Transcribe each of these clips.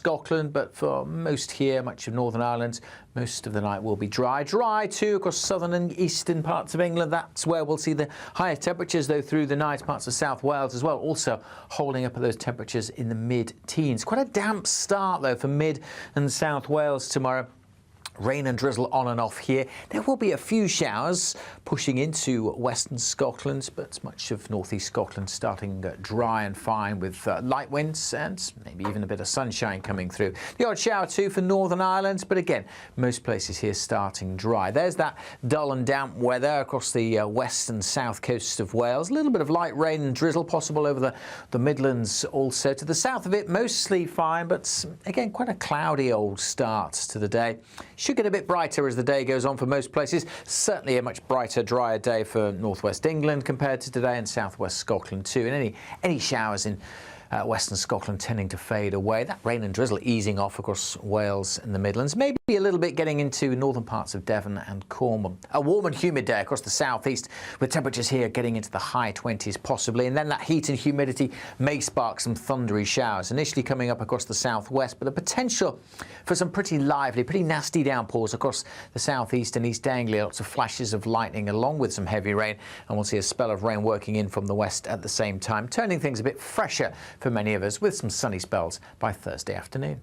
Scotland, but for most here, much of Northern Ireland, most of the night will be dry. Dry too across southern and eastern parts of England. That's where we'll see the higher temperatures, though, through the night. Parts of South Wales as well, also holding up at those temperatures in the mid-teens. Quite a damp start, though, for mid and South Wales tomorrow. Rain and drizzle on and off here. There will be a few showers pushing into western Scotland, but much of northeast Scotland starting dry and fine with light winds and maybe even a bit of sunshine coming through. The odd shower too for Northern Ireland, but again, most places here starting dry. There's that dull and damp weather across the west and south coast of Wales. A little bit of light rain and drizzle possible over the Midlands also. To the south of it, mostly fine, but again, quite a cloudy old start to the day. Should get a bit brighter as the day goes on for most places. Certainly a much brighter, drier day for northwest England compared to today, and southwest Scotland too. And any showers in western Scotland tending to fade away. That rain and drizzle easing off across Wales and the Midlands. Maybe a little bit getting into northern parts of Devon and Cornwall. A warm and humid day across the southeast, with temperatures here getting into the high 20s possibly. And then that heat and humidity may spark some thundery showers, initially coming up across the southwest, but the potential for some pretty lively, pretty nasty downpours across the southeast and East Anglia. Lots of flashes of lightning along with some heavy rain, and we'll see a spell of rain working in from the west at the same time, turning things a bit fresher for many of us, with some sunny spells by Thursday afternoon.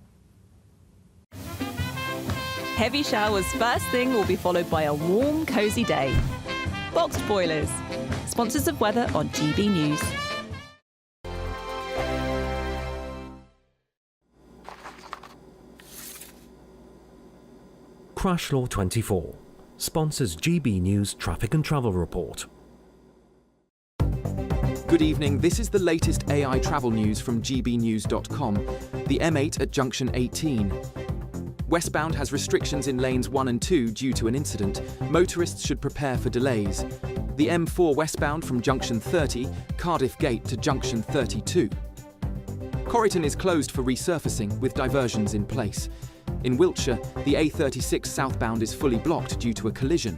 Heavy showers first thing will be followed by a warm, cosy day. Boxed boilers, sponsors of weather on GB News. Crash Law 24 sponsors GB News Traffic and Travel Report. Good evening, this is the latest AI travel news from gbnews.com. The M8 at junction 18. Westbound has restrictions in lanes 1 and 2 due to an incident. Motorists should prepare for delays. The M4 westbound from junction 30, Cardiff Gate to junction 32. Corriton is closed for resurfacing with diversions in place. In Wiltshire, the A36 southbound is fully blocked due to a collision.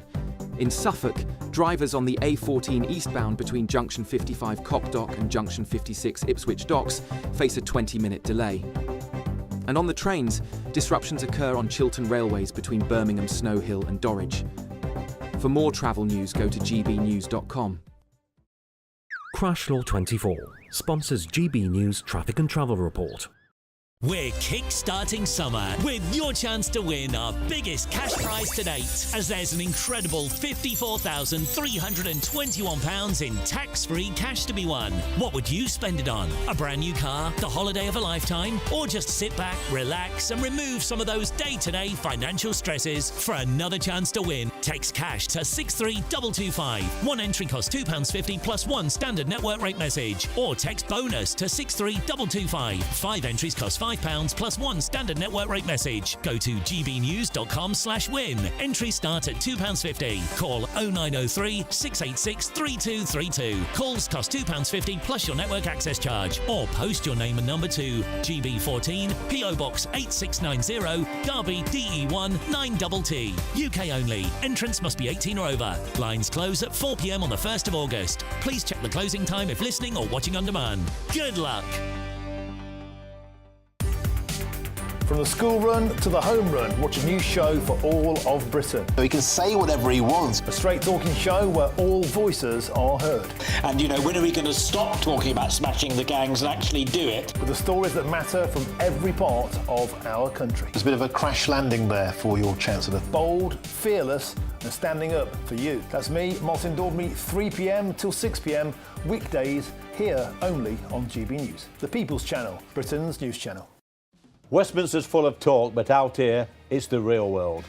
In Suffolk, drivers on the A14 eastbound between junction 55 Cockdock and junction 56 Ipswich Docks face a 20-minute delay. And on the trains, disruptions occur on Chiltern Railways between Birmingham, Snow Hill and Dorridge. For more travel news, go to gbnews.com. Crash Law 24 sponsors GB News Traffic and Travel Report. We're kick-starting summer with your chance to win our biggest cash prize to date, as there's an incredible £54,321 in tax-free cash to be won. What would you spend it on? A brand new car, the holiday of a lifetime, or just sit back, relax and remove some of those day-to-day financial stresses? For another chance to win, text cash to 63225. One entry costs £2.50 plus one standard network rate message, or text bonus to 63225. 5 entries cost £5 plus one standard network rate message. Go to gbnews.com/win. Entries start at £2.50. Call 0903 686 3232. Calls cost £2.50 plus your network access charge. Or post your name and number to GB14 PO Box 8690 Derby DE1 9TT. UK only. Entrance must be 18 or over. Lines close at 4 p.m. on the 1st of August. Please check the closing time if listening or watching on demand. Good luck. From the school run to the home run, watch a new show for all of Britain. He can say whatever he wants. A straight talking show where all voices are heard. And, when are we going to stop talking about smashing the gangs and actually do it? With the stories that matter from every part of our country. There's a bit of a crash landing there for your Chancellor. Bold, fearless and standing up for you. That's me, Martin Daubney, 3 p.m. till 6 p.m, weekdays, here only on GB News. The People's Channel, Britain's news channel. Westminster's full of talk, but out here, it's the real world.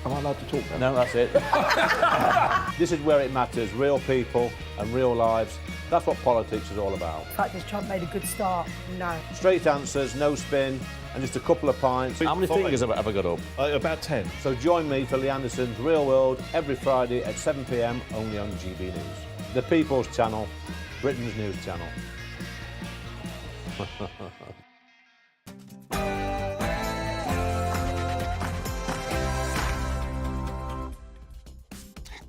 Am I allowed to talk then? No, that's it. This is where it matters, real people and real lives. That's what politics is all about. In fact, has Trump made a good start? No. Straight answers, no spin, and just a couple of pints. How many fingers have I got up? About 10. So join me for Lee Anderson's Real World every Friday at 7 p.m, only on GB News. The People's Channel, Britain's news channel.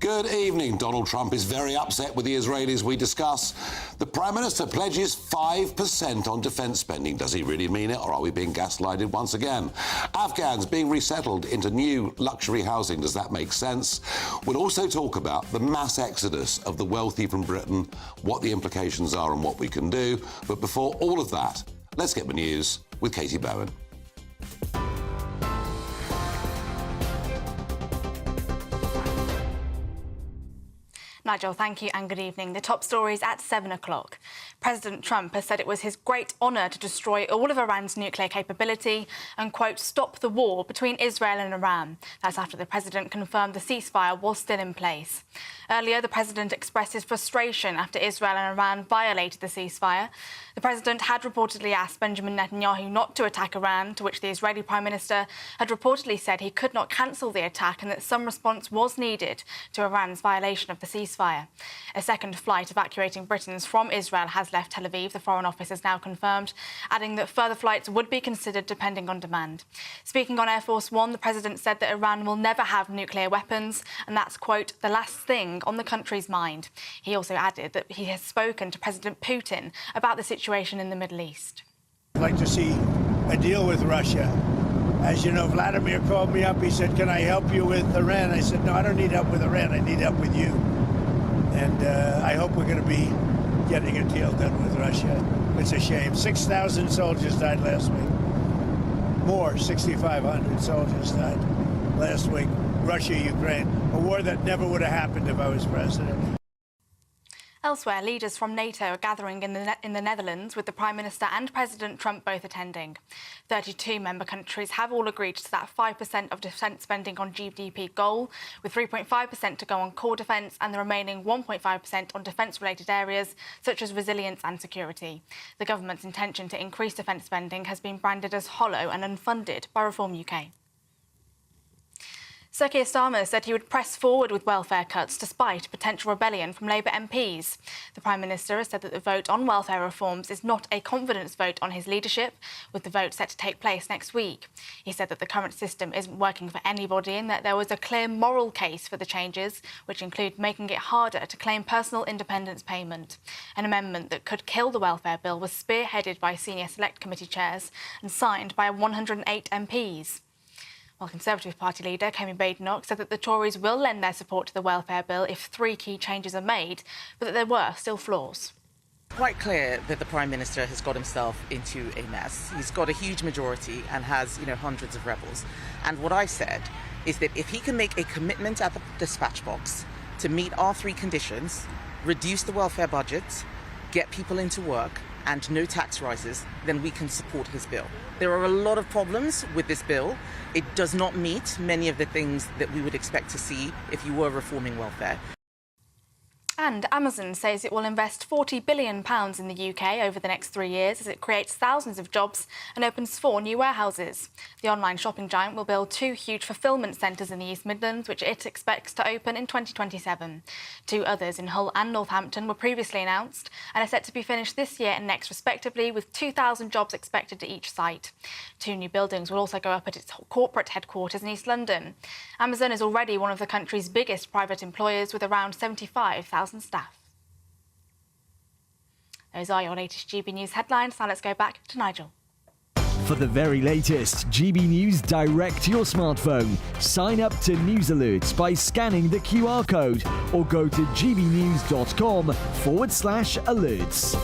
Good evening. Donald Trump is very upset with the Israelis we discuss. The Prime Minister pledges 5% on defence spending. Does he really mean it, or are we being gaslighted once again? Afghans being resettled into new luxury housing. Does that make sense? We'll also talk about the mass exodus of the wealthy from Britain, what the implications are and what we can do. But before all of that, let's get the news with Katie Bowen. Nigel, thank you and good evening. The top stories at 7 o'clock. President Trump has said it was his great honour to destroy all of Iran's nuclear capability and, quote, stop the war between Israel and Iran. That's after the president confirmed the ceasefire was still in place. Earlier, the president expressed his frustration after Israel and Iran violated the ceasefire. The president had reportedly asked Benjamin Netanyahu not to attack Iran, to which the Israeli Prime Minister had reportedly said he could not cancel the attack and that some response was needed to Iran's violation of the ceasefire. A second flight evacuating Britons from Israel has left Tel Aviv, the Foreign Office has now confirmed, adding that further flights would be considered depending on demand. Speaking on Air Force One, the president said that Iran will never have nuclear weapons, and that's, quote, the last thing on the country's mind. He also added that he has spoken to President Putin about the situation in the Middle East. I'd like to see a deal with Russia. As you know, Vladimir called me up. He said, can I help you with Iran? I said, no, I don't need help with Iran. I need help with you. And I hope we're going to be getting a deal done with Russia. It's a shame. 6,000 soldiers died last week. More, 6,500 soldiers died last week. Russia, Ukraine, a war that never would have happened if I was president. Elsewhere, leaders from NATO are gathering in the Netherlands, with the Prime Minister and President Trump both attending. 32 member countries have all agreed to that 5% of defence spending on GDP goal, with 3.5% to go on core defence and the remaining 1.5% on defence-related areas such as resilience and security. The government's intention to increase defence spending has been branded as hollow and unfunded by Reform UK. Sir Keir Starmer said he would press forward with welfare cuts despite potential rebellion from Labour MPs. The Prime Minister has said that the vote on welfare reforms is not a confidence vote on his leadership, with the vote set to take place next week. He said that the current system isn't working for anybody and that there was a clear moral case for the changes, which include making it harder to claim personal independence payment. An amendment that could kill the welfare bill was spearheaded by senior Select Committee chairs and signed by 108 MPs. While Conservative Party leader Kemi Badenoch said that the Tories will lend their support to the welfare bill if 3 key changes are made, but that there were still flaws. Quite clear that the Prime Minister has got himself into a mess. He's got a huge majority and has, hundreds of rebels. And what I said is that if he can make a commitment at the dispatch box to meet our 3 conditions, reduce the welfare budget, get people into work, and no tax rises, then we can support his bill. There are a lot of problems with this bill. It does not meet many of the things that we would expect to see if you were reforming welfare. And Amazon says it will invest £40 billion in the UK over the next 3 years as it creates thousands of jobs and opens 4 new warehouses. The online shopping giant will build 2 huge fulfilment centres in the East Midlands, which it expects to open in 2027. 2 others in Hull and Northampton were previously announced and are set to be finished this year and next respectively, with 2,000 jobs expected at each site. 2 new buildings will also go up at its corporate headquarters in East London. Amazon is already one of the country's biggest private employers, with around 75,000 staff. Those are your latest GB News headlines. Now let's go back to Nigel. For the very latest GB News direct to your smartphone, sign up to News Alerts by scanning the QR code or go to gbnews.com/alerts.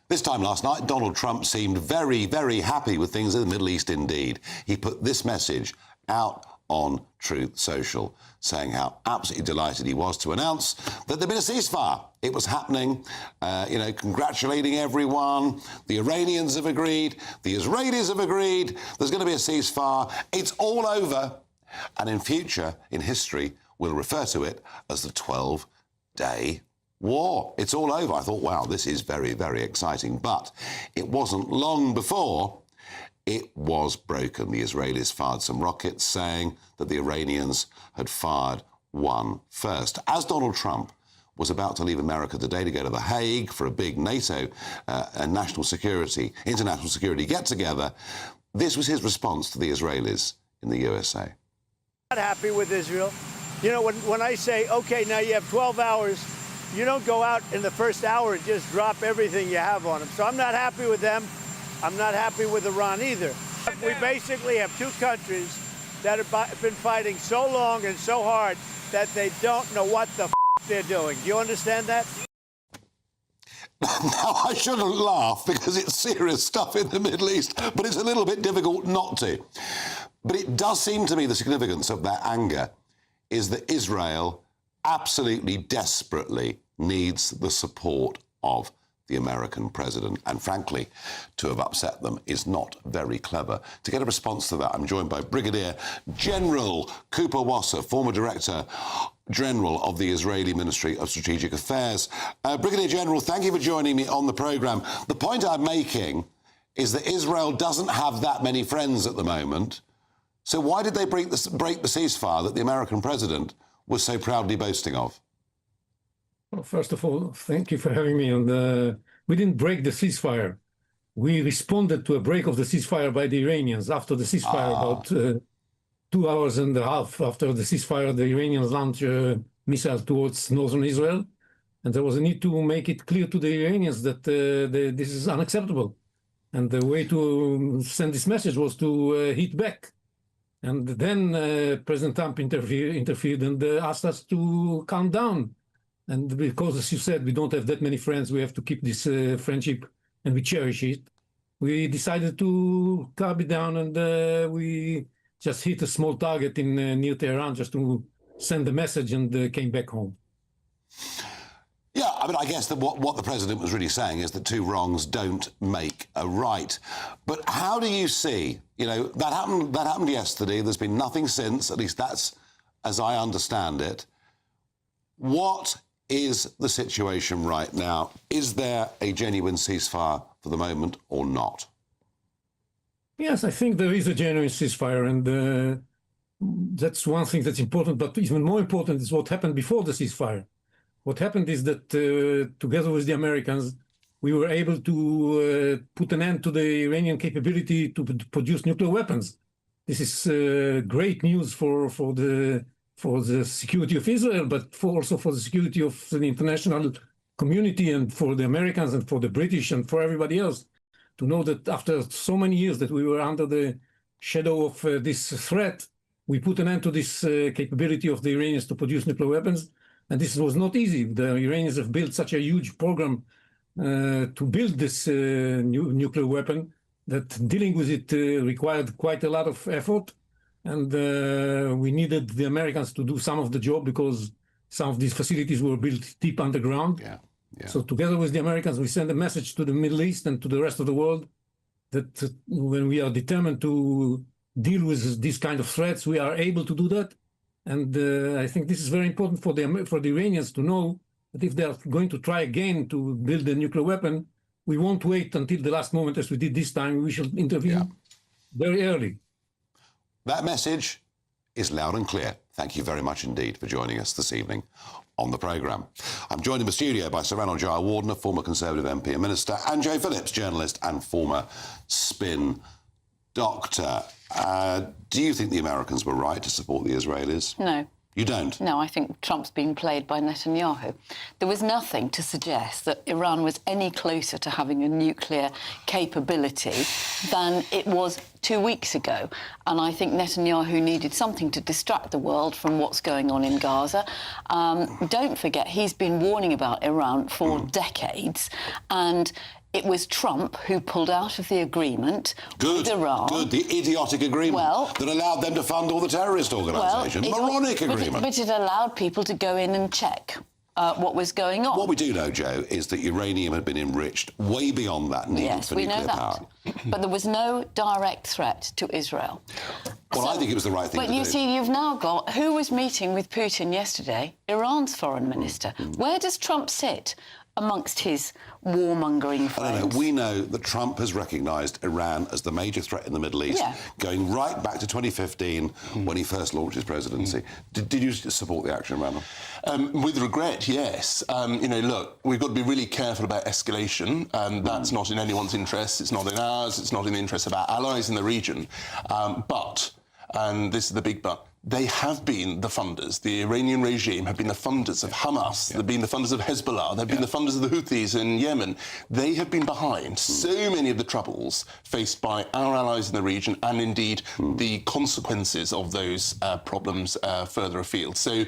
This time last night, Donald Trump seemed very, very happy with things in the Middle East indeed. He put this message out on Truth Social, saying how absolutely delighted he was to announce that there'd been a ceasefire. It was happening, congratulating everyone. The Iranians have agreed. The Israelis have agreed. There's going to be a ceasefire. It's all over. And in future, in history, we'll refer to it as the 12-day war. It's all over. I thought, wow, this is very, very exciting. But it wasn't long before it was broken. The Israelis fired some rockets, saying that the Iranians had fired one first. As Donald Trump was about to leave America today to go to The Hague for a big NATO and international security get-together. This was his response to the Israelis in the USA. Not happy with Israel. You know, when I say, OK, now you have 12 hours, you don't go out in the first hour and just drop everything you have on them. So I'm not happy with them. I'm not happy with Iran either. We basically have two countries that have been fighting so long and so hard that they don't know what the they're doing. Do you understand that? Now, I shouldn't laugh because it's serious stuff in the Middle East, but it's a little bit difficult not to. But it does seem to me the significance of that anger is that Israel absolutely desperately needs the support of the American president. And frankly, to have upset them is not very clever. To get a response to that, I'm joined by Brigadier General Cooper Wasser, former Director General of the Israeli Ministry of Strategic Affairs. Brigadier General, thank you for joining me on the programme. The point I'm making is that Israel doesn't have that many friends at the moment. So why did they break the ceasefire that the American president was so proudly boasting of? Well, first of all, thank you for having me. And we didn't break the ceasefire. We responded to a break of the ceasefire by the Iranians after the ceasefire, about 2 hours and a half after the ceasefire. The Iranians launched missiles towards northern Israel, and there was a need to make it clear to the Iranians that this is unacceptable. And the way to send this message was to hit back. And then President Trump interfered and asked us to calm down. And because, as you said, we don't have that many friends, we have to keep this friendship, and we cherish it. We decided to calm it down, and we just hit a small target in near Tehran just to send a message, and came back home. Yeah, I mean, I guess that what the president was really saying is that two wrongs don't make a right. But how do you see, you know, that happened yesterday. There's been nothing since, at least that's as I understand it. What is the situation right now? Is there a genuine ceasefire for the moment or not? Yes, I think there is a genuine ceasefire, and that's one thing that's important. But even more important is what happened before the ceasefire. What happened is that together with the Americans, we were able to put an end to the Iranian capability to produce nuclear weapons. This is great news for the security of Israel, but also for the security of the international community, and for the Americans and for the British and for everybody else, to know that after so many years that we were under the shadow of this threat, we put an end to this capability of the Iranians to produce nuclear weapons. And this was not easy. The Iranians have built such a huge program to build this nuclear weapon that dealing with it required quite a lot of effort. And we needed the Americans to do some of the job because some of these facilities were built deep underground. Yeah. So together with the Americans, we send a message to the Middle East and to the rest of the world that when we are determined to deal with these kind of threats, we are able to do that. And I think this is very important for the Iranians to know that if they are going to try again to build a nuclear weapon, we won't wait until the last moment as we did this time. We should intervene very early. That message is loud and clear. Thank you very much indeed for joining us this evening on the programme. I'm joined in the studio by Sir Ranald Jayawardena, former Conservative MP and Minister, and Joe Phillips, journalist and former spin doctor. Do you think the Americans were right to support the Israelis? No. You don't? No, I think Trump's being played by Netanyahu. There was nothing to suggest that Iran was any closer to having a nuclear capability than it was 2 weeks ago. And I think Netanyahu needed something to distract the world from what's going on in Gaza. Don't forget, he's been warning about Iran for decades, and it was Trump who pulled out of the agreement with Iran. Good, the idiotic agreement that allowed them to fund all the terrorist organisations. Moronic agreement. But it allowed people to go in and check what was going on. What we do know, Joe, is that uranium had been enriched way beyond that needed for nuclear power. But there was no direct threat to Israel. Well, I think it was the right thing to do. But you see, you've now got... Who was meeting with Putin yesterday? Iran's foreign minister. Where does Trump sit amongst his warmongering friends. I don't know. We know that Trump has recognised Iran as the major threat in the Middle East, going right back to 2015 when he first launched his presidency. Did you support the action, Randall? With regret, yes. Look, we've got to be really careful about escalation. That's not in anyone's interest. It's not in ours. It's not in the interest of our allies in the region. But, and this is the big but, they have been the funders. The Iranian regime have been the funders of Hamas. They've been the funders of Hezbollah. They've been the funders of the Houthis in Yemen. They have been behind so many of the troubles faced by our allies in the region and, indeed, the consequences of those problems further afield. So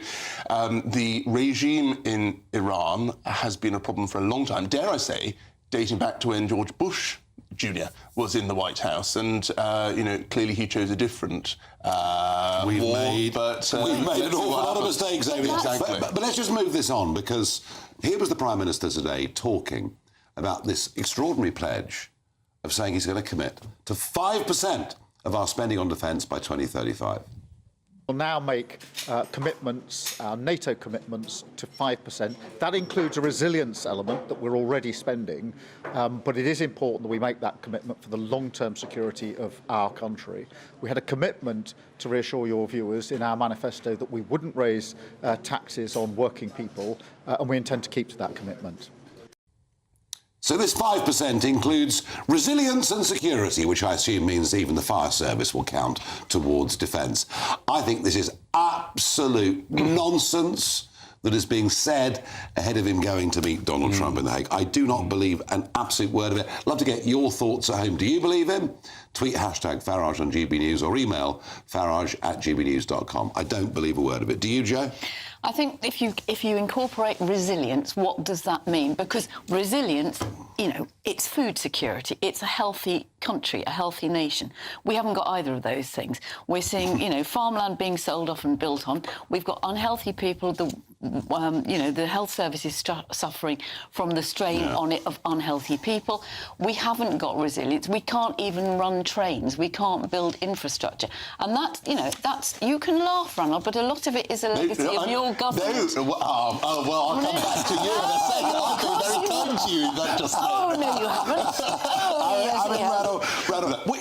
the regime in Iran has been a problem for a long time, dare I say, dating back to when George Bush Jr. was in the White House, and clearly he chose a different we've war. made an awful lot of mistakes over here. Exactly. But let's just move this on, because here was the Prime Minister today talking about this extraordinary pledge of saying he's going to commit to 5% of our spending on defence by 2035. We'll now make commitments, NATO commitments, to 5%. That includes a resilience element that we're already spending, but it is important that we make that commitment for the long-term security of our country. We had a commitment, to reassure your viewers, in our manifesto that we wouldn't raise taxes on working people, and we intend to keep to that commitment. So this 5% includes resilience and security, which I assume means even the fire service will count towards defence. I think this is absolute nonsense that is being said ahead of him going to meet Donald Trump in The Hague. I do not believe an absolute word of it. Love to get your thoughts at home. Do you believe him? Tweet #Farage on GB News or email farage@gbnews.com. I don't believe a word of it. Do you, Joe? I think if you incorporate resilience, what does that mean? Because resilience, it's food security. It's a healthy country, a healthy nation. We haven't got either of those things. We're seeing, farmland being sold off and built on. We've got unhealthy people. The health service is suffering from the strain on it of unhealthy people. We haven't got resilience. We can't even run trains. We can't build infrastructure. And that's you can laugh, Ranald, but a lot of it is a legacy of your government. I'll come back to you in a second. I've been very kind to you just then. Oh, no, you haven't.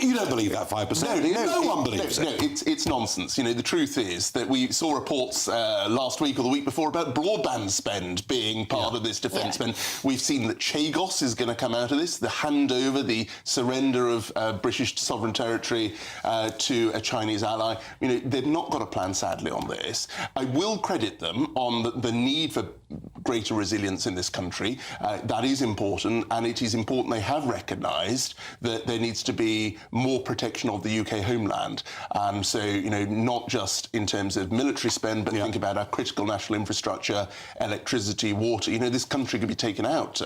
You don't believe that 5%? No one believes it. No, it's nonsense. The truth is that we saw reports last week or the week before about broadband spend being part of this defence spend. We've seen that Chagos is going to come out of this, the handover, the surrender of British sovereign territory to a Chinese ally. They've not got a plan, sadly, on this. I will credit them on the need for greater resilience in this country. That is important, and it is important they have recognised that there needs to be more protection of the UK homeland. Not just in terms of military spend, but think about our critical national infrastructure, electricity, water. This country could be taken out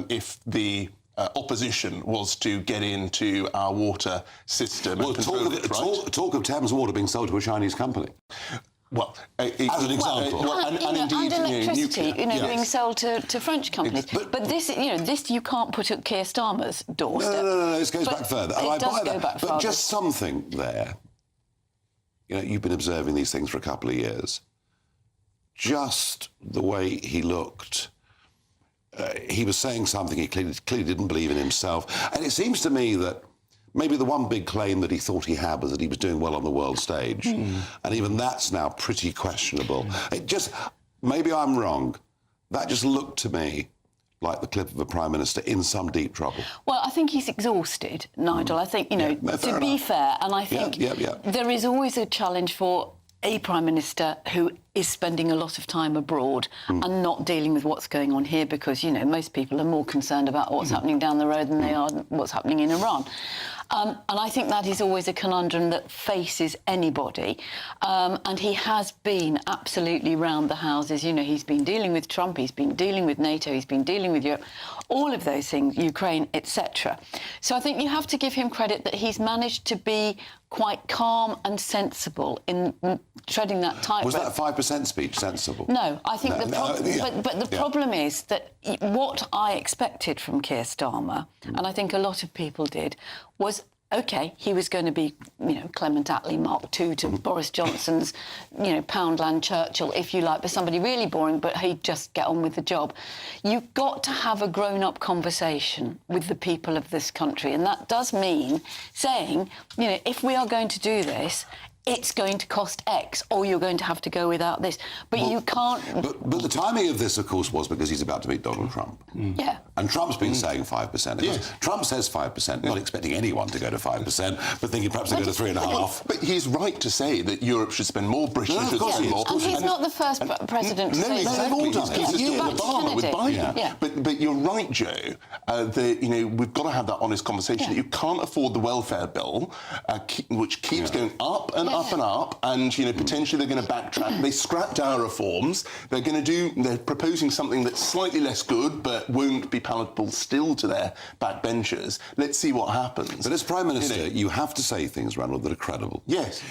if the opposition was to get into our water system. Well, talk of Thames Water being sold to a Chinese company. Well, as an example, and electricity, being sold to French companies. But this you can't put at Keir Starmer's doorstep. No. This goes back further. It does go back further. But just something there. You've been observing these things for a couple of years. Just the way he looked. He was saying something he clearly didn't believe in himself. And it seems to me that maybe the one big claim that he thought he had was that he was doing well on the world stage. And even that's now pretty questionable. Maybe I'm wrong. That just looked to me like the clip of a Prime Minister in some deep trouble. Well, I think he's exhausted, Nigel. I think, to be fair, and I think there is always a challenge for a Prime Minister who is spending a lot of time abroad and not dealing with what's going on here because, most people are more concerned about what's happening down the road than they are what's happening in Iran. And I think that is always a conundrum that faces anybody. And he has been absolutely round the houses. He's been dealing with Trump, he's been dealing with NATO, he's been dealing with Europe, all of those things, Ukraine, etc. So I think you have to give him credit that he's managed to be quite calm and sensible in treading that tightrope. Was that 5% speech sensible? No, I think the problem is that what I expected from Keir Starmer, and I think a lot of people did, was OK, he was going to be, Clement Attlee Mark II to Boris Johnson's, Poundland Churchill, if you like, but somebody really boring, but he'd just get on with the job. You've got to have a grown-up conversation with the people of this country, and that does mean saying, if we are going to do this, it's going to cost X, or you're going to have to go without this. But you can't... But the timing of this, of course, was because he's about to meet Donald Trump. Yeah. And Trump's been saying 5%. Yes. Trump says 5%, not expecting anyone to go to 5%, but thinking perhaps they go to 3.5%. But he's right to say that Europe should spend more, Britain should spend more. And he's not the first president to say that. They've all done it. He's just doing Obama with Biden. Yeah. But you're right, Joe, that, we've got to have that honest conversation that you can't afford the welfare bill, which keeps going up and up and up, and potentially they're going to backtrack. They scrapped our reforms. They're proposing something that's slightly less good, but won't be palatable still to their backbenchers. Let's see what happens. But as Prime Minister, you have to say things, Ranald, that are credible. Yes.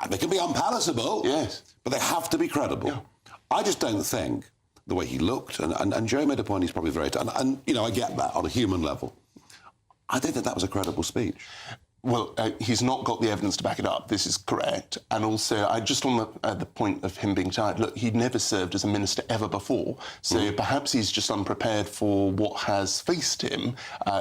They can be unpalatable. Yes. But they have to be credible. Yeah. I just don't think the way he looked, and Joe made a point, he's probably very... And I get that on a human level. I don't think that was a credible speech. Well, he's not got the evidence to back it up. This is correct. And also, just on the point of him being tired, look, he'd never served as a minister ever before, so perhaps he's just unprepared for what has faced him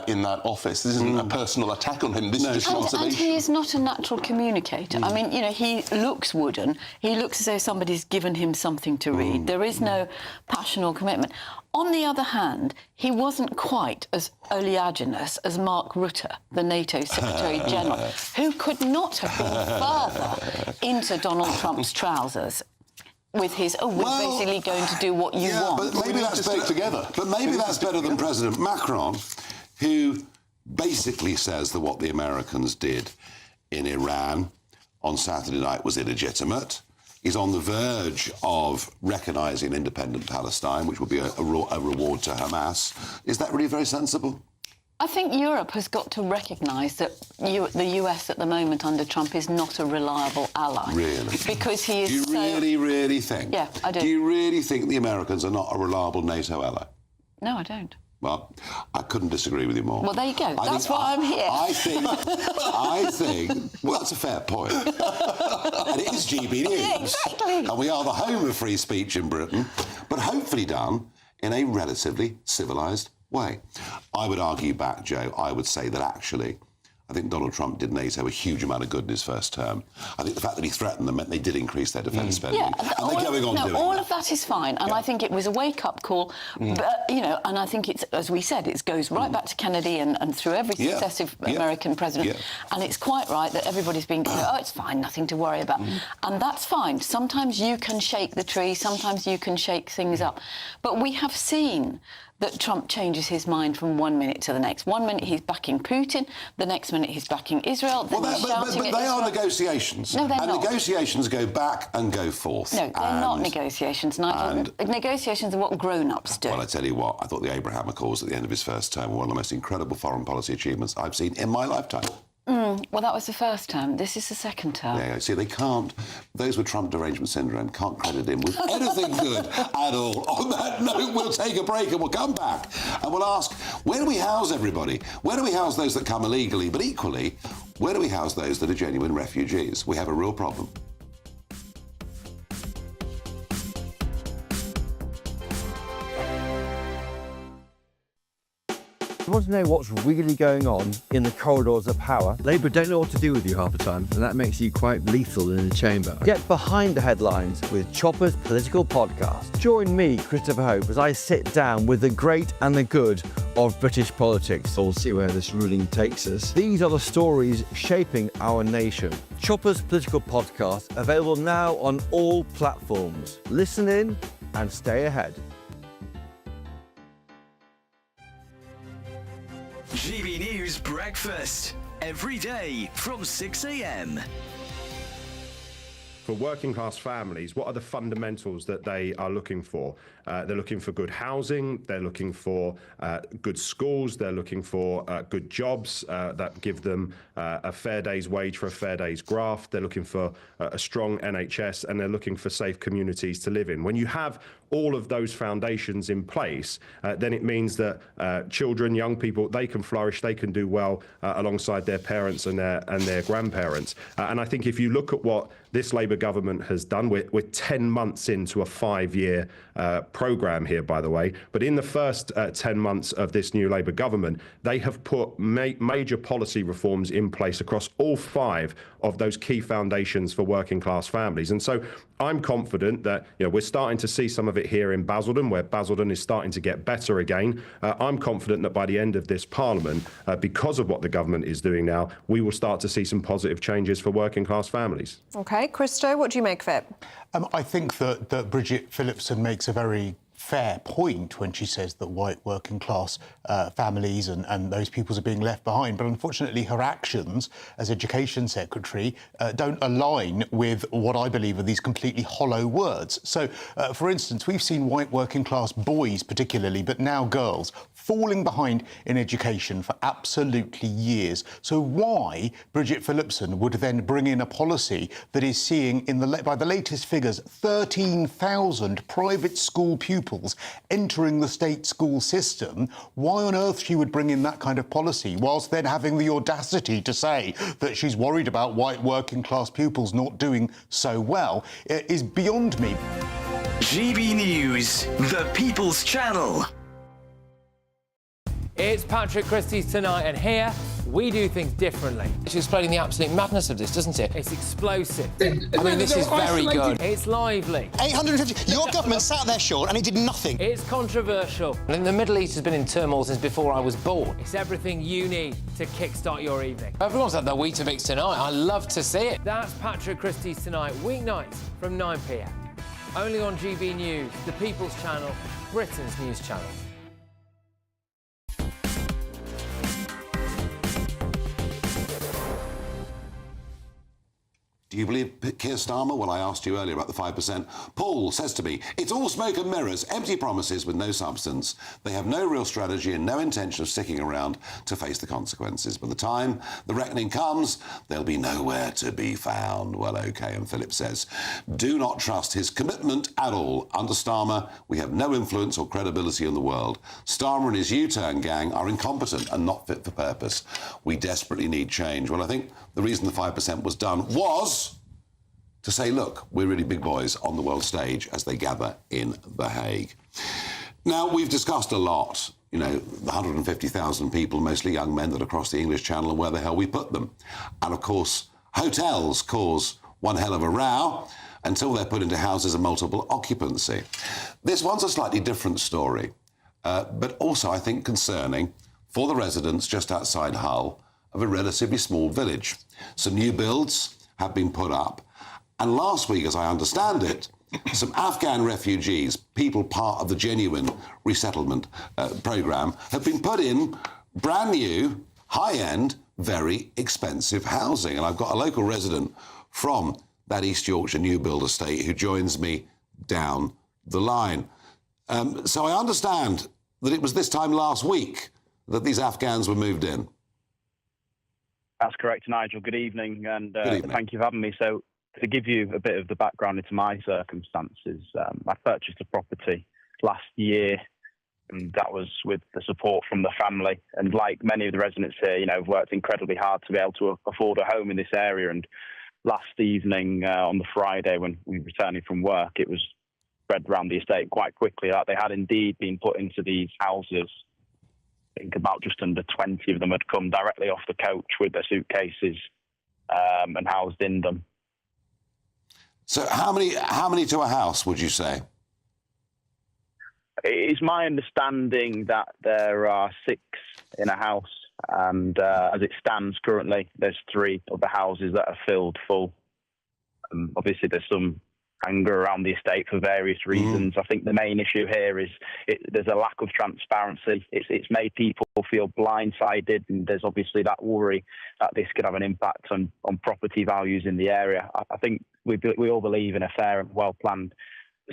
in that office. This isn't a personal attack on him. This is just an observation. And he is not a natural communicator. I mean, he looks wooden. He looks as though somebody's given him something to read. There is no passion or commitment. On the other hand, he wasn't quite as oleaginous as Mark Rutte, the NATO Secretary-General, who could not have been further into Donald Trump's trousers with his, we're basically going to do what you want. But maybe that's better together. But maybe that's better than President Macron, who basically says that what the Americans did in Iran on Saturday night was illegitimate. He's on the verge of recognising independent Palestine, which will be a reward to Hamas. Is that really very sensible? I think Europe has got to recognise that the US at the moment under Trump is not a reliable ally. Really? Because he is Do you really think? Yeah, I do. Do you really think the Americans are not a reliable NATO ally? No, I don't. Well, I couldn't disagree with you more. Well, there you go. That's why I'm here. I think, well, that's a fair point. And it is GB News. Yeah, exactly. And we are the home of free speech in Britain, but hopefully done in a relatively civilised way. I would argue back, Joe, I would say that actually, I think Donald Trump did NATO a huge amount of good in his first term. I think the fact that he threatened them meant they did increase their defence spending. Yeah, and they're going on doing all that. of that is fine, and I think it was a wake-up call. But, and I think it's, as we said, it goes right back to Kennedy and through every successive American president. And it's quite right that everybody's been going, it's fine, nothing to worry about. And that's fine. Sometimes you can shake the tree, sometimes you can shake things up. But we have seen that Trump changes his mind from one minute to the next. 1 minute he's backing Putin, the next minute he's backing Israel, then he's shouting but at they Israel. are negotiations. No, they're and not. Negotiations go back and go forth. No, they're not negotiations, Nigel. Negotiations are what grown-ups do. Well, I tell you what, I thought the Abraham Accords at the end of his first term were one of the most incredible foreign policy achievements I've seen in my lifetime. Well, that was the first term. This is the second term. Yeah, see, they can't... Those with Trump derangement syndrome can't credit him with anything good at all. On that note, we'll take a break and we'll come back and we'll ask, where do we house everybody? Where do we house those that come illegally? But equally, where do we house those that are genuine refugees? We have a real problem. You want to know what's really going on in the corridors of power? Labour don't know what to do with you half the time, and that makes you quite lethal in the chamber. Get behind the headlines with Chopper's Political Podcast. Join me, Christopher Hope, as I sit down with the great and the good of British politics. We'll see where this ruling takes us. These are the stories shaping our nation. Chopper's Political Podcast, available now on all platforms. Listen in and stay ahead. GB News Breakfast, every day from 6 a.m. For working class families, what are the fundamentals that they are looking for? They're looking for good housing, they're looking for good schools, they're looking for good jobs that give them a fair day's wage for a fair day's graft, they're looking for a strong NHS, and they're looking for safe communities to live in. When you have all of those foundations in place, then it means that children, young people, they can flourish, they can do well alongside their parents and their grandparents. And I think if you look at what this Labour government has done, we're 10 months into a 5-year programme here, by the way, but in the first 10 months of this new Labour government, they have put major policy reforms in place across all 5 of those key foundations for working class families. And so I'm confident that we're starting to see some of it here in Basildon, where Basildon is starting to get better again. I'm confident that by the end of this Parliament, because of what the government is doing now, we will start to see some positive changes for working class families. OK, Christo, what do you make of it? I think that Bridget Phillipson makes a very fair point when she says that white working class families and those peoples are being left behind. But unfortunately, her actions as Education Secretary don't align with what I believe are these completely hollow words. So, for instance, we've seen white working class boys particularly, but now girls, falling behind in education for absolutely years. So why Bridget Phillipson would then bring in a policy that is seeing, by the latest figures, 13,000 private school pupils entering the state school system, why on earth she would bring in that kind of policy, whilst then having the audacity to say that she's worried about white working class pupils not doing so well, is beyond me. GB News, the People's Channel. It's Patrick Christys tonight, and here we do things differently. It's explaining the absolute madness of this, doesn't it? It's explosive. I mean, this is very good. It's lively. 850. Your government sat there, Sean, and it did nothing. It's controversial. And the Middle East has been in turmoil since before I was born. It's everything you need to kickstart your evening. Everyone's had their Weetabix tonight. I love to see it. That's Patrick Christys tonight, weeknights from 9 p.m. Only on GB News, the People's Channel, Britain's news channel. Do you believe Keir Starmer? Well, I asked you earlier about the 5%. Paul says to me, it's all smoke and mirrors, empty promises with no substance. They have no real strategy and no intention of sticking around to face the consequences. By the time the reckoning comes, they'll be nowhere to be found. Well, OK, and Philip says, do not trust his commitment at all. Under Starmer, we have no influence or credibility in the world. Starmer and his U-turn gang are incompetent and not fit for purpose. We desperately need change. Well, I think the reason the 5% was done was to say, look, we're really big boys on the world stage as they gather in The Hague. Now, we've discussed a lot, the 150,000 people, mostly young men, that are across the English Channel and where the hell we put them. And, of course, hotels cause one hell of a row until they're put into houses of multiple occupancy. This one's a slightly different story, but also, I think, concerning for the residents just outside Hull of a relatively small village. Some new builds have been put up. And last week, as I understand it, some Afghan refugees, people part of the genuine resettlement programme, have been put in brand new, high-end, very expensive housing. And I've got a local resident from that East Yorkshire new build estate who joins me down the line. So I understand that it was this time last week that these Afghans were moved in. That's correct, Nigel. Good evening, and Good evening. Thank you for having me. So, to give you a bit of the background into my circumstances, I purchased a property last year, and that was with the support from the family. And like many of the residents here, I've worked incredibly hard to be able to afford a home in this area. And last evening, on the Friday, when we were returning from work, it was spread around the estate quite quickly that they had indeed been put into these houses. I think about just under 20 of them had come directly off the coach with their suitcases and housed in them. So how many to a house, would you say? It's my understanding that there are 6 in a house, and as it stands currently, there's 3 of the houses that are filled full. Obviously, there's some anger around the estate for various reasons. I think the main issue here is there's a lack of transparency. It's made people feel blindsided, and there's obviously that worry that this could have an impact on property values in the area. I think we all believe in a fair and well-planned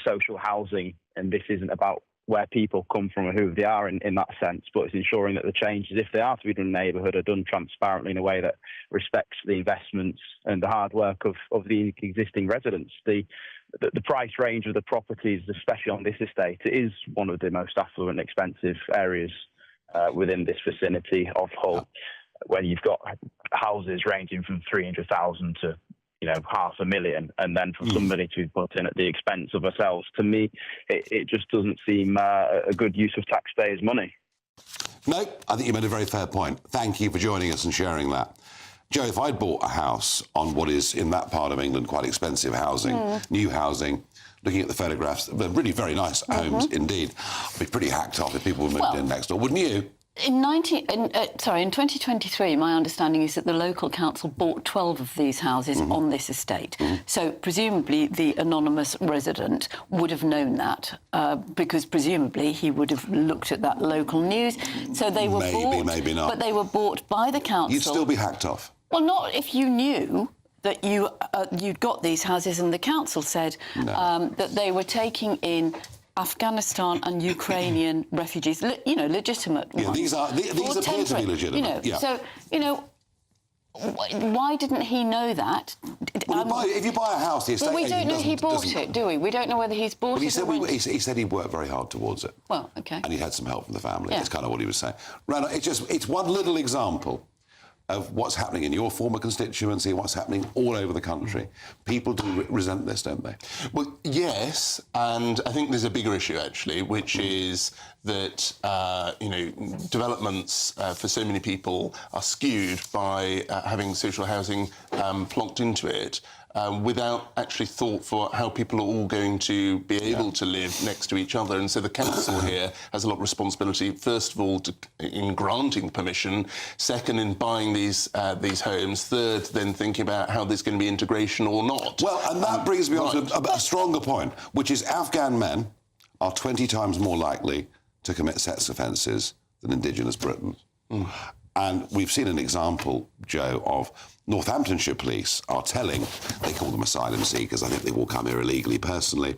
social housing, and this isn't about where people come from or who they are in that sense, but it's ensuring that the changes, if they are to be done in the neighbourhood, are done transparently in a way that respects the investments and the hard work of the existing residents. The the price range of the properties, especially on this estate, it is one of the most affluent, expensive areas within this vicinity of Hull, where you've got houses ranging from 300,000 to, you know, $500,000, and then for somebody to put in at the expense of ourselves, to me, it just doesn't seem a good use of taxpayers' money. No, I think you made a very fair point. Thank you for joining us and sharing that. Joe, if I'd bought a house on what is, in that part of England, quite expensive housing, new housing, looking at the photographs, they're really very nice homes indeed, I'd be pretty hacked off if people were moved in next door, wouldn't you? In 2023, my understanding is that the local council bought 12 of these houses on this estate. So presumably the anonymous resident would have known that, because presumably he would have looked at that local news. So they were bought, maybe not. But they were bought by the council. You'd still be hacked off. Well, not if you knew that you'd got these houses, and the council said that they were taking in Afghanistan and Ukrainian refugees, you know, legitimate ones. Yeah, these appear to be legitimate. You know, so, you know, why didn't he know that? Well, if you buy a house, the estate well, we don't know he bought doesn't it, do we? We don't know whether he's bought it or he said he worked very hard towards it. Well, OK. And he had some help from the family. Yeah. That's kind of what he was saying. Rana, it's one little example of what's happening in your former constituency, what's happening all over the country. People do resent this, don't they? Well, yes, and I think there's a bigger issue, actually, which is that, you know, developments for so many people are skewed by having social housing plonked into it, without actually thought for how people are all going to be able to live next to each other. And so the council here has a lot of responsibility, first of all, in granting permission, second, in buying these homes, third, then thinking about how there's going to be integration or not. Well, and that brings me on to a stronger point, which is Afghan men are 20 times more likely to commit sex offences than indigenous Britons. And we've seen an example, Joe, of Northamptonshire police are telling, they call them asylum seekers, I think they've all come here illegally personally,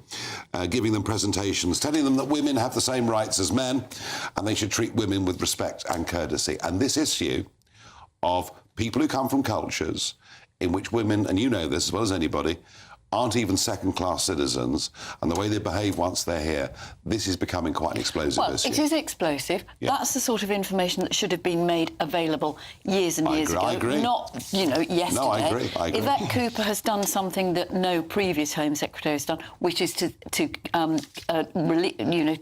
giving them presentations, telling them that women have the same rights as men and they should treat women with respect and courtesy. And this issue of people who come from cultures in which women, and you know this as well as anybody, aren't even second-class citizens, and the way they behave once they're here, this is becoming quite an explosive issue. It is explosive. Yeah. That's the sort of information that should have been made available years and years ago. I agree. Not, you know, yesterday. No, I agree. Yvette Cooper has done something that no previous Home Secretary has done, which is to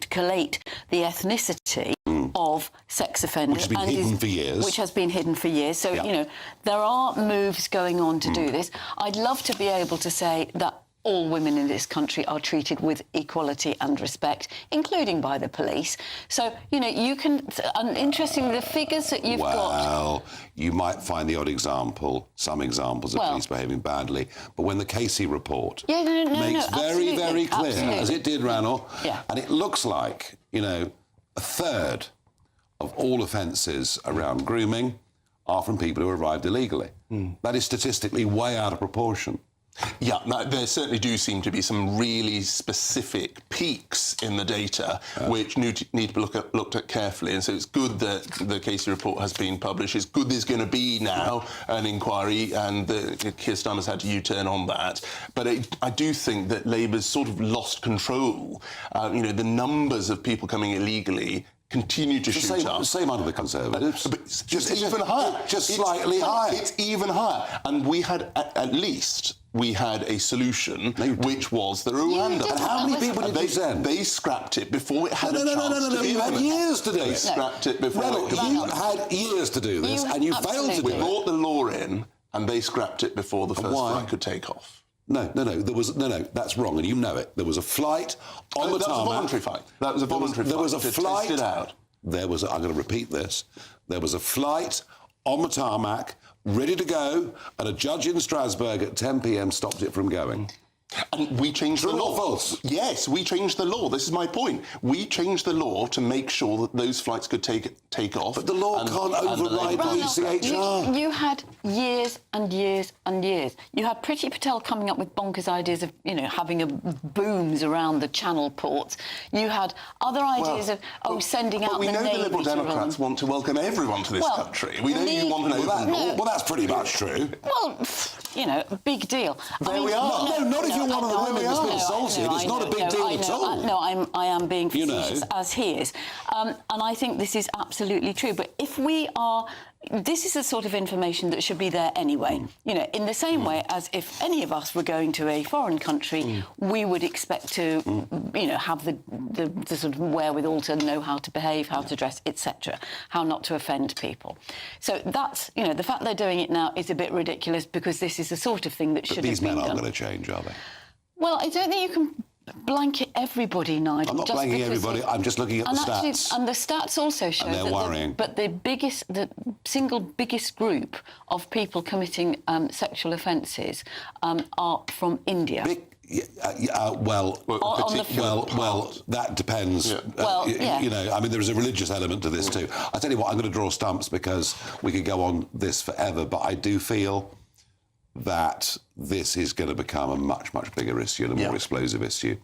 collate the ethnicity of sex offenders. Which has been hidden for years. Which has been hidden for years. So, you know, there are moves going on to do this. I'd love to be able to say that all women in this country are treated with equality and respect, including by the police. So, you know, you can... And interestingly, the figures that you've got... Well, you might find the odd example, some examples of police behaving badly, but when the Casey report makes very, very clear, as it did, Ranel, and it looks like, you know, a third of all offences around grooming are from people who arrived illegally. That is statistically way out of proportion. Yeah, there certainly do seem to be some really specific peaks in the data which need to be looked at carefully. And so it's good that the Casey report has been published. It's good there's going to be now an inquiry, and Keir Starmer's had to U-turn on that. But I do think that Labour's sort of lost control. You know, the numbers of people coming illegally continue to shoot up. Same under the Conservatives. But it's even higher. Just slightly higher. It's even higher. And we had, at least, we had a solution, which was the Rwanda. And how many people did they send? They scrapped it before it had a chance to be you had years to do it. They scrapped it before it could be you had years to do this, and you failed to do it. We brought the law in, and they scrapped it before the first flight could take off. No, that's wrong, and you know it. There was a flight on the tarmac. That was a voluntary flight. That was a voluntary flight. There was a flight. To test it out. I'm going to repeat this. There was a flight on the tarmac, ready to go, and a judge in Strasbourg at 10 p.m. stopped it from going. And we changed the law. True or false? Yes, we changed the law. This is my point. We changed the law to make sure that those flights could take off. But the law can't override UCHR. You had years and years and years. You had Priti Patel coming up with bonkers ideas of, you know, having booms around the channel ports. You had other ideas of sending out the Navy. But we know the Liberal Democrats want to welcome everyone to this country. We know you want an open... Well, that's pretty much true. Well... you know, a big deal. There we are. No, not if you're one of the women that's been assaulted. It's not a big deal at all. No, I am being facetious, as he is. And I think this is absolutely true. But if we are... This is the sort of information that should be there anyway. You know, in the same way as if any of us were going to a foreign country, we would expect to, you know, have the sort of wherewithal to know how to behave, how to dress, etc., how not to offend people. So that's, you know, the fact they're doing it now is a bit ridiculous because this is the sort of thing that should have been done. These men aren't going to change, are they? Well, I don't think you can blanket everybody, Nigel. I'm not blanketing everybody. I'm just looking at the stats. And the stats also show and they're that worrying. the single biggest group of people committing sexual offences are from India. Well, that depends. You know, I mean, there is a religious element to this too. I tell you what, I'm going to draw stumps because we could go on this forever, but I do feel that this is going to become a much, much bigger issue and a more explosive issue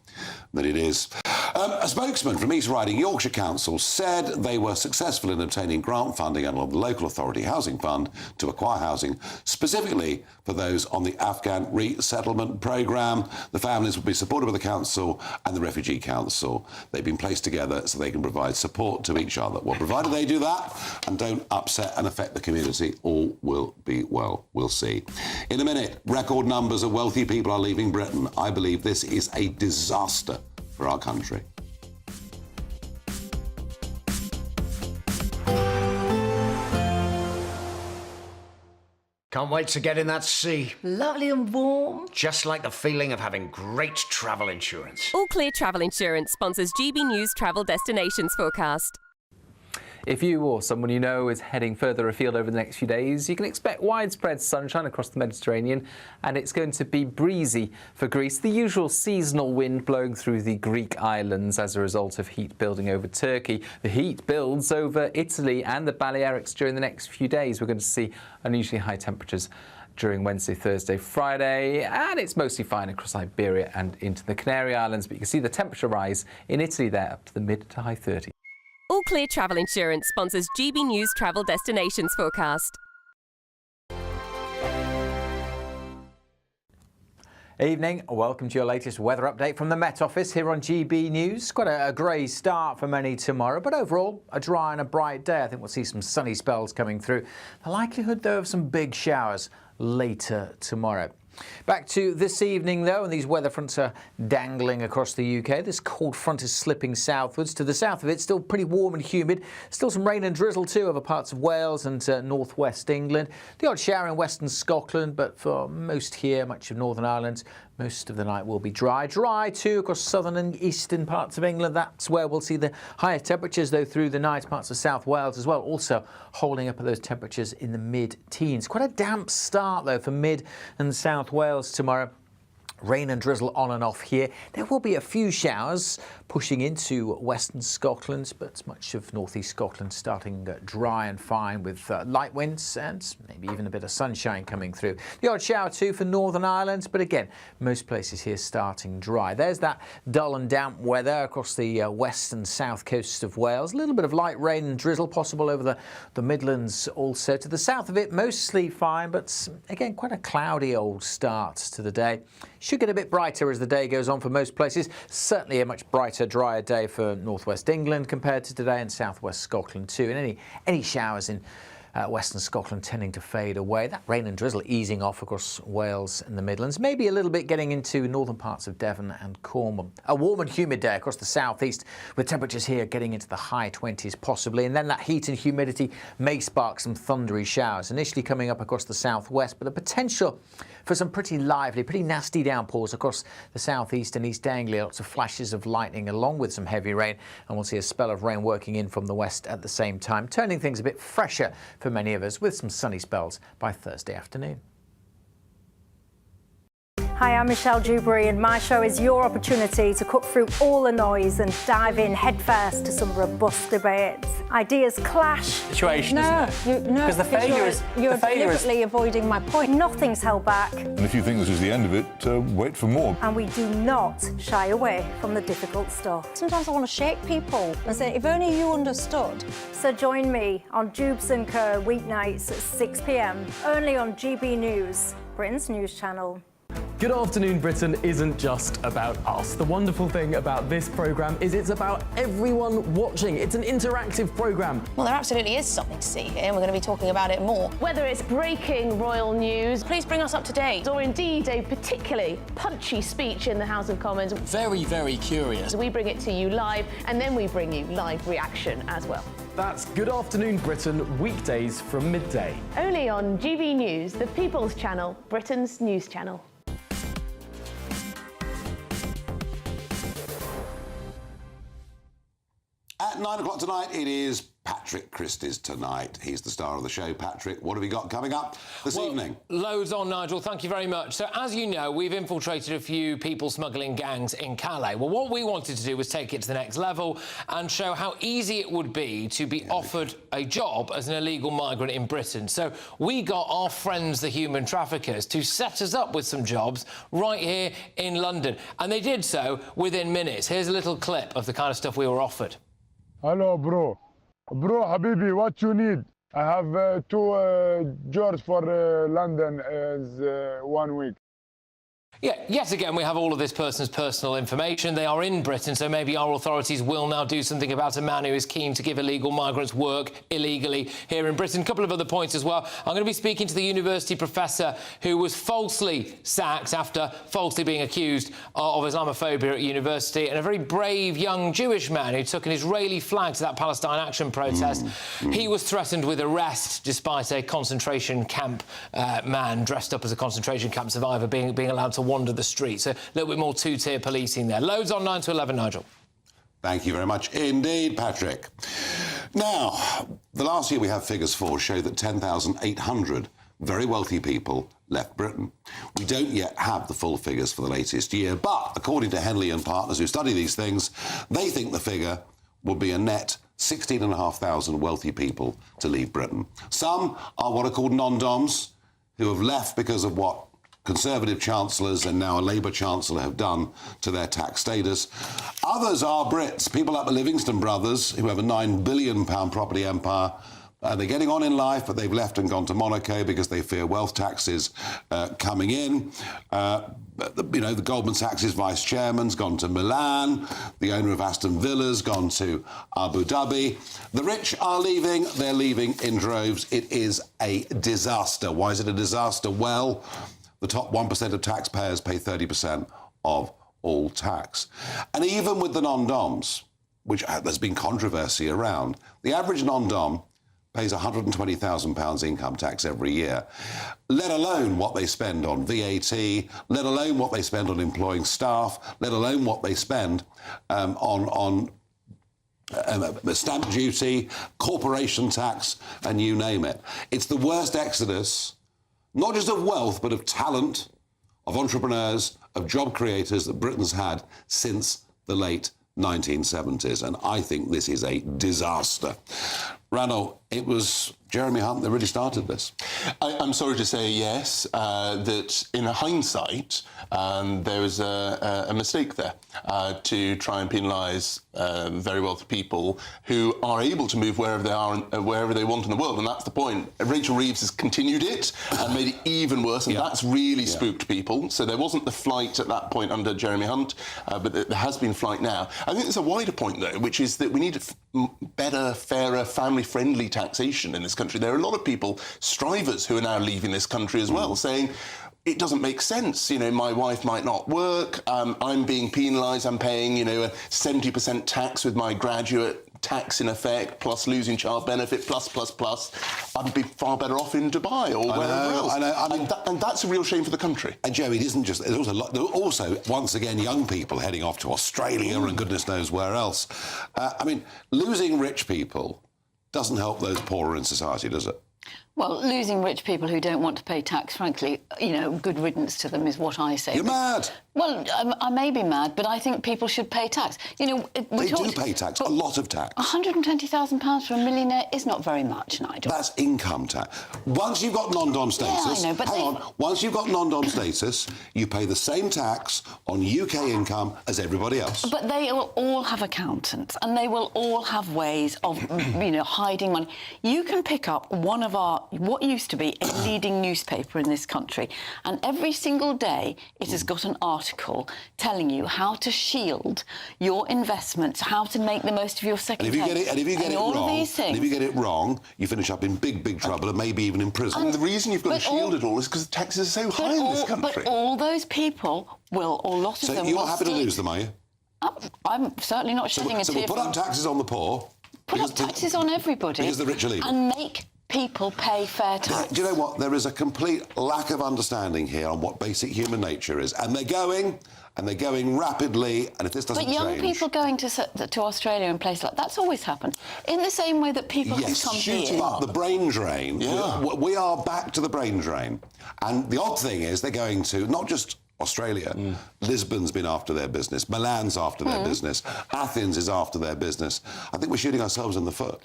than it is. A spokesman from East Riding Yorkshire Council said they were successful in obtaining grant funding under the Local Authority Housing Fund to acquire housing, specifically for those on the Afghan resettlement programme. The families will be supported by the Council and the Refugee Council. They've been placed together so they can provide support to each other. Well, provided they do that and don't upset and affect the community, all will be well. We'll see. In a minute, record numbers of wealthy people are leaving Britain. I believe this is a disaster for our country. Can't wait to get in that sea. Lovely and warm. Just like the feeling of having great travel insurance. All Clear Travel Insurance sponsors GBNews Travel Destinations Forecast. If you or someone you know is heading further afield over the next few days, you can expect widespread sunshine across the Mediterranean, and it's going to be breezy for Greece. The usual seasonal wind blowing through the Greek islands as a result of heat building over Turkey. The heat builds over Italy and the Balearics during the next few days. We're going to see unusually high temperatures during Wednesday, Thursday, Friday, and it's mostly fine across Iberia and into the Canary Islands. But you can see the temperature rise in Italy there up to the mid to high 30s. All Clear Travel Insurance sponsors GBNews Travel Destinations Forecast. Evening, welcome to your latest weather update from the Met Office here on GB News. Quite a grey start for many tomorrow, but overall a dry and a bright day. I think we'll see some sunny spells coming through. The likelihood, though, of some big showers later tomorrow. Back to this evening, though, and these weather fronts are dangling across the UK. This cold front is slipping southwards. To the south of it, still pretty warm and humid. Still some rain and drizzle, too, over parts of Wales and northwest England. The odd shower in western Scotland, but for most here, much of Northern Ireland, most of the night will be dry. Dry, too, across southern and eastern parts of England. That's where we'll see the higher temperatures, though, through the night. Parts of South Wales as well, also holding up at those temperatures in the mid-teens. Quite a damp start, though, for mid and South Wales tomorrow. Rain and drizzle on and off here. There will be a few showers pushing into western Scotland, but much of northeast Scotland starting dry and fine with light winds and maybe even a bit of sunshine coming through. The odd shower too for Northern Ireland, but again, most places here starting dry. There's that dull and damp weather across the west and south coasts of Wales. A little bit of light rain and drizzle possible over the Midlands also. To the south of it, mostly fine, but again, quite a cloudy old start to the day. Should get a bit brighter as the day goes on for most places. Certainly a much brighter, drier day for northwest England compared to today, and southwest Scotland too. And any showers in western Scotland tending to fade away. That rain and drizzle easing off across Wales and the Midlands. Maybe a little bit getting into northern parts of Devon and Cornwall. A warm and humid day across the southeast, with temperatures here getting into the high 20s possibly. And then that heat and humidity may spark some thundery showers, initially coming up across the southwest, but the potential for some pretty lively, pretty nasty downpours across the southeast and East Anglia. Lots of flashes of lightning along with some heavy rain, and we'll see a spell of rain working in from the west at the same time, turning things a bit fresher for many of us with some sunny spells by Thursday afternoon. Hi, I'm Michelle Dewberry, and my show is your opportunity to cut through all the noise and dive in headfirst to some robust debates. Ideas clash. Situation, Because the failure is... You're deliberately avoiding my point. Nothing's held back. And if you think this is the end of it, wait for more. And we do not shy away from the difficult stuff. Sometimes I want to shake people and say, if only you understood. So join me on Jubes & Co. weeknights at 6 p.m, only on GB News, Britain's news channel. Good Afternoon Britain isn't just about us. The wonderful thing about this programme is it's about everyone watching. It's an interactive programme. Well, there absolutely is something to see here, and we're going to be talking about it more. Whether it's breaking royal news, please bring us up to date, or indeed a particularly punchy speech in the House of Commons. Very, very curious. We bring it to you live, and then we bring you live reaction as well. That's Good Afternoon Britain, weekdays from midday. Only on GB News, the People's Channel, Britain's news channel. At 9 o'clock tonight, it is Patrick Christys tonight. He's the star of the show. Patrick, what have we got coming up this evening? Loads on, Nigel. Thank you very much. So, as you know, we've infiltrated a few people smuggling gangs in Calais. Well, what we wanted to do was take it to the next level and show how easy it would be to be offered a job as an illegal migrant in Britain. So we got our friends, the human traffickers, to set us up with some jobs right here in London. And they did so within minutes. Here's a little clip of the kind of stuff we were offered. Hello, bro. Bro, Habibi, what you need? I have 2 jobs for London as 1 week. Yeah, yet again, we have all of this person's personal information. They are in Britain, so maybe our authorities will now do something about a man who is keen to give illegal migrants work illegally here in Britain. A couple of other points as well. I'm going to be speaking to the university professor who was falsely sacked after falsely being accused of Islamophobia at university, and a very brave young Jewish man who took an Israeli flag to that Palestine Action protest. He was threatened with arrest despite a concentration camp man dressed up as a concentration camp survivor being allowed to wander the streets. So a little bit more two-tier policing there. Loads on 9 to 11, Nigel. Thank you very much indeed, Patrick. Now, the last year we have figures for show that 10,800 very wealthy people left Britain. We don't yet have the full figures for the latest year, but according to Henley and Partners, who study these things, they think the figure would be a net 16,500 wealthy people to leave Britain. Some are what are called non-doms, who have left because of what Conservative chancellors and now a Labour chancellor have done to their tax status. Others are Brits, people like the Livingston brothers, who have a £9 billion property empire. They're getting on in life, but they've left and gone to Monaco because they fear wealth taxes coming in. The Goldman Sachs vice chairman's gone to Milan. The owner of Aston Villa's gone to Abu Dhabi. The rich are leaving. They're leaving in droves. It is a disaster. Why is it a disaster? Well, the top 1% of taxpayers pay 30% of all tax. And even with the non-doms, which there's been controversy around, the average non-dom pays £120,000 income tax every year, let alone what they spend on VAT, let alone what they spend on employing staff, let alone what they spend on stamp duty, corporation tax, and you name it. It's the worst exodus, not just of wealth, but of talent, of entrepreneurs, of job creators that Britain's had since the late 1970s. And I think this is a disaster. Ranul, it was Jeremy Hunt that really started this. I'm sorry to say yes, that in hindsight, there was a mistake there to try and penalise very wealthy people who are able to move wherever they are and wherever they want in the world. And that's the point. Rachel Reeves has continued it and made it even worse, and that's really spooked people. So there wasn't the flight at that point under Jeremy Hunt, but there has been flight now. I think there's a wider point, though, which is that we need better, fairer, family-friendly taxation in this country. There are a lot of people, strivers, who are now leaving this country as well, saying it doesn't make sense. You know, my wife might not work. I'm being penalised. I'm paying, a 70% tax with my graduate tax in effect, plus losing child benefit, plus. I'd be far better off in Dubai or wherever else. I know. And that's a real shame for the country. And Joe, it isn't just. There are also, once again, young people heading off to Australia and goodness knows where else. Losing rich people doesn't help those poorer in society, does it? Well, losing rich people who don't want to pay tax, frankly, you know, good riddance to them is what I say. You're mad. Well, I may be mad, but I think people should pay tax. You know, They do pay tax, a lot of tax. £120,000 for a millionaire is not very much, Nigel. That's income tax. Once you've got non-dom status, I know, but hang on, once you've got non-dom status, you pay the same tax on UK income as everybody else. But they will all have accountants, and they will all have ways of, you know, hiding money. You can pick up one of what used to be a leading newspaper in this country, and every single day it has got an article telling you how to shield your investments, how to make the most of your second And if you get it wrong, you finish up in big trouble and maybe even in prison. And the reason you've got to shield it all is because the taxes are so high in this country. But all those people will, or a lot of them will... So you're happy to lose them, are you? I'm certainly not shedding a tear. So we'll put up taxes on the poor. Put up taxes on everybody. Because the rich are leaving. And make people pay fair tax. Do you know what? There is a complete lack of understanding here on what basic human nature is. And they're going rapidly, and if this doesn't change... But young people going to Australia and places like that's always happened. In the same way that people who come here... Up the brain drain. Yeah. We are back to the brain drain. And the odd thing is they're going to, not just Australia, Lisbon's been after their business, Milan's after their business, Athens is after their business. I think we're shooting ourselves in the foot.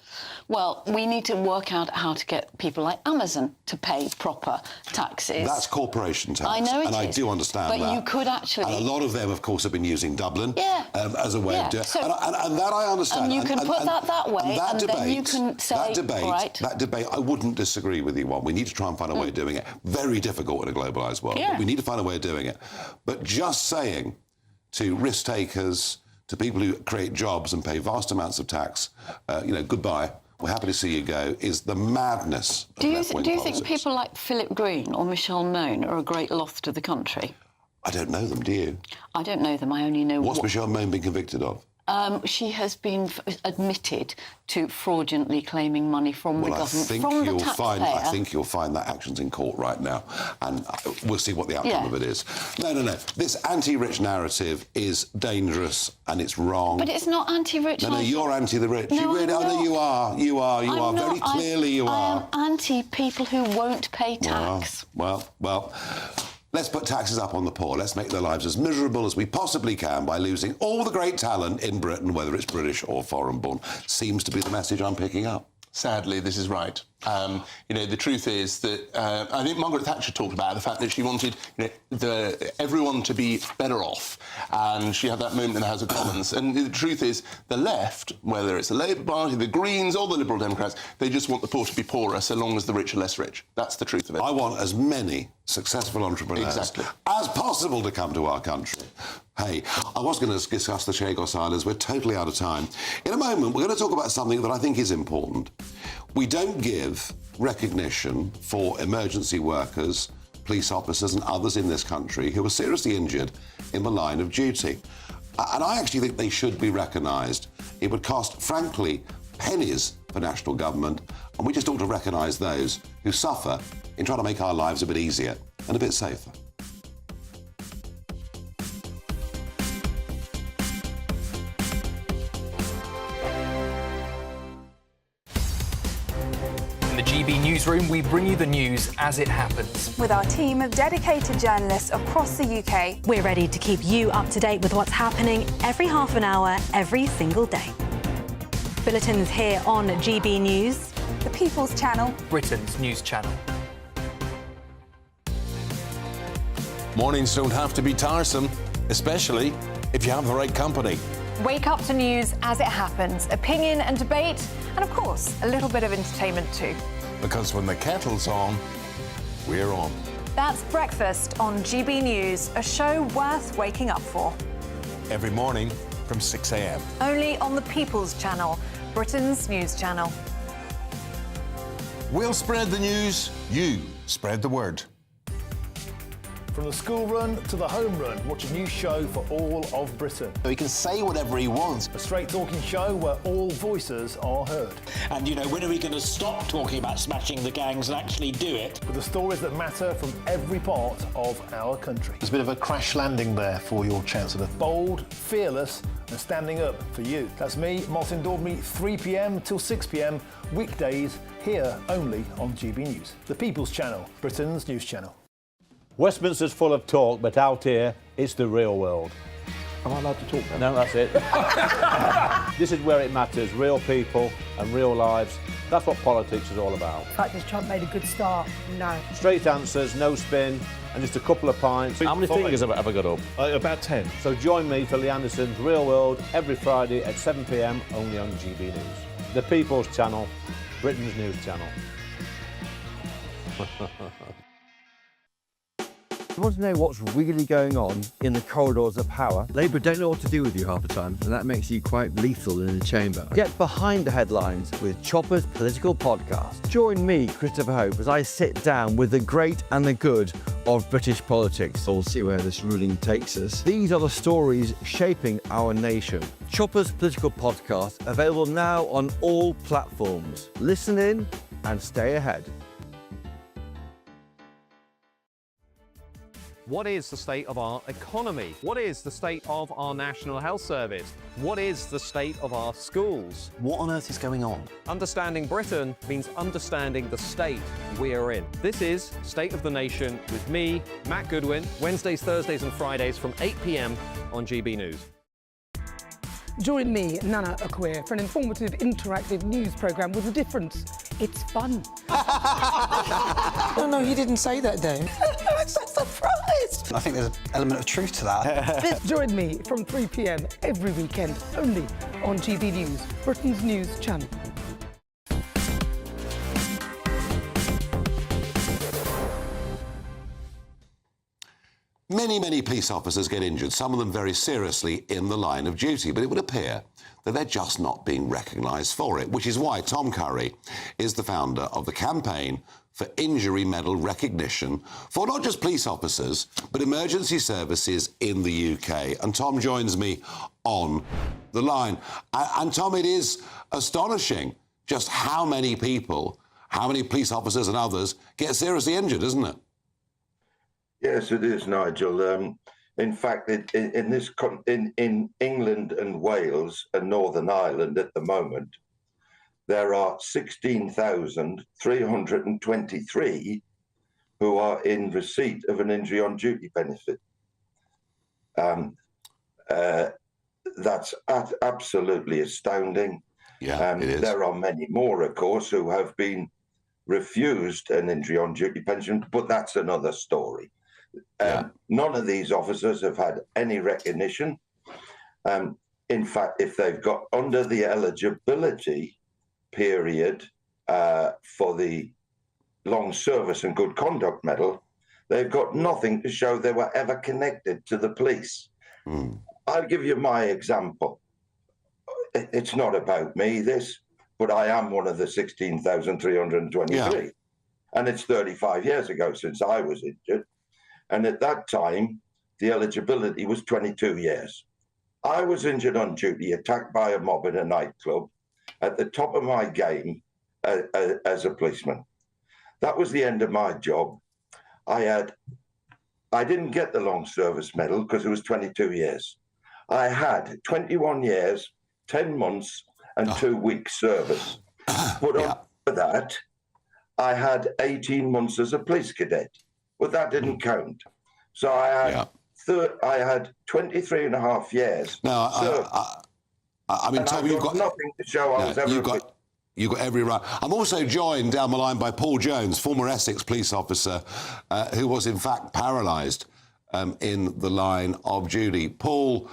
Well, we need to work out how to get people like Amazon to pay proper taxes. That's corporation tax. I know it is. And I do understand that. But you could actually... And a lot of them, of course, have been using Dublin as a way of doing it. So, and that I understand. And you can put that way, and then you can say... That debate, I wouldn't disagree with you on. We need to try and find a way of doing it. Very difficult in a globalised world. But we need to find a way of doing it. But just saying to risk takers, to people who create jobs and pay vast amounts of tax, you know, goodbye, we're happy to see you go, is the madness of left-wing Do you politics. think people like Philip Green or Michelle Mone are a great loss to the country? I don't know them, do you? I don't know them, I only know... What's Michelle Mone been convicted of? She has been admitted to fraudulently claiming money from the government, from the taxpayer. I think you'll find that action's in court right now, and we'll see what the outcome of it is. No. This anti-rich narrative is dangerous and it's wrong. But it's not anti-rich. No, you're anti the rich. No, you really, I'm not. You are. You are. Very clearly you are. I am anti people who won't pay tax. Well. Let's put taxes up on the poor. Let's make their lives as miserable as we possibly can by losing all the great talent in Britain, whether it's British or foreign-born. Seems to be the message I'm picking up. Sadly, this is right. You know, the truth is that I think Margaret Thatcher talked about the fact that she wanted, you know, everyone to be better off, and she had that moment in the House of Commons. And the truth is, the left, whether it's the Labour Party, the Greens, or the Liberal Democrats, they just want the poor to be poorer, so long as the rich are less rich. That's the truth of it. I want as many successful entrepreneurs as possible to come to our country. Hey, I was going to discuss the Chagos Islands. We're totally out of time. In a moment, we're going to talk about something that I think is important. We don't give recognition for emergency workers, police officers and others in this country who were seriously injured in the line of duty. And I actually think they should be recognised. It would cost, frankly, pennies for national government, and we just ought to recognise those who suffer in trying to make our lives a bit easier and a bit safer. In the GB newsroom, we bring you the news as it happens. With our team of dedicated journalists across the UK, we're ready to keep you up to date with what's happening every half an hour, every single day. Bulletins here on GB News, the People's Channel, Britain's news channel. Mornings don't have to be tiresome, especially if you have the right company. Wake up to news as it happens, opinion and debate, and of course, a little bit of entertainment too. Because when the kettle's on, we're on. That's Breakfast on GB News, a show worth waking up for. Every morning from 6 a.m. Only on the People's Channel, Britain's news channel. We'll spread the news, you spread the word. From the school run to the home run, watch a new show for all of Britain. So he can say whatever he wants. A straight-talking show where all voices are heard. And, you know, when are we going to stop talking about smashing the gangs and actually do it? With the stories that matter from every part of our country. There's a bit of a crash landing there for your Chancellor. Bold, fearless and standing up for you. That's me, Martin Daubney, 3 p.m. till 6 p.m, weekdays, here only on GB News. The People's Channel, Britain's news channel. Westminster's full of talk, but out here, it's the real world. Am I allowed to talk No, now? that's it. This is where it matters, real people and real lives. That's what politics is all about. In fact, has Trump made a good start? No. Straight answers, no spin, and just a couple of pints. How many fingers have I ever got up? About 10. So join me for Lee Anderson's Real World every Friday at 7 p.m, only on GB News. The People's Channel, Britain's news channel. You want to know what's really going on in the corridors of power? Labour don't know what to do with you half the time, and that makes you quite lethal in the chamber. Get behind the headlines with Chopper's political podcast. Join me, Christopher Hope, as I sit down with the great and the good of British politics. We'll see where this ruling takes us. These are the stories shaping our nation. Chopper's political podcast, available now on all platforms. Listen in and stay ahead. What is the state of our economy? What is the state of our National Health Service? What is the state of our schools? What on earth is going on? Understanding Britain means understanding the state we are in. This is State of the Nation with me, Matt Goodwin, Wednesdays, Thursdays and Fridays from 8 p.m. on GB News. Join me, Nana Akweer, for an informative, interactive news programme with a difference. It's fun. No, he didn't say that, though. I'm so surprised. I think there's an element of truth to that. Join me from 3 p.m. every weekend, only on GB News, Britain's news channel. Many police officers get injured, some of them very seriously in the line of duty, but it would appear that they're just not being recognised for it, which is why Tom Curry is the founder of the campaign for injury medal recognition for not just police officers, but emergency services in the UK. And Tom joins me on the line. And Tom, it is astonishing just how many people, how many police officers and others get seriously injured, isn't it? Yes, it is, Nigel. In fact, in England and Wales and Northern Ireland at the moment, there are 16,323 who are in receipt of an injury on duty benefit. That's absolutely astounding. Yeah, it is. There are many more, of course, who have been refused an injury on duty pension, but that's another story. None of these officers have had any recognition. In fact, if they've got under the eligibility period for the long service and good conduct medal, they've got nothing to show they were ever connected to the police. I'll give you my example. It's not about me, this, but I am one of the 16,323. Yeah. And it's 35 years ago since I was injured. And at that time, the eligibility was 22 years. I was injured on duty, attacked by a mob in a nightclub, at the top of my game as a policeman. That was the end of my job. I didn't get the long service medal because it was 22 years. I had 21 years, 10 months and 2 weeks service. But on top of that, I had 18 months as a police cadet. But that didn't count. So I had 23 and a half years. No, I mean, Tom, you've got nothing to show I was ever. You've got every right. I'm also joined down the line by Paul Jones, former Essex police officer, who was in fact paralysed in the line of duty. Paul,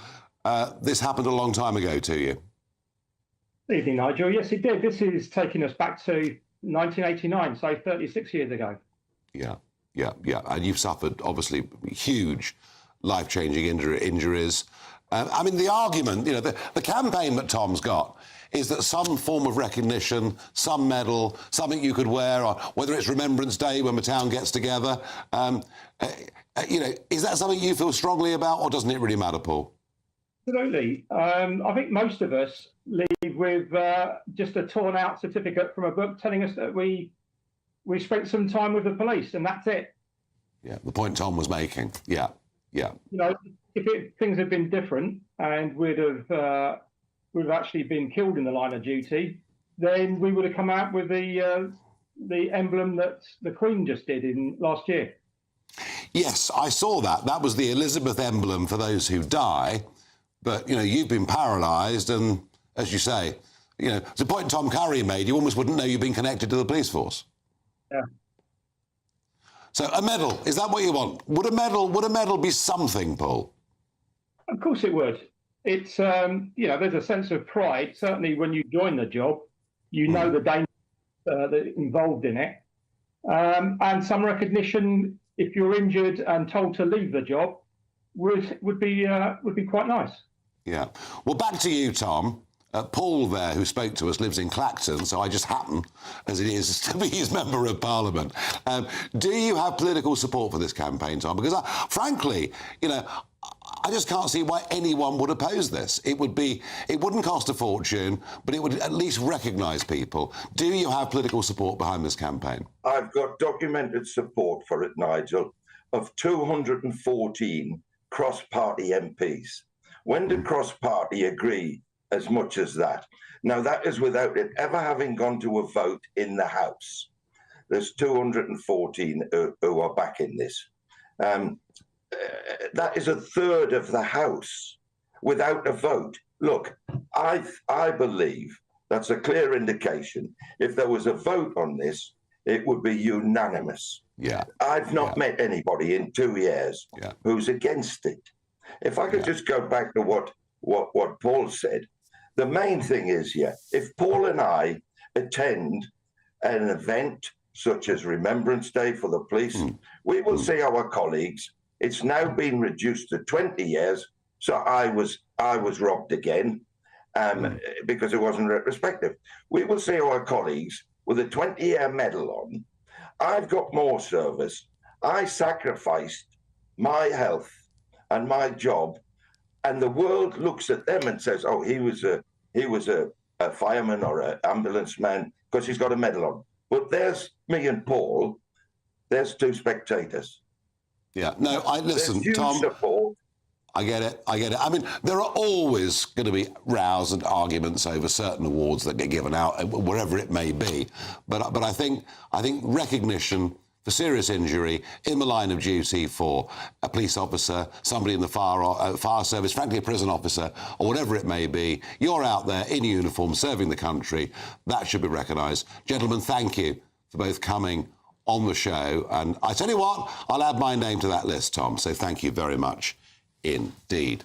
this happened a long time ago to you. Good evening, Nigel. Yes, it did. This is taking us back to 1989, so 36 years ago. Yeah. And you've suffered, obviously, huge life-changing injuries. I mean, the argument, the campaign that Tom's got is that some form of recognition, some medal, something you could wear, or whether it's Remembrance Day when the town gets together, is that something you feel strongly about, or doesn't it really matter, Paul? Absolutely. I think most of us leave with just a torn-out certificate from a book telling us that we spent some time with the police, and that's it. Yeah, the point Tom was making. Yeah. If things had been different and we'd have actually been killed in the line of duty, then we would have come out with the emblem that the Queen just did last year. Yes, I saw that. That was the Elizabeth emblem for those who die. But, you've been paralysed and, as you say, it's a point Tom Curry made. You almost wouldn't know you've been connected to the police force. Yeah. So a medal, is that what you want? Would a medal be something, Paul? Of course it would. It's, there's a sense of pride. Certainly when you join the job, you know the danger that's involved in it. And some recognition, if you're injured and told to leave the job, would be quite nice. Yeah. Well, back to you, Tom. Paul there, who spoke to us, lives in Clacton, so I just happen, as it is, to be his Member of Parliament. Do you have political support for this campaign, Tom? Because, frankly, I just can't see why anyone would oppose this. It wouldn't cost a fortune, but it would at least recognise people. Do you have political support behind this campaign? I've got documented support for it, Nigel, of 214 cross-party MPs. When did cross-party agree as much as that? Now, that is without it ever having gone to a vote in the House. There's 214 who are backing this. That is a third of the House without a vote. Look, I believe that's a clear indication. If there was a vote on this, it would be unanimous. Yeah. I've not met anybody in 2 years who's against it. If I could just go back to what Paul said, the main thing is, if Paul and I attend an event such as Remembrance Day for the police, we will see our colleagues. It's now been reduced to 20 years, so I was robbed again because it wasn't retrospective. We will see our colleagues with a 20-year medal on. I've got more service. I sacrificed my health and my job, and the world looks at them and says, "Oh, he was a fireman or an ambulance man because he's got a medal on." But there's me and Paul. There's two spectators. Yeah. No, listen, Tom. Support. I get it. I mean, there are always going to be rows and arguments over certain awards that get given out, wherever it may be. But I think recognition for serious injury in the line of duty for a police officer, somebody in the fire service, frankly, a prison officer, or whatever it may be, you're out there in uniform serving the country. That should be recognised. Gentlemen, thank you for both coming on the show. And I tell you what, I'll add my name to that list, Tom. So thank you very much indeed.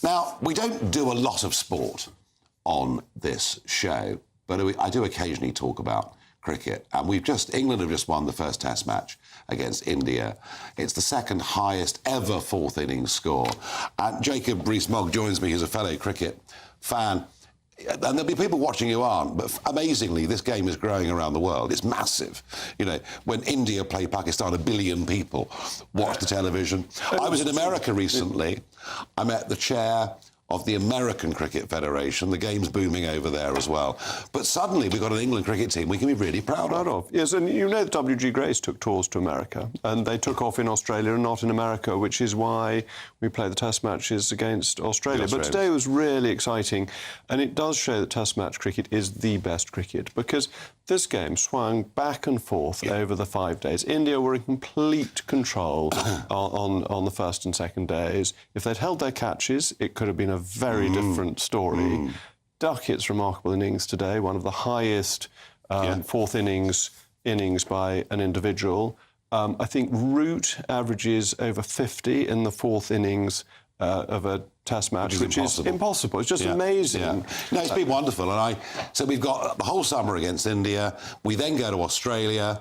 Now, we don't do a lot of sport on this show, but I do occasionally talk about cricket. And England have just won the first Test match against India. It's the second highest ever fourth innings score. And Jacob Rees-Mogg joins me, who's a fellow cricket fan. And there'll be people watching who aren't, but amazingly, this game is growing around the world. It's massive. When India play Pakistan, 1 billion people watch the television. I was in America recently. I met the chair of the American Cricket Federation. The game's booming over there as well. But suddenly we've got an England cricket team we can be really proud of. Yes, and that W.G. Grace took tours to America, and they took off in Australia and not in America, which is why we play the Test matches against Australia. But today was really exciting, and it does show that Test match cricket is the best cricket, because this game swung back and forth over the 5 days. India were in complete control on the first and second days. If they'd held their catches, it could have been a very different story. Duckett's remarkable innings today, one of the highest fourth innings by an individual. I think Root averages over 50 in the fourth innings of a Test match, which is impossible. It's just amazing. Yeah. No, it's been wonderful. So we've got the whole summer against India. We then go to Australia.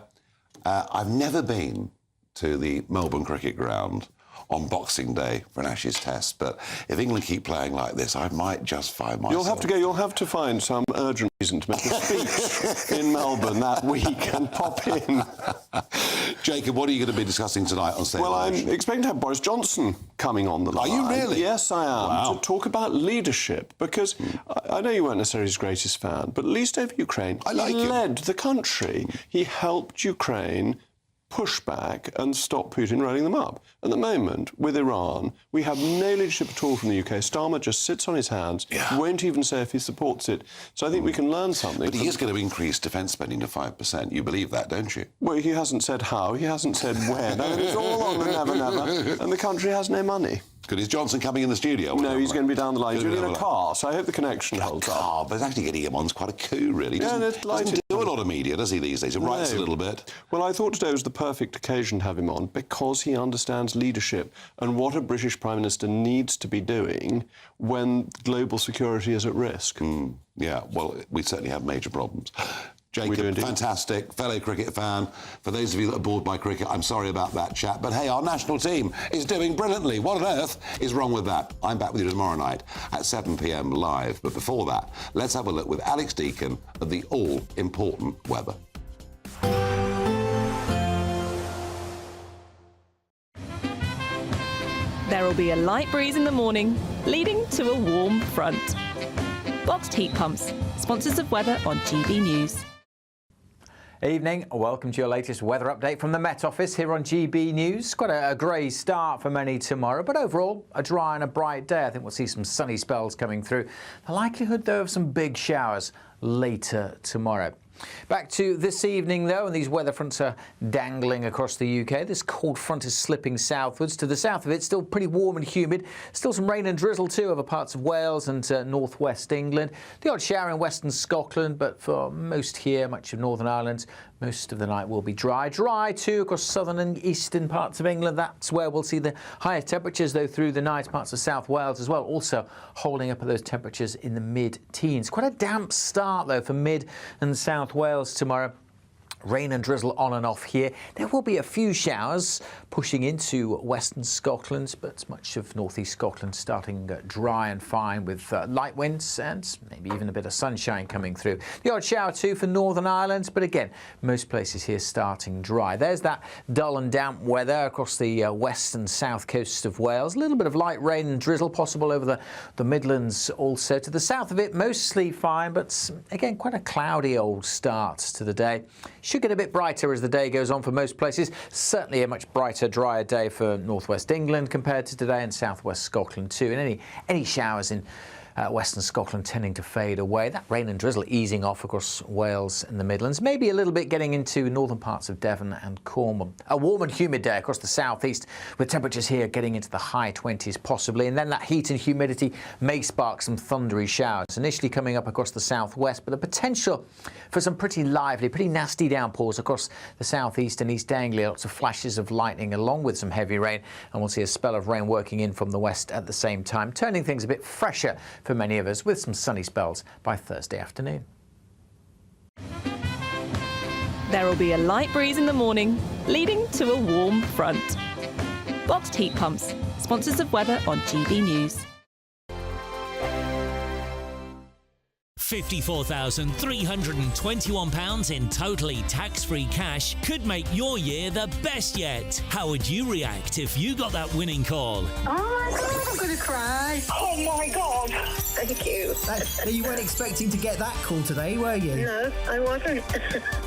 I've never been to the Melbourne Cricket Ground. on Boxing Day for an Ashes test. But if England keep playing like this, I might just find myself... You'll have to find some urgent reason to make a speech in Melbourne that week and pop in. Jacob, what are you going to be discussing tonight on State Well, Live? I'm expecting to have Boris Johnson coming on the line. Are you really? Yes, I am. Wow. To talk about leadership, because I know you weren't necessarily his greatest fan, but at least over Ukraine, he led the country. He helped Ukraine push back and stop Putin rolling them up. At the moment, with Iran, we have no leadership at all from the UK. Starmer just sits on his hands, won't even say if he supports it. So I think we can learn something. But he is going to increase defence spending to 5%. You believe that, don't you? Well, he hasn't said how, he hasn't said when. It's all on the never, never. And the country has no money. Good. Is Johnson coming in the studio? No, he's going to be down the line. He's going to be in a car, so I hope the connection holds up. But actually getting him on's quite a coup, really. He doesn't do a lot of media, does he, these days? He writes a little bit. Well, I thought today was the perfect occasion to have him on because he understands leadership and what a British Prime Minister needs to be doing when global security is at risk. Yeah, well, we certainly have major problems. Jacob, fantastic, fellow cricket fan. For those of you that are bored by cricket, I'm sorry about that chat. But hey, our national team is doing brilliantly. What on earth is wrong with that? I'm back with you tomorrow night at 7 p.m. live. But before that, let's have a look with Alex Deakin at the all-important weather. There will be a light breeze in the morning, leading to a warm front. Boxed heat pumps, sponsors of weather on GB News. Evening, welcome to your latest weather update from the Met Office here on GB News. Quite a grey start for many tomorrow, but overall a dry and a bright day. I think we'll see some sunny spells coming through. The likelihood, though, of some big showers later tomorrow. Back to this evening, though, and these weather fronts are dangling across the UK. This cold front is slipping southwards. To the south of it, still pretty warm and humid. Still some rain and drizzle, too, over parts of Wales and northwest England. The odd shower in western Scotland, but for most here, much of Northern Ireland, most of the night will be dry. Dry, too, across southern and eastern parts of England. That's where we'll see the higher temperatures, though, through the night. Parts of South Wales as well, also holding up at those temperatures in the mid-teens. Quite a damp start, though, for mid and South Wales tomorrow. Rain and drizzle on and off here. There will be a few showers pushing into western Scotland, but much of northeast Scotland starting dry and fine with light winds and maybe even a bit of sunshine coming through. The odd shower too for Northern Ireland, but again, most places here starting dry. There's that dull and damp weather across the west and south coast of Wales. A little bit of light rain and drizzle possible over the Midlands also. To the south of it, mostly fine, but again, quite a cloudy old start to the day. Should get a bit brighter as the day goes on for most places. Certainly a much brighter, drier day for northwest England compared to today, and southwest Scotland too. And any showers in western Scotland tending to fade away. That rain and drizzle easing off across Wales and the Midlands. Maybe a little bit getting into northern parts of Devon and Cornwall. A warm and humid day across the southeast, with temperatures here getting into the high 20s possibly. And then that heat and humidity may spark some thundery showers. Initially coming up across the southwest, but the potential for some pretty lively, pretty nasty downpours across the southeast and East Anglia. Lots of flashes of lightning along with some heavy rain. And we'll see a spell of rain working in from the west at the same time, turning things a bit fresher for many of us, with some sunny spells by Thursday afternoon. There will be a light breeze in the morning, leading to a warm front. Boxed heat pumps, sponsors of weather on GB News. £54,321 in totally tax-free cash could make your year the best yet. How would you react if you got that winning call? Oh my God, I'm going to cry. Oh my God. Thank you. You weren't expecting to get that call today, were you? No, I wasn't.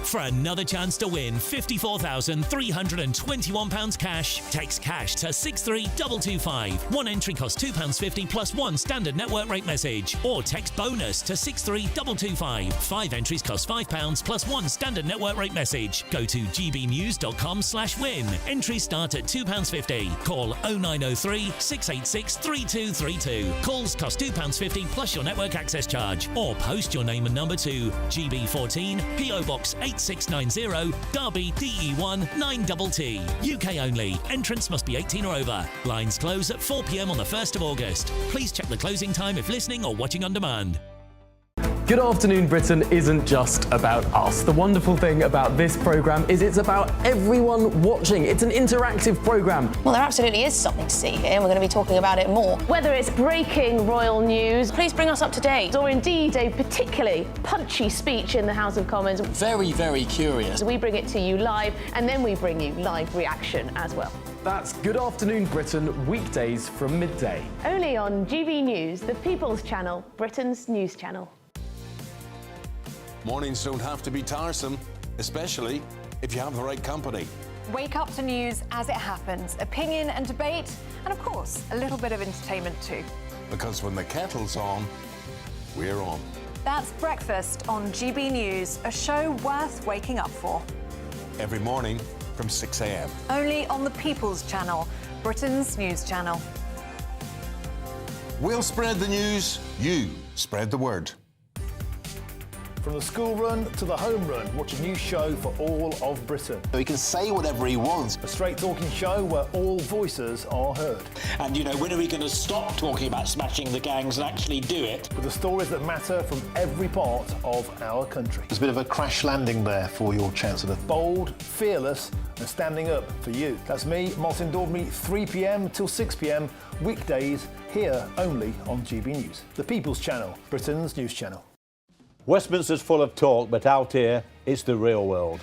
For another chance to win £54,321 cash, text cash to 63225. One entry costs £2.50 plus one standard network rate message. Or text bonus to 63225. 5 entries cost £5 plus one standard network rate message. Go to gbnews.com/win. Entries start at £2.50. Call 0903 686 3232. Calls cost £2.50 plus your network access charge. Or post your name and number to GB14 PO Box 8690 Derby DE1 9TT. UK only. Entrance must be 18 or over. Lines close at 4 p.m. on the 1st of August. Please check the closing time if listening or watching on demand. Good Afternoon Britain isn't just about us. The wonderful thing about this programme is it's about everyone watching. It's an interactive programme. Well, there absolutely is something to see here, and we're going to be talking about it more. Whether it's breaking royal news, please bring us up to date, or indeed a particularly punchy speech in the House of Commons. Very, very curious. We bring it to you live, and then we bring you live reaction as well. That's Good Afternoon Britain, weekdays from midday. Only on GB News, the People's Channel, Britain's news channel. Mornings don't have to be tiresome, especially if you have the right company. Wake up to news as it happens, opinion and debate, and of course, a little bit of entertainment too. Because when the kettle's on, we're on. That's Breakfast on GB News, a show worth waking up for. Every morning from 6 a.m. Only on the People's Channel, Britain's news channel. We'll spread the news, you spread the word. From the school run to the home run, watch a new show for all of Britain. He can say whatever he wants. A straight-talking show where all voices are heard. And, you know, when are we going to stop talking about smashing the gangs and actually do it? With the stories that matter from every part of our country. There's a bit of a crash landing there for your Chancellor. Bold, fearless and standing up for you. That's me, Martin Daubney, 3 p.m. till 6 p.m, weekdays, here only on GB News. The People's Channel, Britain's news channel. Westminster's full of talk, but out here, it's the real world.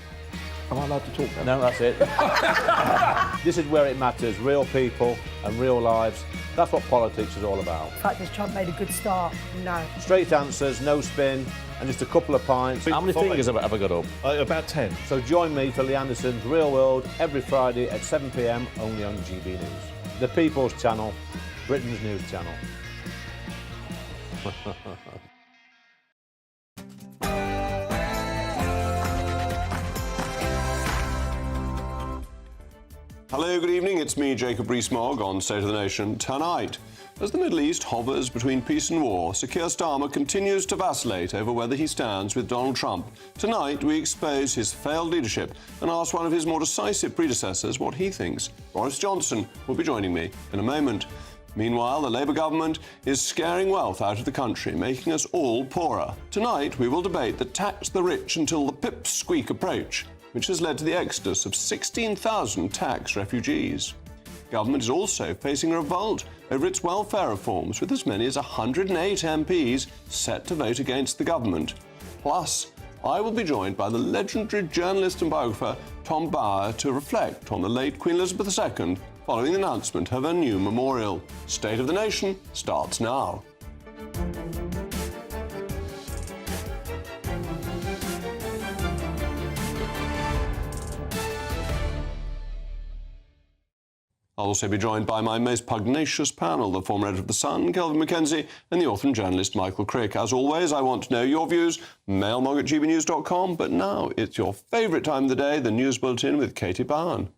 Am I allowed to talk now? No, that's it. This is where it matters, real people and real lives. That's what politics is all about. In fact, has Trump made a good start? No. Straight answers, no spin, and just a couple of pints. How many fingers have I got up? About 10. So join me for Lee Anderson's Real World every Friday at 7 p.m, only on GB News. The People's Channel, Britain's news channel. Hello, good evening. It's me, Jacob Rees-Mogg, on State of the Nation. Tonight, as the Middle East hovers between peace and war, Sir Keir Starmer continues to vacillate over whether he stands with Donald Trump. Tonight, we expose his failed leadership and ask one of his more decisive predecessors what he thinks. Boris Johnson will be joining me in a moment. Meanwhile, the Labour government is scaring wealth out of the country, making us all poorer. Tonight, we will debate the tax the rich until the pipsqueak approach, which has led to the exodus of 16,000 tax refugees. Government is also facing a revolt over its welfare reforms, with as many as 108 MPs set to vote against the government. Plus, I will be joined by the legendary journalist and biographer Tom Bauer to reflect on the late Queen Elizabeth II following the announcement of her new memorial. State of the Nation starts now. I'll also be joined by my most pugnacious panel, the former editor of The Sun, Kelvin Mackenzie, and the author and journalist Michael Crick. As always, I want to know your views, mailmog@gbnews.com, but now it's your favourite time of the day, the News Bulletin with Katie Barn.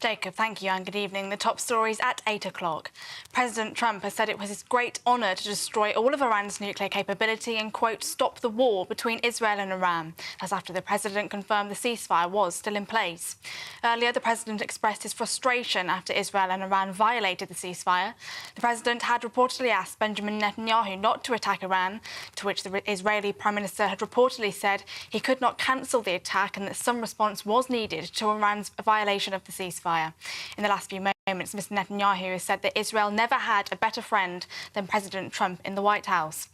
Jacob, thank you and good evening. The top stories at 8 o'clock. President Trump has said it was his great honour to destroy all of Iran's nuclear capability and, quote, stop the war between Israel and Iran. That's after the president confirmed the ceasefire was still in place. Earlier, the president expressed his frustration after Israel and Iran violated the ceasefire. The president had reportedly asked Benjamin Netanyahu not to attack Iran, to which the Israeli Prime Minister had reportedly said he could not cancel the attack and that some response was needed to Iran's violation of the ceasefire. In the last few moments, Mr. Netanyahu has said that Israel never had a better friend than President Trump in the White House.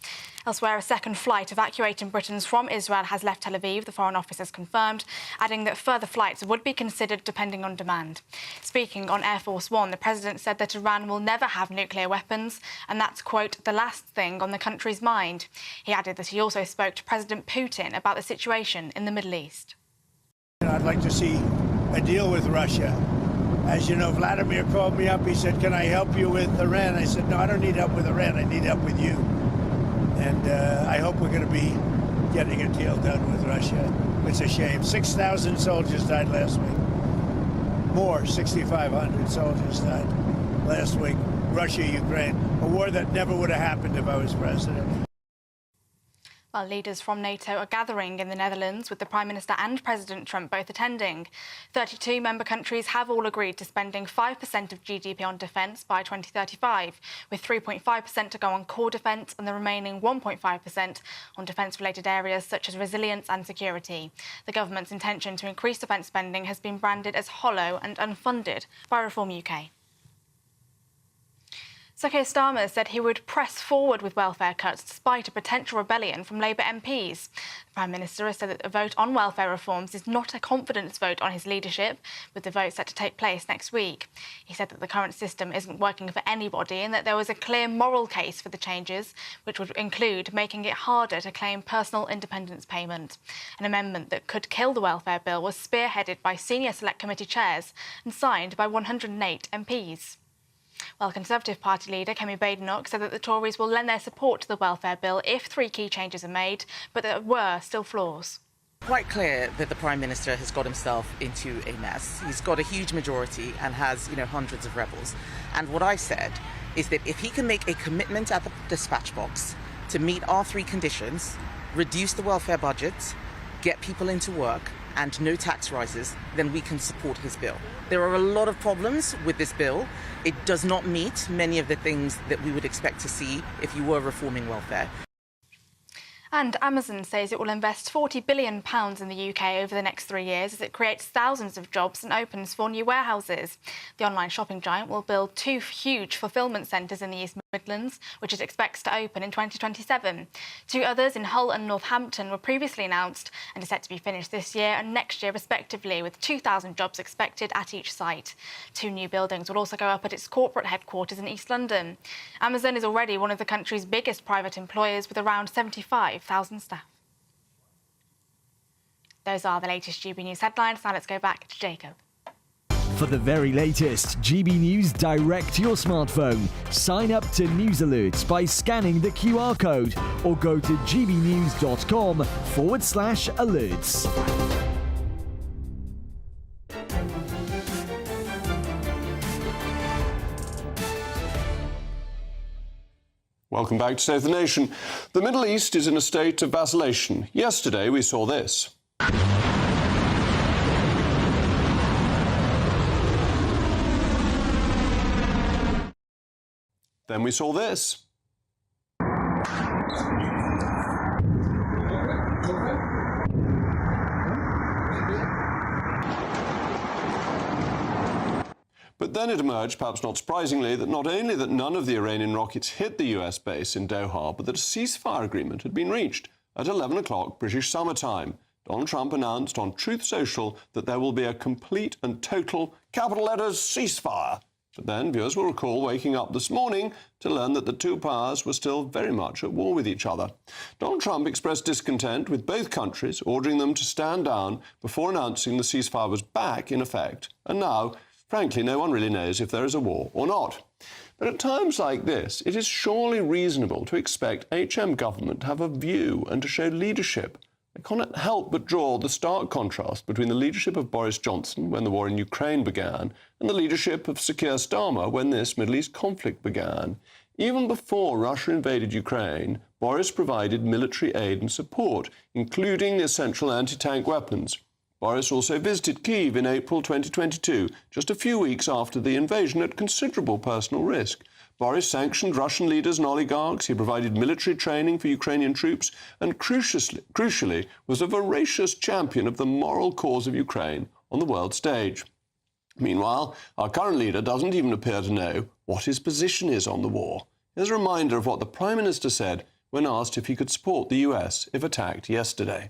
Elsewhere, a second flight evacuating Britons from Israel has left Tel Aviv, the Foreign Office has confirmed, adding that further flights would be considered depending on demand. Speaking on Air Force One, the president said that Iran will never have nuclear weapons, and that's, quote, the last thing on the country's mind. He added that he also spoke to President Putin about the situation in the Middle East. I'd like to see a deal with Russia. As you know, Vladimir called me up. He said, can I help you with Iran? I said, no, I don't need help with Iran. I need help with you. And I hope we're going to be getting a deal done with Russia. It's a shame. 6,000 soldiers died last week. More, 6,500 soldiers died last week. Russia, Ukraine, a war that never would have happened if I was president. Well, leaders from NATO are gathering in the Netherlands, with the Prime Minister and President Trump both attending. 32 member countries have all agreed to spending 5% of GDP on defence by 2035, with 3.5% to go on core defence and the remaining 1.5% on defence-related areas such as resilience and security. The government's intention to increase defence spending has been branded as hollow and unfunded by Reform UK. Sir Keir Starmer said he would press forward with welfare cuts despite a potential rebellion from Labour MPs. The Prime Minister has said that a vote on welfare reforms is not a confidence vote on his leadership, with the vote set to take place next week. He said that the current system isn't working for anybody and that there was a clear moral case for the changes, which would include making it harder to claim personal independence payment. An amendment that could kill the welfare bill was spearheaded by senior Select Committee chairs and signed by 108 MPs. Well, Conservative Party leader Kemi Badenoch said that the Tories will lend their support to the welfare bill if 3 key changes are made, but there were still flaws. Quite clear that the Prime Minister has got himself into a mess. He's got a huge majority and has, hundreds of rebels. And what I said is that if he can make a commitment at the dispatch box to meet our 3 conditions, reduce the welfare budget, get people into work, and no tax rises, then we can support his bill. There are a lot of problems with this bill. It does not meet many of the things that we would expect to see if you were reforming welfare. And Amazon says it will invest £40 billion in the UK over the next 3 years as it creates thousands of jobs and opens 4 new warehouses. The online shopping giant will build 2 huge fulfilment centres in the East Midlands, which it expects to open in 2027. 2 others in Hull and Northampton were previously announced and are set to be finished this year and next year respectively, with 2,000 jobs expected at each site. 2 new buildings will also go up at its corporate headquarters in East London. Amazon is already one of the country's biggest private employers, with around 75,000 staff. Those are the latest GB News headlines. Now let's go back to Jacob. For the very latest GB News direct to your smartphone, sign up to News Alerts by scanning the QR code or go to gbnews.com/alerts. Welcome back to Save the Nation. The Middle East is in a state of vacillation. Yesterday we saw this. Then we saw this. But then it emerged, perhaps not surprisingly, that not only that none of the Iranian rockets hit the US base in Doha, but that a ceasefire agreement had been reached at 11 o'clock British summer time. Donald Trump announced on Truth Social that there will be a complete and total, capital letters, ceasefire. But then viewers will recall waking up this morning to learn that the 2 powers were still very much at war with each other. Donald Trump expressed discontent with both countries, ordering them to stand down before announcing the ceasefire was back in effect. And now, frankly, no one really knows if there is a war or not. But at times like this, it is surely reasonable to expect HM government to have a view and to show leadership. I cannot help but draw the stark contrast between the leadership of Boris Johnson when the war in Ukraine began and the leadership of Sir Keir Starmer when this Middle East conflict began. Even before Russia invaded Ukraine, Boris provided military aid and support, including the essential anti-tank weapons. Boris also visited Kyiv in April 2022, just a few weeks after the invasion, at considerable personal risk. Boris sanctioned Russian leaders and oligarchs, he provided military training for Ukrainian troops, and crucially was a voracious champion of the moral cause of Ukraine on the world stage. Meanwhile, our current leader doesn't even appear to know what his position is on the war. Here's a reminder of what the Prime Minister said when asked if he could support the US if attacked yesterday.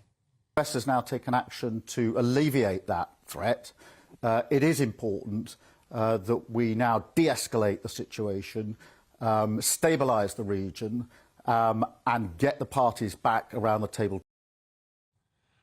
The US has now taken action to alleviate that threat. It is important that we now de-escalate the situation, stabilise the region, and get the parties back around the table.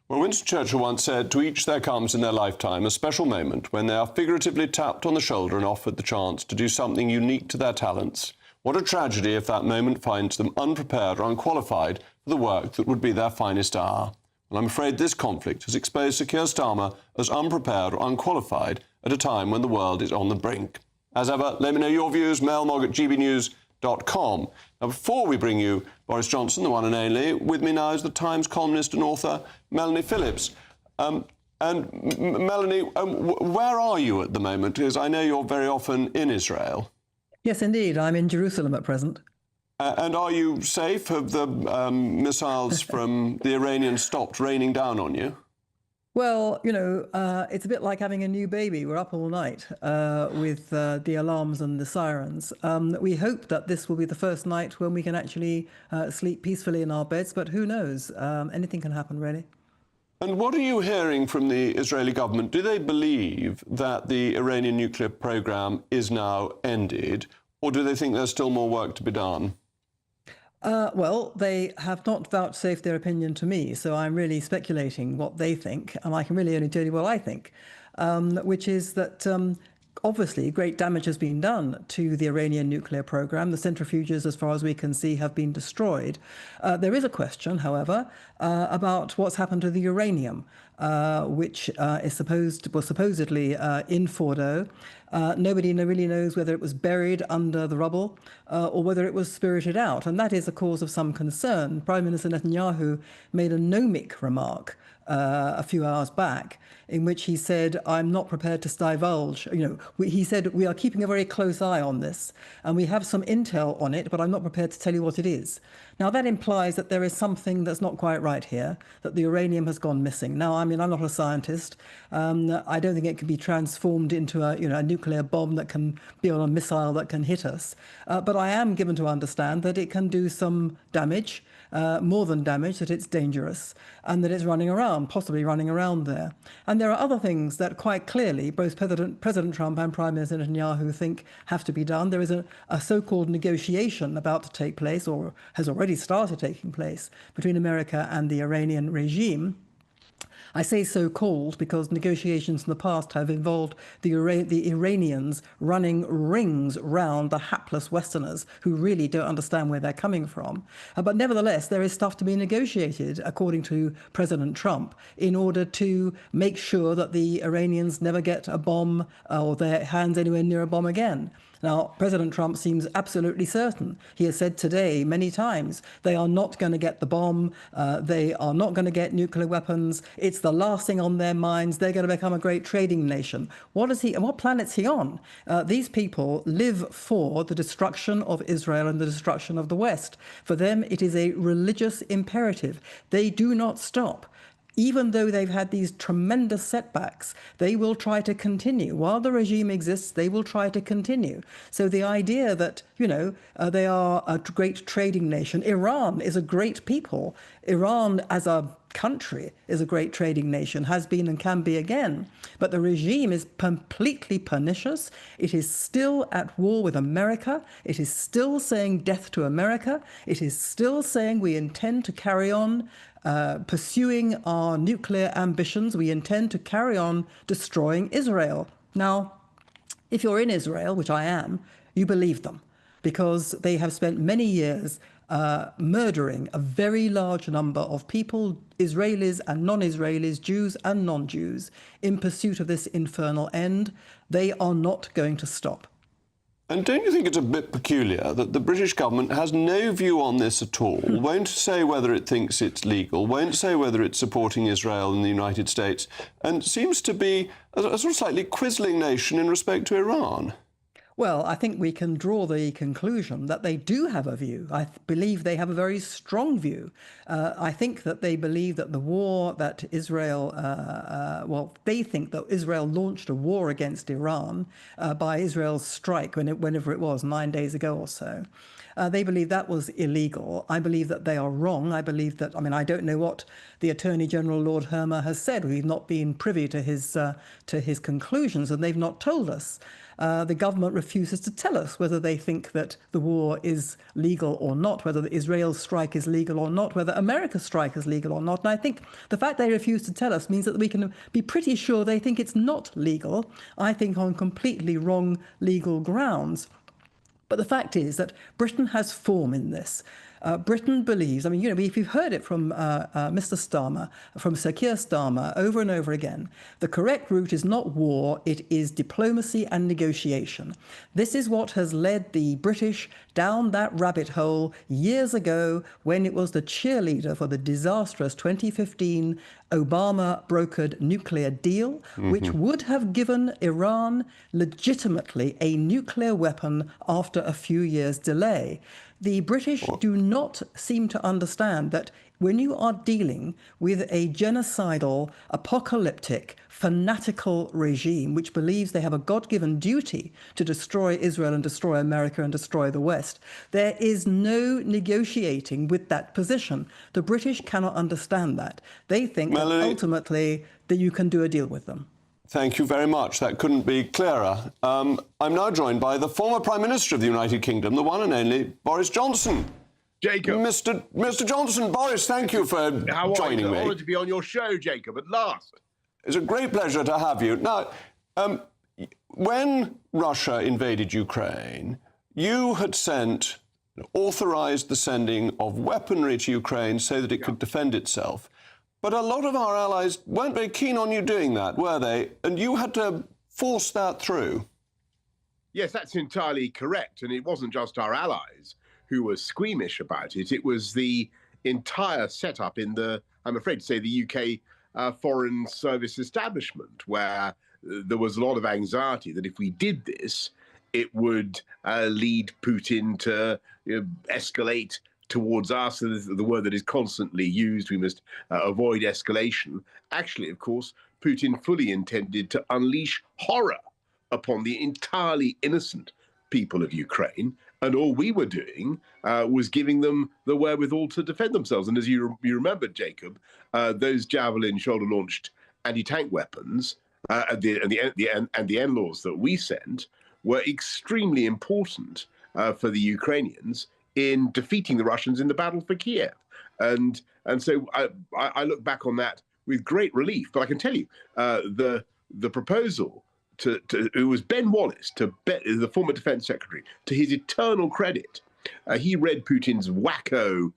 Well, Winston Churchill once said, to each there comes in their lifetime a special moment when they are figuratively tapped on the shoulder and offered the chance to do something unique to their talents. What a tragedy if that moment finds them unprepared or unqualified for the work that would be their finest hour. Well, I'm afraid this conflict has exposed Sir Keir Starmer as unprepared or unqualified at a time when the world is on the brink. As ever, let me know your views, mailmog@gbnews.com. Now, before we bring you Boris Johnson, the one and only, with me now is the Times columnist and author, Melanie Phillips. Melanie, where are you at the moment? Because I know you're very often in Israel. Yes, indeed. I'm in Jerusalem at present. And are you safe? Have the missiles from the Iranians stopped raining down on you? Well, you know, it's a bit like having a new baby. We're up all night with the alarms and the sirens. We hope that this will be the first night when we can actually sleep peacefully in our beds, but who knows? Anything can happen, really. And what are you hearing from the Israeli government? Do they believe that the Iranian nuclear program is now ended, or do they think there's still more work to be done? Well, they have not vouchsafed their opinion to me, so I'm really speculating what they think, and I can really only tell you what I think, which is that obviously great damage has been done to the Iranian nuclear program. The centrifuges, as far as we can see, have been destroyed. There is a question, however, about what's happened to the uranium, which was supposedly in Fordo. Nobody really knows whether it was buried under the rubble or whether it was spirited out. And that is a cause of some concern. Prime Minister Netanyahu made a gnomic remark a few hours back in which he said, I'm not prepared to divulge. You know, he said, we are keeping a very close eye on this and we have some intel on it, but I'm not prepared to tell you what it is. Now, that implies that there is something that's not quite right here, that the uranium has gone missing. Now, I mean, I'm not a scientist. I don't think it can be transformed into a nuclear bomb that can be on a missile that can hit us. But I am given to understand that it can do some damage, more than damage, that it's dangerous, and that it's running around, possibly running around there. And there are other things that quite clearly both President Trump and Prime Minister Netanyahu think have to be done. There is a so-called negotiation about to take place, or has already started taking place, between America and the Iranian regime. I say so-called because negotiations in the past have involved the Iranians running rings round the hapless Westerners who really don't understand where they're coming from. But nevertheless, there is stuff to be negotiated, according to President Trump, in order to make sure that the Iranians never get a bomb or their hands anywhere near a bomb again. Now, President Trump seems absolutely certain. He has said today many times they are not going to get the bomb. They are not going to get nuclear weapons. It's the last thing on their minds. They're going to become a great trading nation. What planet's he on? These people live for the destruction of Israel and the destruction of the West. For them, it is a religious imperative. They do not stop. Even though they've had these tremendous setbacks, they will try to continue. While the regime exists, they will try to continue. So the idea that, they are a great trading nation. Iran is a great people. Iran as a country is a great trading nation, has been and can be again. But the regime is completely pernicious. It is still at war with America. It is still saying death to America. It is still saying we intend to carry on pursuing our nuclear ambitions. We intend to carry on destroying Israel. Now, if you're in Israel, which I am, you believe them, because they have spent many years murdering a very large number of people, Israelis and non-Israelis, Jews and non-Jews, in pursuit of this infernal end. They are not going to stop. And don't you think it's a bit peculiar that the British government has no view on this at all, won't say whether it thinks it's legal, won't say whether it's supporting Israel and the United States, and seems to be a sort of slightly quisling nation in respect to Iran? Well, I think we can draw the conclusion that they do have a view. I believe they have a very strong view. I think that they believe that the war that Israel, they think that Israel launched a war against Iran by Israel's strike whenever it was, 9 days ago or so. They believe that was illegal. I believe that they are wrong. I believe that, I don't know what the Attorney General, Lord Hermer, has said. We've not been privy to his conclusions, and they've not told us. The government refuses to tell us whether they think that the war is legal or not, whether Israel's strike is legal or not, whether America's strike is legal or not. And I think the fact they refuse to tell us means that we can be pretty sure they think it's not legal, I think on completely wrong legal grounds. But the fact is that Britain has form in this. Britain believes, I mean, if you've heard it from Mr. Starmer, from Sir Keir Starmer over and over again, the correct route is not war, it is diplomacy and negotiation. This is what has led the British down that rabbit hole years ago when it was the cheerleader for the disastrous 2015 Obama-brokered nuclear deal, which would have given Iran legitimately a nuclear weapon after a few years' delay. The British do not seem to understand that when you are dealing with a genocidal, apocalyptic, fanatical regime which believes they have a God-given duty to destroy Israel and destroy America and destroy the West, there is no negotiating with that position. The British cannot understand that. They think that ultimately that you can do a deal with them. Thank you very much. That couldn't be clearer. I'm now joined by the former Prime Minister of the United Kingdom, the one and only Boris Johnson. Jacob. Mr. Johnson, Boris, thank you for joining me. It's an honour to be on your show, Jacob, at last. It's a great pleasure to have you. Now, when Russia invaded Ukraine, you had authorised the sending of weaponry to Ukraine so that it could defend itself. But a lot of our allies weren't very keen on you doing that, were they? And you had to force that through. Yes, that's entirely correct. And it wasn't just our allies who were squeamish about it. It was the entire setup in I'm afraid to say, the UK Foreign Service establishment, where there was a lot of anxiety that if we did this, it would lead Putin to escalate towards us. The word that is constantly used, we must avoid escalation. Actually, of course, Putin fully intended to unleash horror upon the entirely innocent people of Ukraine, and all we were doing was giving them the wherewithal to defend themselves. And as you remember, Jacob, those Javelin shoulder-launched anti-tank weapons and the NLAWs that we sent were extremely important for the Ukrainians in defeating the Russians in the battle for Kiev. And so I look back on that with great relief. But I can tell you, the proposal it was Ben Wallace, the former defense secretary, to his eternal credit, he read Putin's wacko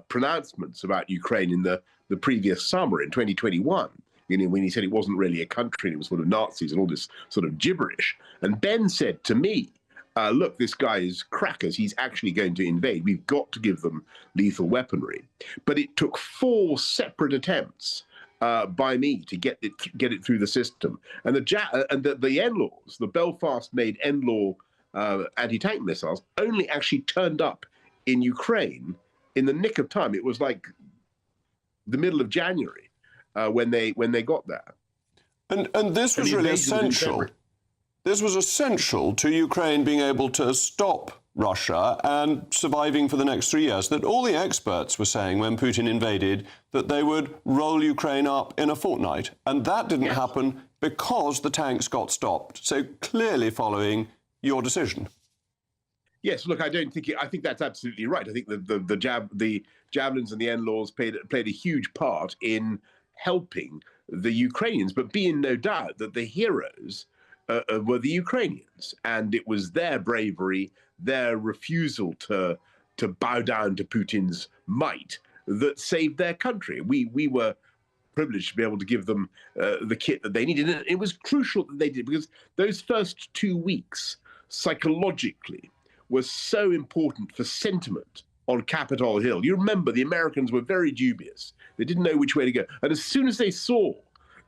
pronouncements about Ukraine in the previous summer in 2021, when he said it wasn't really a country and it was full of Nazis and all this sort of gibberish. And Ben said to me, look, this guy is crackers. He's actually going to invade. We've got to give them lethal weaponry. But it took 4 separate attempts by me to get it through the system. And the NLAWs, the Belfast-made NLAW anti-tank missiles, only actually turned up in Ukraine in the nick of time. It was like the middle of January when they got there. And this was really essential. This was essential to Ukraine being able to stop Russia and surviving for the next 3 years. That all the experts were saying when Putin invaded that they would roll Ukraine up in a fortnight. And that didn't happen because the tanks got stopped. So clearly following your decision. Yes, look, I think that's absolutely right. I think the Javelins and the NLAWs played a huge part in helping the Ukrainians, but be in no doubt that the heroes were the Ukrainians, and it was their bravery, their refusal to bow down to Putin's might that saved their country. We were privileged to be able to give them the kit that they needed. And it was crucial that they did, because those first 2 weeks psychologically was so important for sentiment on Capitol Hill. You remember the Americans were very dubious. They didn't know which way to go. And as soon as they saw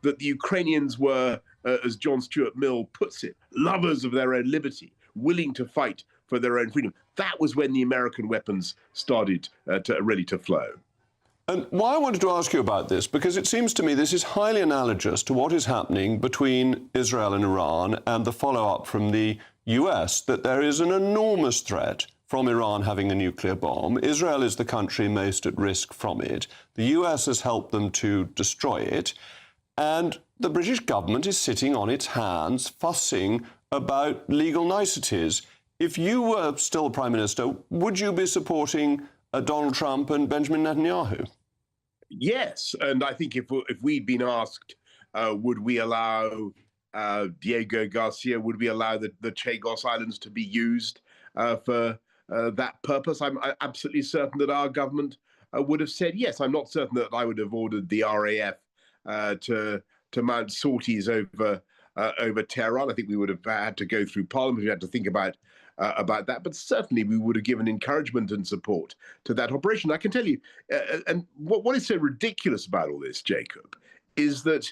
that the Ukrainians were, as John Stuart Mill puts it, lovers of their own liberty, willing to fight for their own freedom, that was when the American weapons started to flow. And why I wanted to ask you about this, because it seems to me this is highly analogous to what is happening between Israel and Iran and the follow-up from the US, that there is an enormous threat from Iran having a nuclear bomb. Israel is the country most at risk from it. The US has helped them to destroy it. And the British government is sitting on its hands, fussing about legal niceties. If you were still Prime Minister, would you be supporting Donald Trump and Benjamin Netanyahu? Yes, and I think if we'd been asked, would we allow Diego Garcia, would we allow the Chagos Islands to be used for that purpose. I'm absolutely certain that our government would have said yes. I'm not certain that I would have ordered the RAF to mount sorties over Tehran. I think we would have had to go through Parliament. We had to think about that, but certainly we would have given encouragement and support to that operation. I can tell you, and what is so ridiculous about all this, Jacob, is that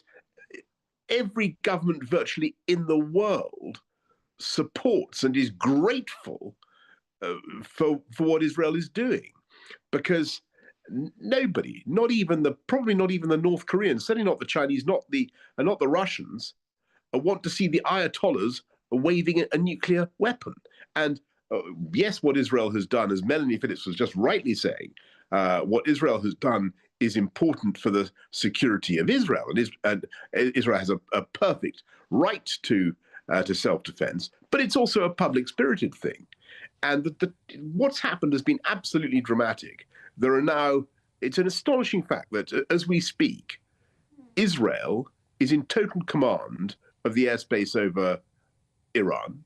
every government virtually in the world supports and is grateful for what Israel is doing, because nobody, probably not even the North Koreans, certainly not the Chinese, not the Russians, want to see the Ayatollahs waving a nuclear weapon. And yes, what Israel has done, as Melanie Phillips was just rightly saying, what Israel has done is important for the security of Israel, and Israel has a perfect right to self-defense. But it's also a public-spirited thing, and what's happened has been absolutely dramatic. There are now, it's an astonishing fact that as we speak, Israel is in total command of the airspace over Iran.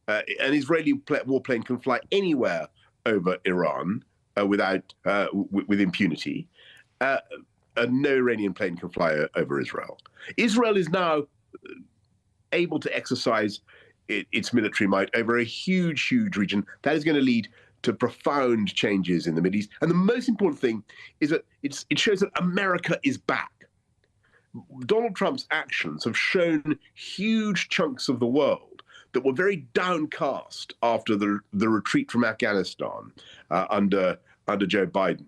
An Israeli warplane can fly anywhere over Iran with impunity. No Iranian plane can fly over Israel. Israel is now able to exercise its military might over a huge, huge region. That is going to lead to profound changes in the Middle East. And the most important thing is that it shows that America is back. Donald Trump's actions have shown huge chunks of the world that were very downcast after the retreat from Afghanistan under Joe Biden.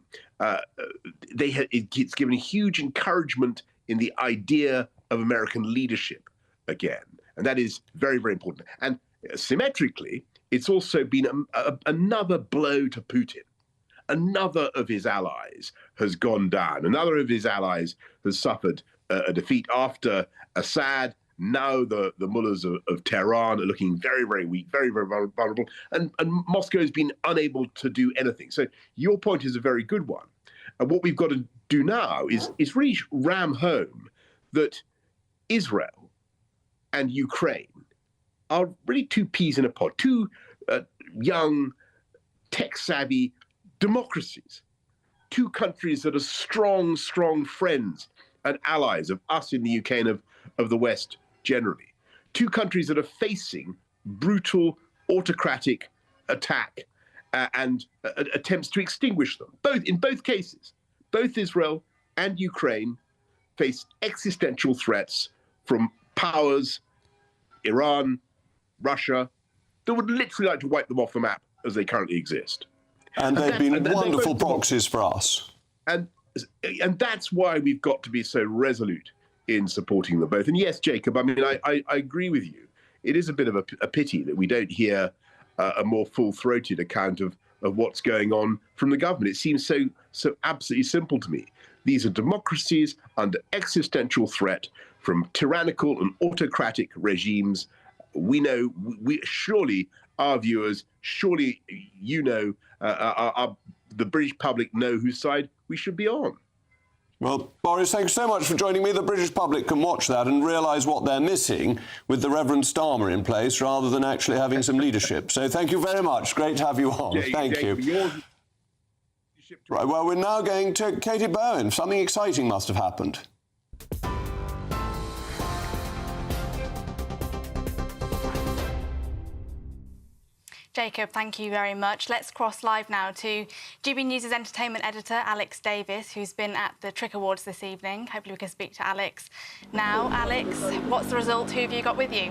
It's given a huge encouragement in the idea of American leadership again. And that is very, very important. And symmetrically, it's also been another blow to Putin. Another of his allies has gone down. Another of his allies has suffered a defeat after Assad. Now the mullahs of Tehran are looking very, very weak, very, very vulnerable, and Moscow has been unable to do anything. So your point is a very good one. And what we've got to do now is really ram home that Israel and Ukraine are really two peas in a pod, two young, tech-savvy democracies, two countries that are strong, strong friends and allies of us in the UK and of the West generally. Two countries that are facing brutal, autocratic attack and attempts to extinguish them. In both cases, both Israel and Ukraine face existential threats from powers, Iran, Russia, that would literally like to wipe them off the map as they currently exist. And they've been wonderful proxies for us. And that's why we've got to be so resolute in supporting them both. And yes, Jacob, I mean, I agree with you. It is a bit of a pity that we don't hear a more full-throated account of what's going on from the government. It seems so absolutely simple to me. These are democracies under existential threat from tyrannical and autocratic regimes. We know, surely our viewers, surely you know, the British public know whose side we should be on. Well, Boris, thanks so much for joining me. The British public can watch that and realise what they're missing with the Reverend Starmer in place rather than actually having some leadership. So thank you very much. Great to have you on. Thank you. Right, well, we're now going to Katie Bowen. Something exciting must have happened. Jacob, thank you very much. Let's cross live now to GB News' entertainment editor, Alex Davis, who's been at the Trick Awards this evening. Hopefully we can speak to Alex now. Alex, what's the result? Who have you got with you?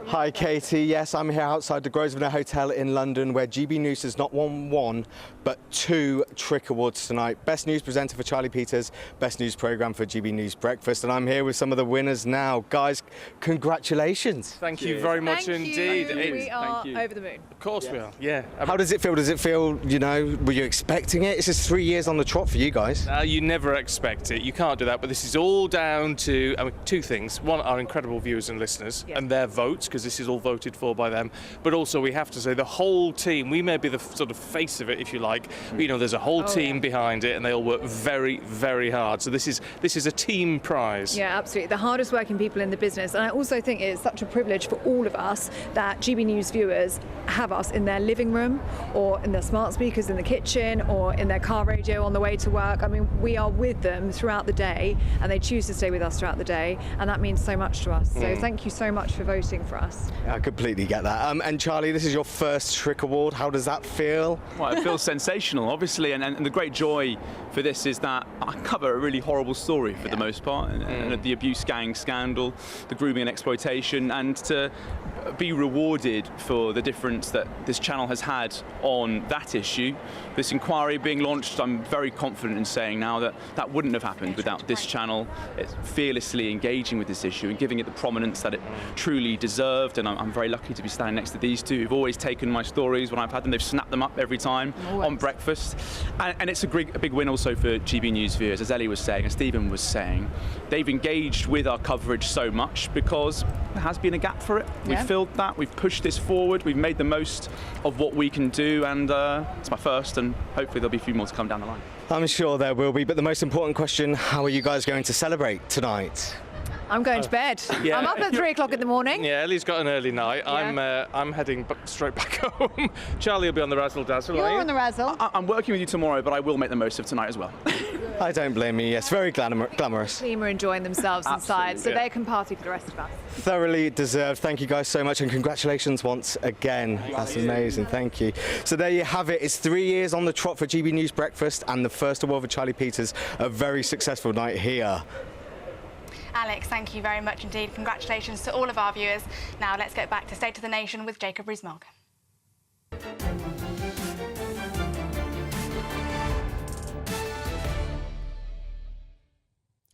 Hi, Katie. Yes, I'm here outside the Grosvenor Hotel in London, where GB News has not won one, but two Trick Awards tonight. Best News presenter for Charlie Peters, Best News programme for GB News Breakfast, and I'm here with some of the winners now. Guys, congratulations. Thank you very much indeed. We are over the moon. Of course we are, yeah. How does it feel? Does it feel, you know, were you expecting it? It's just 3 years on the trot for you guys. You never expect it. You can't do that, but this is all down to two things. One, our incredible viewers and listeners and their vote. vote, because this is all voted for by them, but also we have to say the whole team, we may be the sort of face of it, if you like, but, you know, there's a whole team behind it, and they all work very, very hard. So this is a team prize. Yeah, absolutely. The hardest working people in the business. And I also think it's such a privilege for all of us that GB News viewers have us in their living room, or in their smart speakers in the kitchen, or in their car radio on the way to work. I mean, we are with them throughout the day, and they choose to stay with us throughout the day, and that means so much to us. So thank you so much for voting for us. I completely get that. And Charlie, this is your first Trick Award. How does that feel? Well, it feels sensational, obviously, and the great joy for this is that I cover a really horrible story for the most part, and the abuse gang scandal, the grooming and exploitation, and to be rewarded for the difference that this channel has had on that issue. This inquiry being launched, I'm very confident in saying now that that wouldn't have happened without this channel fearlessly engaging with this issue and giving it the prominence that it truly deserved. And I'm very lucky to be standing next to these two who've always taken my stories when I've had them. They've snapped them up every time on breakfast. And it's a big win also for GB News viewers. As Ellie was saying, as Stephen was saying, they've engaged with our coverage so much because there has been a gap for it. We've filled that, we've pushed this forward, we've made the most of what we can do, and it's my first, and hopefully there'll be a few more to come down the line. I'm sure there will be, but the most important question, how are you guys going to celebrate tonight? I'm going to bed. Yeah. I'm up at 3 o'clock in the morning. Yeah, Ellie's got an early night. Yeah. I'm heading straight back home. Charlie will be on the razzle dazzle. You're on the razzle. I'm working with you tomorrow, but I will make the most of tonight as well. I don't blame you. Yes, very glamorous. The team are enjoying themselves inside, so they can party for the rest of us. Thoroughly deserved. Thank you guys so much, and congratulations once again. That's amazing. Thank you. So there you have it. It's 3 years on the trot for GB News Breakfast, and the first award for Charlie Peters. A very successful night here. Alex, thank you very much indeed. Congratulations to all of our viewers. Now let's get back to State of the Nation with Jacob Rees-Mogg.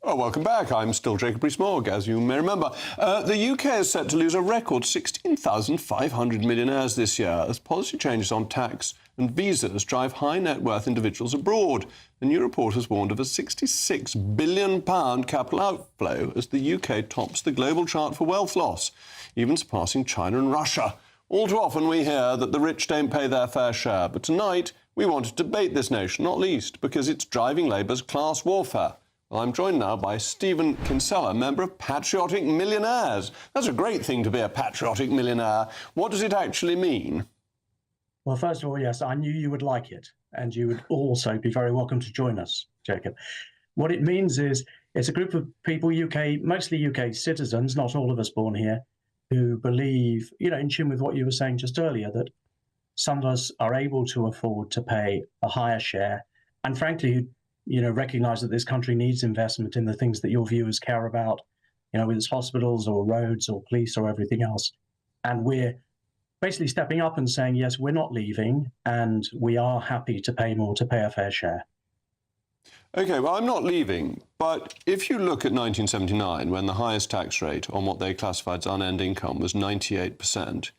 Oh, welcome back. I'm still Jacob Rees-Mogg, as you may remember. The UK is set to lose a record 16,500 millionaires this year as policy changes on tax and visas drive high net worth individuals abroad. The new report has warned of a £66 billion capital outflow as the UK tops the global chart for wealth loss, even surpassing China and Russia. All too often we hear that the rich don't pay their fair share, but tonight we want to debate this notion, not least because it's driving Labour's class warfare. Well, I'm joined now by Stephen Kinsella, member of Patriotic Millionaires. That's a great thing to be a patriotic millionaire. What does it actually mean? Well, first of all, yes, I knew you would like it, and you would also be very welcome to join us, Jacob. What it means is it's a group of people, mostly UK citizens, not all of us born here, who believe, in tune with what you were saying just earlier, that some of us are able to afford to pay a higher share, and frankly, recognise that this country needs investment in the things that your viewers care about, whether it's hospitals or roads or police or everything else. And we're basically stepping up and saying, yes, we're not leaving, and we are happy to pay more, to pay a fair share. OK, well, I'm not leaving, but if you look at 1979, when the highest tax rate on what they classified as unearned income was 98%,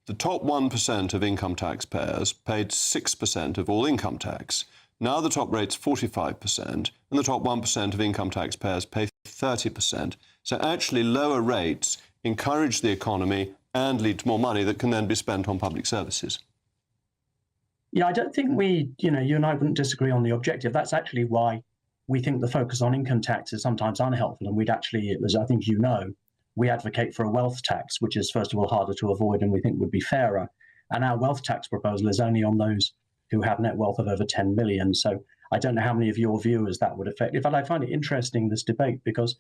the top 1% of income taxpayers paid 6% of all income tax. Now the top rate's 45%, and the top 1% of income taxpayers pay 30%. So actually lower rates encourage the economy and lead to more money that can then be spent on public services. Yeah, I don't think you and I wouldn't disagree on the objective. That's actually why we think the focus on income tax is sometimes unhelpful, and we'd actually, as I think we advocate for a wealth tax, which is, first of all, harder to avoid and we think would be fairer. And our wealth tax proposal is only on those who have net wealth of over 10 million. So I don't know how many of your viewers that would affect. In fact, I find it interesting, this debate, because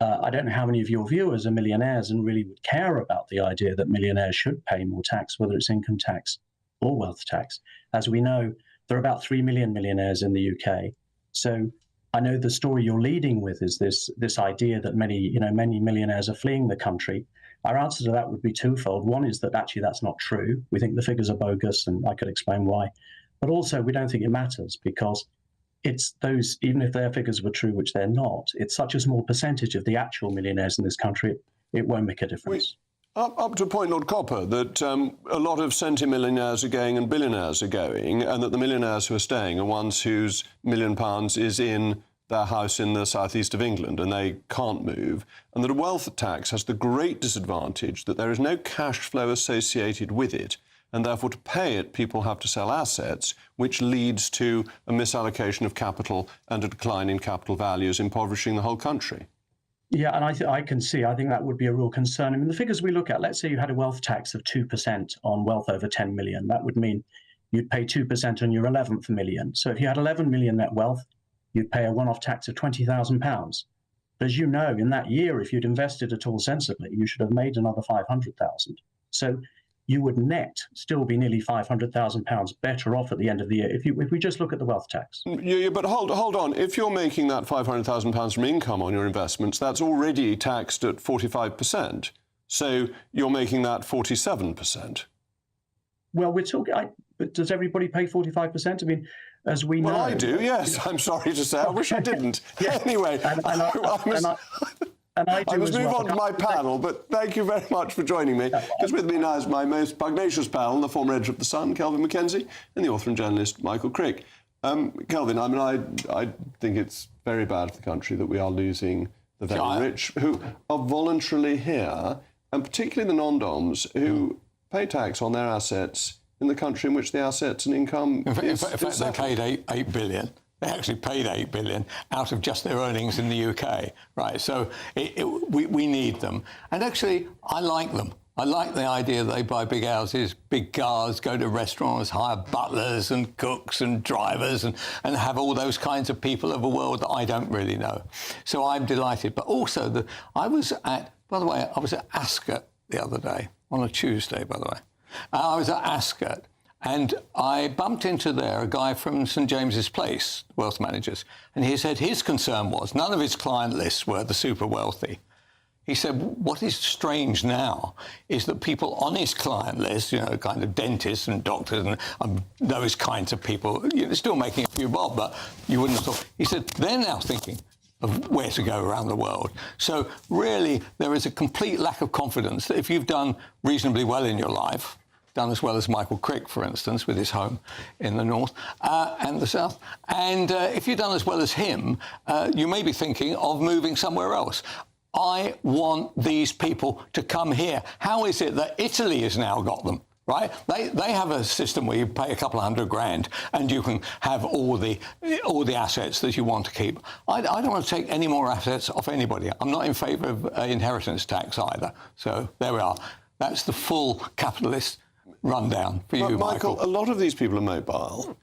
I don't know how many of your viewers are millionaires and really would care about the idea that millionaires should pay more tax, whether it's income tax or wealth tax. As we know, there are about 3 million millionaires in the UK. So I know the story you're leading with is this idea that many millionaires are fleeing the country. Our answer to that would be twofold. One is that actually that's not true. We think the figures are bogus, and I could explain why. But also, we don't think it matters because it's those, even if their figures were true, which they're not, it's such a small percentage of the actual millionaires in this country, it won't make a difference. Up to a point, Lord Copper, that a lot of centimillionaires are going and billionaires are going, and that the millionaires who are staying are ones whose £1 million is in their house in the southeast of England and they can't move, and that a wealth tax has the great disadvantage that there is no cash flow associated with it, and therefore to pay it, people have to sell assets, which leads to a misallocation of capital and a decline in capital values, impoverishing the whole country. Yeah, and I think that would be a real concern. I mean, the figures we look at, let's say you had a wealth tax of 2% on wealth over 10 million. That would mean you'd pay 2% on your 11th million. So if you had 11 million net wealth, you'd pay a one-off tax of £20,000. But as you know, in that year, if you'd invested at all sensibly, you should have made another 500,000. So you would net still be nearly £500,000 better off at the end of the year if we just look at the wealth tax. Yeah, but hold on. If you're making that £500,000 from income on your investments, that's already taxed at 45%. So you're making that 47%. Well, we're talking. But does everybody pay 45%? I mean, as we know. Well, I do. Yes. I'm sorry to say. I wish I didn't. Anyway, I must move on to my panel, but thank you very much for joining me. Because with me now is my most pugnacious pal, the former editor of The Sun, Kelvin Mackenzie, and the author and journalist, Michael Crick. Kelvin, I mean, I think it's very bad for the country that we are losing the very rich who are voluntarily here, and particularly the non-doms who pay tax on their assets in the country in which the assets and income in fact, they paid 8 billion. They actually paid 8 billion out of just their earnings in the UK, right? So we need them. And actually, I like them. I like the idea that they buy big houses, big cars, go to restaurants, hire butlers and cooks and drivers and have all those kinds of people of a world that I don't really know. So I'm delighted. But also, I was at Ascot the other day, on a Tuesday, by the way. I was at Ascot. And I bumped into there a guy from St James's Place, wealth managers, and he said his concern was none of his client lists were the super wealthy. He said what is strange now is that people on his client list, kind of dentists and doctors and those kinds of people, still making a few bob, but you wouldn't have thought. He said they're now thinking of where to go around the world. So really, there is a complete lack of confidence that if you've done reasonably well in your life, done as well as Michael Crick, for instance, with his home in the north and the south. And if you've done as well as him, you may be thinking of moving somewhere else. I want these people to come here. How is it that Italy has now got them? Right? They have a system where you pay a couple of $100,000 and you can have all the assets that you want to keep. I don't want to take any more assets off anybody. I'm not in favour of inheritance tax either. So there we are. That's the full capitalist rundown for you, Michael. A lot of these people are mobile.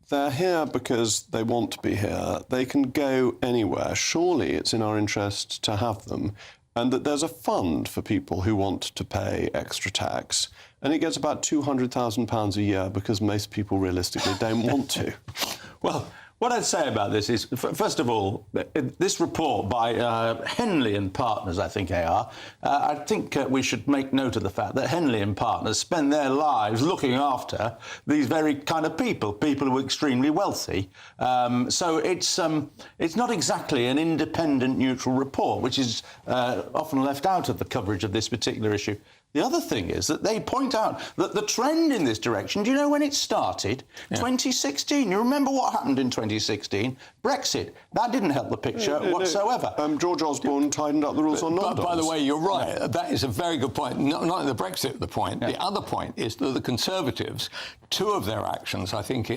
They're here because they want to be here. They can go anywhere. Surely it's in our interest to have them. And that there's a fund for people who want to pay extra tax. And it gets about £200,000 a year because most people realistically don't want to. Well, what I'd say about this is, first of all, this report by Henley and Partners, I think they are, I think we should make note of the fact that Henley and Partners spend their lives looking after these very kind of people who are extremely wealthy. So it's not exactly an independent, neutral report, which is often left out of the coverage of this particular issue. The other thing is that they point out that the trend in this direction, do you know when it started? Yeah. 2016. You remember what happened in 2016? Brexit. That didn't help the picture whatsoever. George Osborne tightened up the rules on non-doms. By the way, you're right. That is a very good point. Not only the Brexit, the point. Yeah. The other point is that the Conservatives, two of their actions, I think,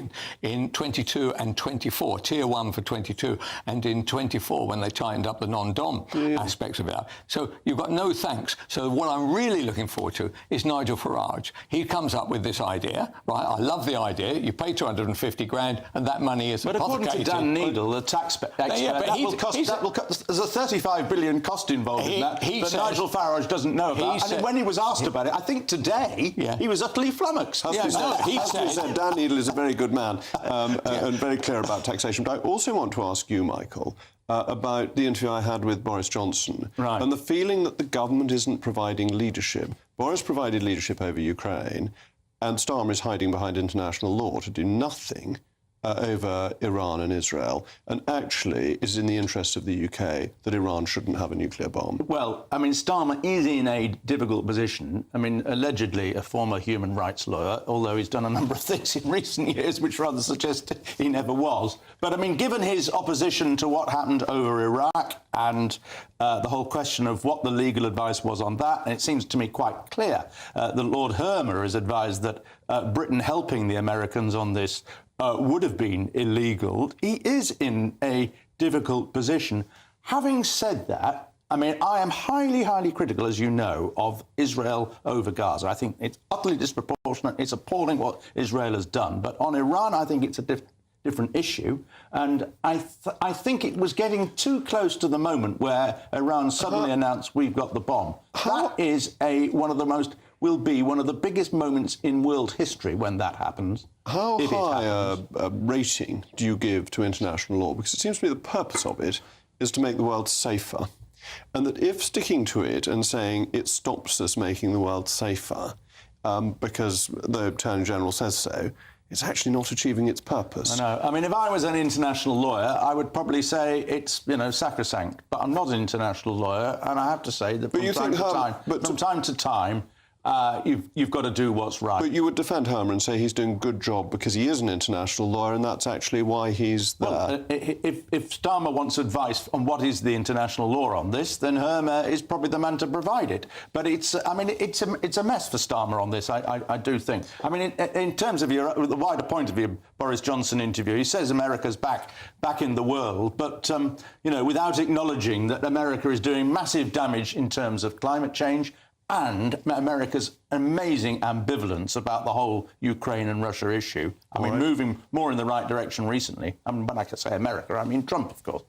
in 22 and 24, Tier 1 for 22, and in 24 when they tightened up the non-dom aspects of it. So you've got no thanks. So what I'm really looking forward to is Nigel Farage. He comes up with this idea, right? I love the idea. You pay $250,000 and that money is according to Dan Needle, the tax expert, there's a $35 billion cost involved in that Nigel Farage doesn't know about. And when he was asked about it, I think today, he was utterly flummoxed. Dan Needle is a very good man and very clear about taxation. But I also want to ask you, Michael, about the interview I had with Boris Johnson and the feeling that the government isn't providing leadership. Boris provided leadership over Ukraine, and Starmer is hiding behind international law to do nothing over Iran and Israel, and actually is in the interest of the UK that Iran shouldn't have a nuclear bomb? Well, I mean, Starmer is in a difficult position. I mean, allegedly a former human rights lawyer, although he's done a number of things in recent years which rather suggest he never was. But, I mean, given his opposition to what happened over Iraq and the whole question of what the legal advice was on that, and it seems to me quite clear that Lord Hermer has advised that Britain helping the Americans on this would have been illegal. He is in a difficult position. Having said that, I mean, I am highly, highly critical, as you know, of Israel over Gaza. I think it's utterly disproportionate. It's appalling what Israel has done. But on Iran, I think it's a different issue. And I think it was getting too close to the moment where Iran suddenly announced, we've got the bomb. That is will be one of the biggest moments in world history when that happens. How high a rating do you give to international law? Because it seems to me the purpose of it is to make the world safer. And that if sticking to it and saying it stops us making the world safer, because the Attorney General says so, it's actually not achieving its purpose. I know. I mean, if I was an international lawyer, I would probably say it's, sacrosanct. But I'm not an international lawyer, and I have to say that from time to time, you've got to do what's right. But you would defend Hermer and say he's doing a good job because he is an international lawyer, and that's actually why he's there. Well, if Starmer wants advice on what is the international law on this, then Hermer is probably the man to provide it. But it's a mess for Starmer on this, I do think. I mean, in terms of the wider point of your Boris Johnson interview, he says America's back in the world, but without acknowledging that America is doing massive damage in terms of climate change and America's amazing ambivalence about the whole Ukraine and Russia issue. I mean, moving more in the right direction recently. I mean, when I say America, I mean Trump, of course.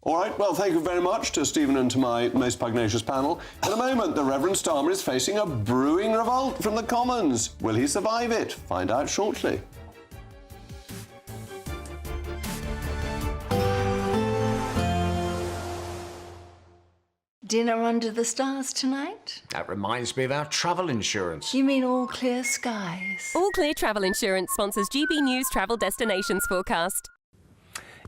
All right, well, thank you very much to Stephen and to my most pugnacious panel. In a moment, the Reverend Starmer is facing a brewing revolt from the Commons. Will he survive it? Find out shortly. Dinner under the stars tonight? That reminds me of our travel insurance. You mean All Clear Skies? All Clear Travel Insurance sponsors GB News Travel Destinations Forecast.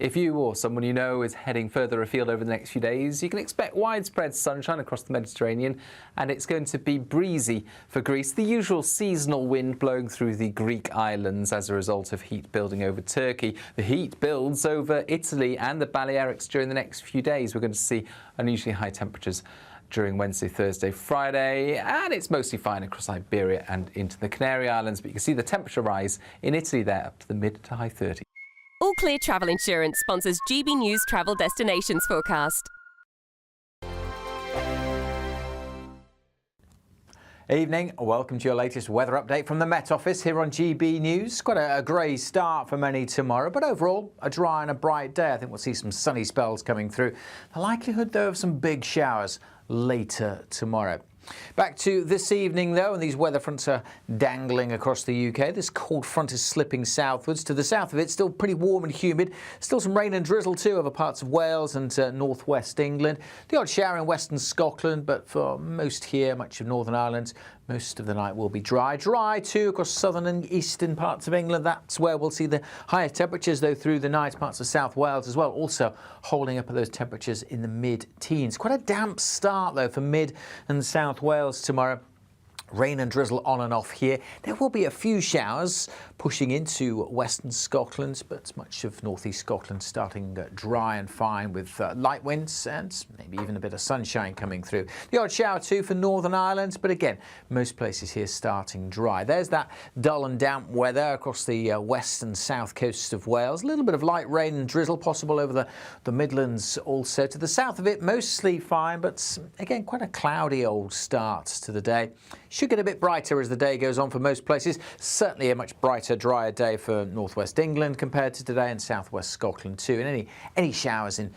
If you or someone you know is heading further afield over the next few days, you can expect widespread sunshine across the Mediterranean, and it's going to be breezy for Greece. The usual seasonal wind blowing through the Greek islands as a result of heat building over Turkey. The heat builds over Italy and the Balearics during the next few days. We're going to see unusually high temperatures during Wednesday, Thursday, Friday, and it's mostly fine across Iberia and into the Canary Islands, but you can see the temperature rise in Italy there up to the mid to high 30s. All Clear Travel Insurance sponsors GB News Travel Destinations Forecast. Evening, welcome to your latest weather update from the Met Office here on GB News. Quite a grey start for many tomorrow, but overall a dry and a bright day. I think we'll see some sunny spells coming through. The likelihood, though, of some big showers later tomorrow. Back to this evening, though, and these weather fronts are dangling across the UK. This cold front is slipping southwards. To the south of it, still pretty warm and humid. Still some rain and drizzle, too, over parts of Wales and northwest England. The odd shower in western Scotland, but for most here, much of Northern Ireland, most of the night will be dry. Dry, too, across southern and eastern parts of England. That's where we'll see the higher temperatures, though, through the night. Parts of South Wales as well, also holding up at those temperatures in the mid-teens. Quite a damp start, though, for mid and South Wales tomorrow. Rain and drizzle on and off here. There will be a few showers pushing into western Scotland, but much of northeast Scotland starting dry and fine with light winds and maybe even a bit of sunshine coming through. The odd shower too for Northern Ireland, but again, most places here starting dry. There's that dull and damp weather across the west and south coast of Wales. A little bit of light rain and drizzle possible over the Midlands also. To the south of it, mostly fine, but again, quite a cloudy old start to the day. Should get a bit brighter as the day goes on for most places. Certainly a much brighter, drier day for northwest England compared to today, and southwest Scotland too. And any showers in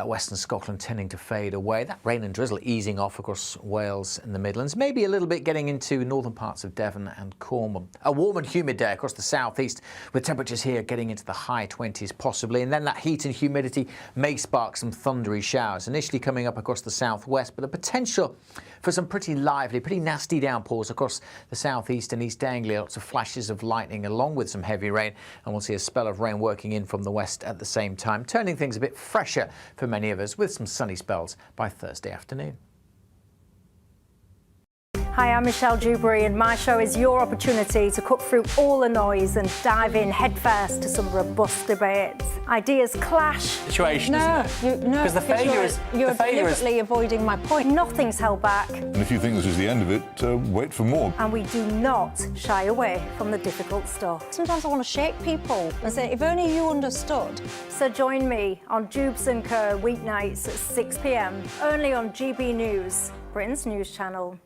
Western Scotland tending to fade away. That rain and drizzle easing off across Wales and the Midlands, maybe a little bit getting into northern parts of Devon and Cornwall. A warm and humid day across the southeast, with temperatures here getting into the high 20s possibly, and then that heat and humidity may spark some thundery showers, initially coming up across the southwest, but the potential for some pretty lively, pretty nasty downpours across the southeast and East Anglia. Lots of flashes of lightning along with some heavy rain, and we'll see a spell of rain working in from the west at the same time, turning things a bit fresher for many of us with some sunny spells by Thursday afternoon. Hi, I'm Michelle Dewberry, and my show is your opportunity to cut through all the noise and dive in headfirst to some robust debates. Ideas clash. Situation, isn't it? Because the failure is you're deliberately avoiding my point. Nothing's held back. And if you think this is the end of it, wait for more. And we do not shy away from the difficult stuff. Sometimes I want to shake people and say, if only you understood. So join me on Jubes & Co. weeknights at 6 p.m, only on GB News, Britain's news channel.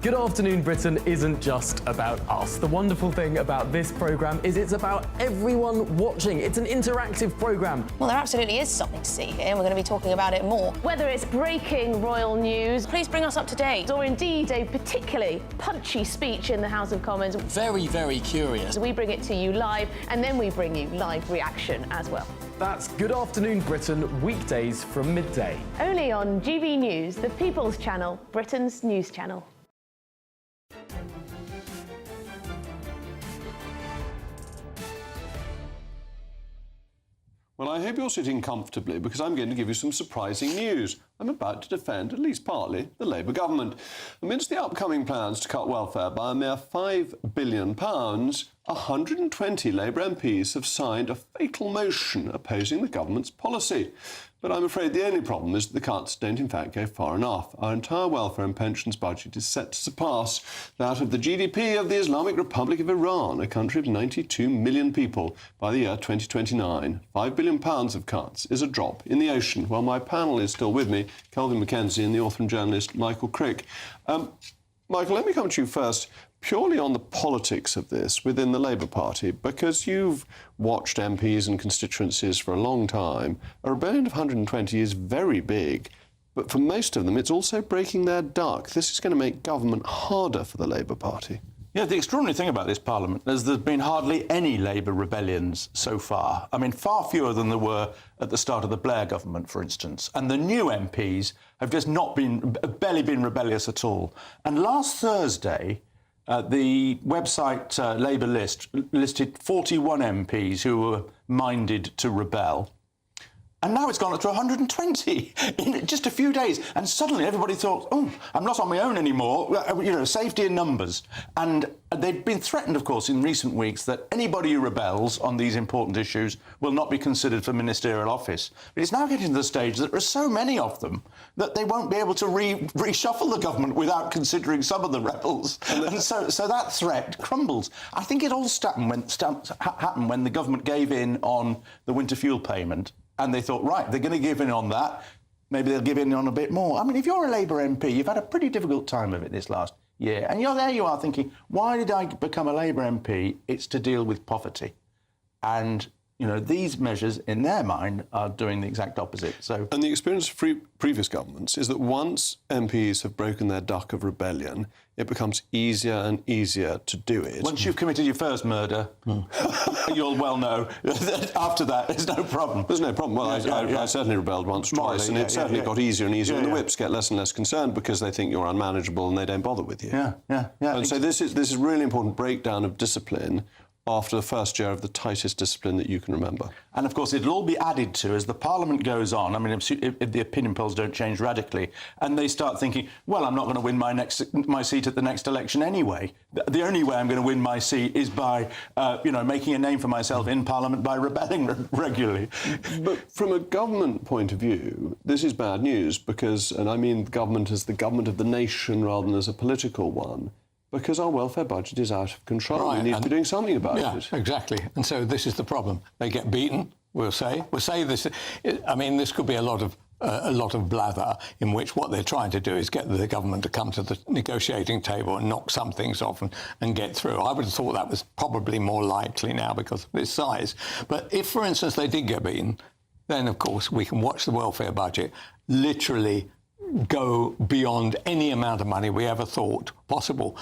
Good Afternoon Britain isn't just about us. The wonderful thing about this programme is it's about everyone watching. It's an interactive programme. Well, there absolutely is something to see here, and we're going to be talking about it more. Whether it's breaking royal news, please bring us up to date, or indeed a particularly punchy speech in the House of Commons. Very, very curious. We bring it to you live, and then we bring you live reaction as well. That's Good Afternoon Britain, weekdays from midday. Only on GB News, the People's Channel, Britain's news channel. Well, I hope you're sitting comfortably because I'm going to give you some surprising news. I'm about to defend, at least partly, the Labour government. Amidst the upcoming plans to cut welfare by a mere £5 billion, 120 Labour MPs have signed a fatal motion opposing the government's policy. But I'm afraid the only problem is that the cuts don't in fact go far enough. Our entire welfare and pensions budget is set to surpass that of the GDP of the Islamic Republic of Iran, a country of 92 million people, by the year 2029. £5 billion of cuts is a drop in the ocean. Well, my panel is still with me, Kelvin Mackenzie and the author and journalist Michael Crick. Michael, let me come to you first, purely on the politics of this within the Labour Party, because you've watched MPs and constituencies for a long time. A rebellion of 120 is very big, but for most of them it's also breaking their duck. This is going to make government harder for the Labour Party. Yeah, the extraordinary thing about this Parliament is there's been hardly any Labour rebellions so far. I mean, far fewer than there were at the start of the Blair government, for instance. And the new MPs have just barely been rebellious at all. And last Thursday, the website Labour list listed 41 MPs who were minded to rebel. And now it's gone up to 120 in just a few days. And suddenly everybody thought, oh, I'm not on my own anymore. You know, safety in numbers. And they've been threatened, of course, in recent weeks that anybody who rebels on these important issues will not be considered for ministerial office. But it's now getting to the stage that there are so many of them that they won't be able to reshuffle the government without considering some of the rebels. And so that threat crumbles. I think it all happened when the government gave in on the winter fuel payment. And they thought, right, they're going to give in on that. Maybe they'll give in on a bit more. I mean, if you're a Labour MP, you've had a pretty difficult time of it this last year. And you are thinking, why did I become a Labour MP? It's to deal with poverty. And, you know, these measures, in their mind, are doing the exact opposite. And the experience of previous governments is that once MPs have broken their duck of rebellion, it becomes easier and easier to do it. Once you've committed your first murder, you'll well know that after that, there's no problem. There's no problem. Well, I certainly rebelled once, twice, and it certainly got easier and easier. And the whips get less and less concerned because they think you're unmanageable and they don't bother with you. And so this is really important breakdown of discipline after the first year of the tightest discipline that you can remember. And, of course, it'll all be added to as the Parliament goes on. I mean, if the opinion polls don't change radically, and they start thinking, well, I'm not going to win my seat at the next election anyway. The only way I'm going to win my seat is by, making a name for myself in Parliament by rebelling regularly. But from a government point of view, this is bad news because, and I mean government as the government of the nation rather than as a political one, because our welfare budget is out of control. Right, we need to be doing something about it. Yeah, exactly. And so this is the problem. They get beaten, we'll say. We'll say this. I mean, this could be a lot of blather in which what they're trying to do is get the government to come to the negotiating table and knock some things off and get through. I would have thought that was probably more likely now because of its size. But if, for instance, they did get beaten, then of course we can watch the welfare budget literally go beyond any amount of money we ever thought possible.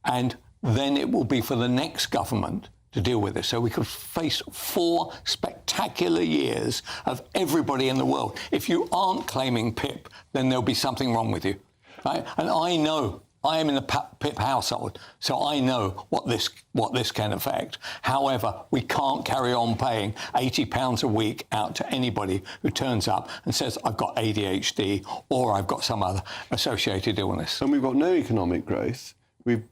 And then it will be for the next government to deal with this. So we could face 4 spectacular years of everybody in the world. If you aren't claiming PIP, then there'll be something wrong with you. Right? And I know, I am in the PIP household, so I know what this can affect. However, we can't carry on paying £80 a week out to anybody who turns up and says, I've got ADHD or I've got some other associated illness. And we've got no economic growth. We've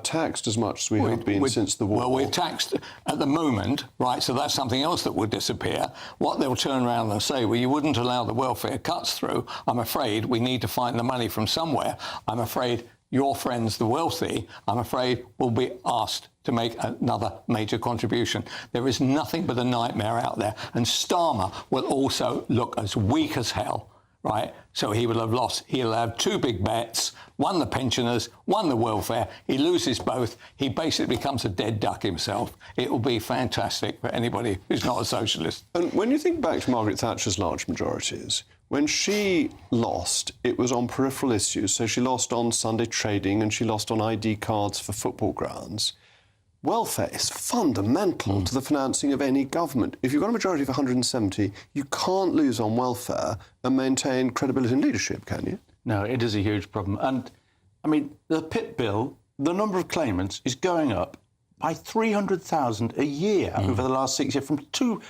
taxed as much as we have been since the war. Well, we're taxed at the moment, right, so that's something else that would disappear. What they'll turn around and say, well, you wouldn't allow the welfare cuts through. I'm afraid we need to find the money from somewhere. I'm afraid your friends, the wealthy, I'm afraid, will be asked to make another major contribution. There is nothing but a nightmare out there. And Starmer will also look as weak as hell, right? So he will have lost, he'll have 2 big bets, one the pensioners, one the welfare. He loses both. He basically becomes a dead duck himself. It will be fantastic for anybody who's not a socialist. And when you think back to Margaret Thatcher's large majorities, when she lost, it was on peripheral issues. So she lost on Sunday trading and she lost on ID cards for football grounds. Welfare is fundamental to the financing of any government. If you've got a majority of 170, you can't lose on welfare and maintain credibility in leadership, can you? No, it is a huge problem. And, I mean, the PIP bill, the number of claimants is going up by 300,000 a year over the last 6 years, from 2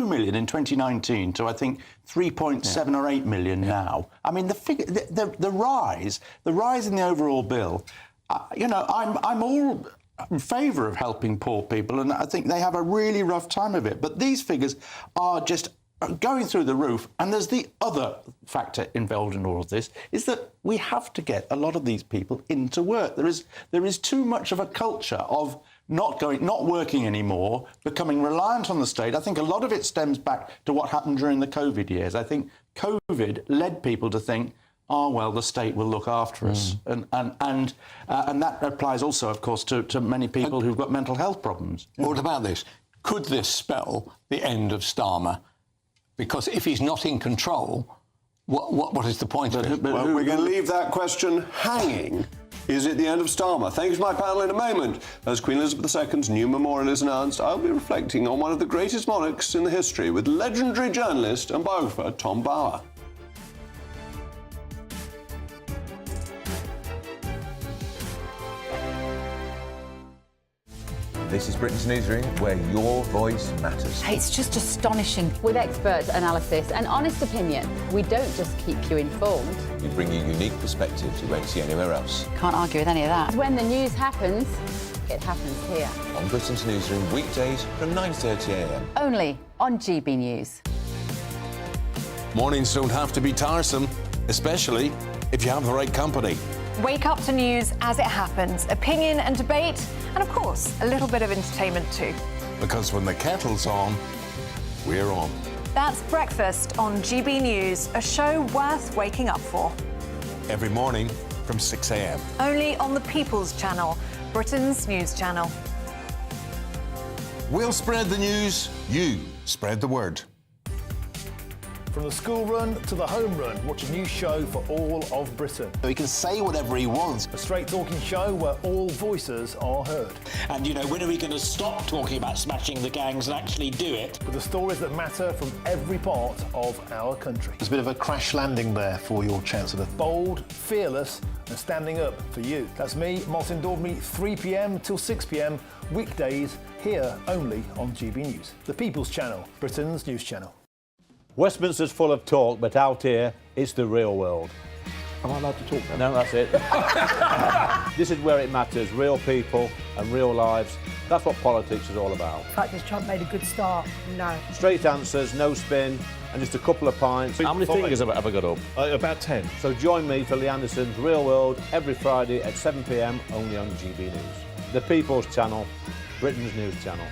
million in 2019 to, I think, 3.7 or 8 million now. I mean, the figure, the rise in the overall bill, you know, I'm all in favour of helping poor people, and I think they have a really rough time of it. But these figures are just going through the roof. And there's the other factor involved in all of this, is that we have to get a lot of these people into work. There is too much of a culture of not working anymore, becoming reliant on the state. I think a lot of it stems back to what happened during the COVID years. I think COVID led people to think, oh, well, the state will look after us. And that applies also, of course, to many people who've got mental health problems. What about this? Could this spell the end of Starmer? Because if he's not in control, what is the point of it? Well, we're going to leave that question hanging. Is it the end of Starmer? Thank you to my panel in a moment. As Queen Elizabeth II's new memorial is announced, I'll be reflecting on one of the greatest monarchs in the history with legendary journalist and biographer Tom Bauer. This is Britain's Newsroom, where your voice matters. It's just astonishing. With expert analysis and honest opinion, we don't just keep you informed. We bring you unique perspectives you won't see anywhere else. Can't argue with any of that. When the news happens, it happens here. On Britain's Newsroom, weekdays from 9:30 a.m. Only on GB News. Mornings don't have to be tiresome, especially if you have the right company. Wake up to news as it happens, opinion and debate, and of course, a little bit of entertainment too. Because when the kettle's on, we're on. That's Breakfast on GB News, a show worth waking up for. Every morning from 6 a.m. Only on the People's Channel, Britain's news channel. We'll spread the news, you spread the word. From the school run to the home run, watch a new show for all of Britain. He can say whatever he wants. A straight talking show where all voices are heard. And, you know, when are we going to stop talking about smashing the gangs and actually do it? With the stories that matter from every part of our country. There's a bit of a crash landing there for your Chancellor. Bold, fearless and standing up for you. That's me, Martin Daubney, 3 p.m. till 6 p.m, weekdays, here only on GB News. The People's Channel, Britain's news channel. Westminster's full of talk, but out here, it's the real world. Am I allowed to talk then? No, that's it. This is where it matters, real people and real lives. That's what politics is all about. The fact is Trump made a good start, no. Straight answers, no spin, and just a couple of pints. How many fingers have I got up? About 10. So join me for Lee Anderson's Real World every Friday at 7 p.m, only on GB News. The People's Channel, Britain's news channel.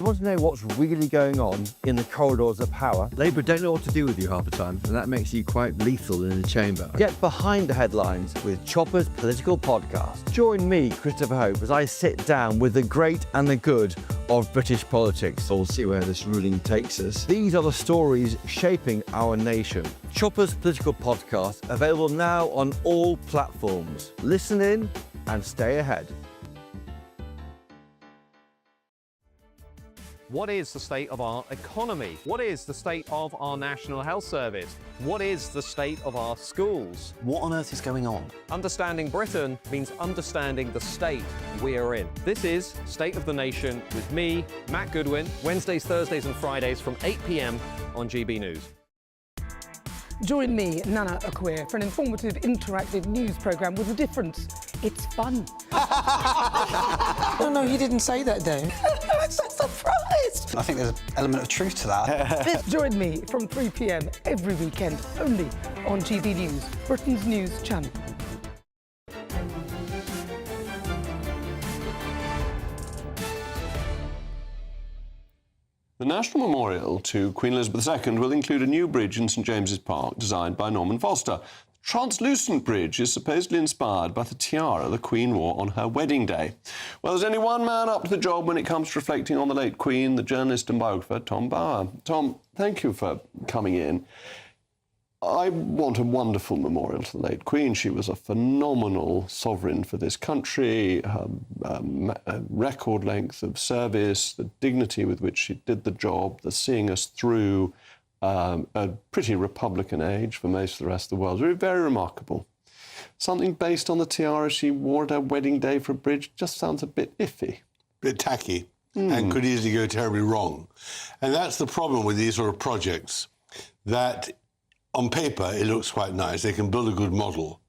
You want to know what's really going on in the corridors of power? Labour don't know what to do with you half the time, and that makes you quite lethal in the chamber. Get behind the headlines with Chopper's Political Podcast. Join me, Christopher Hope, as I sit down with the great and the good of British politics. We'll see where this ruling takes us. These are the stories shaping our nation. Chopper's Political Podcast, available now on all platforms. Listen in and stay ahead. What is the state of our economy? What is the state of our National Health Service? What is the state of our schools? What on earth is going on? Understanding Britain means understanding the state we are in. This is State of the Nation with me, Matt Goodwin, Wednesdays, Thursdays and Fridays from 8 p.m. on GB News. Join me, Nana Akwe, for an informative, interactive news programme with a difference. It's fun. No, you didn't say that, Dave. I'm so surprised. I think there's an element of truth to that. Join me from 3 p.m. every weekend, only on GB News, Britain's news channel. The National Memorial to Queen Elizabeth II will include a new bridge in St James's Park designed by Norman Foster. The translucent bridge is supposedly inspired by the tiara the Queen wore on her wedding day. Well, there's only one man up to the job when it comes to reflecting on the late Queen, the journalist and biographer, Tom Bauer. Tom, thank you for coming in. I want a wonderful memorial to the late Queen. She was a phenomenal sovereign for this country, her record length of service, the dignity with which she did the job, the seeing us through a pretty Republican age for most of the rest of the world. Very, very remarkable. Something based on the tiara she wore at her wedding day for a bridge just sounds a bit iffy. Bit tacky and could easily go terribly wrong. And that's the problem with these sort of projects, that on paper, it looks quite nice. They can build a good model.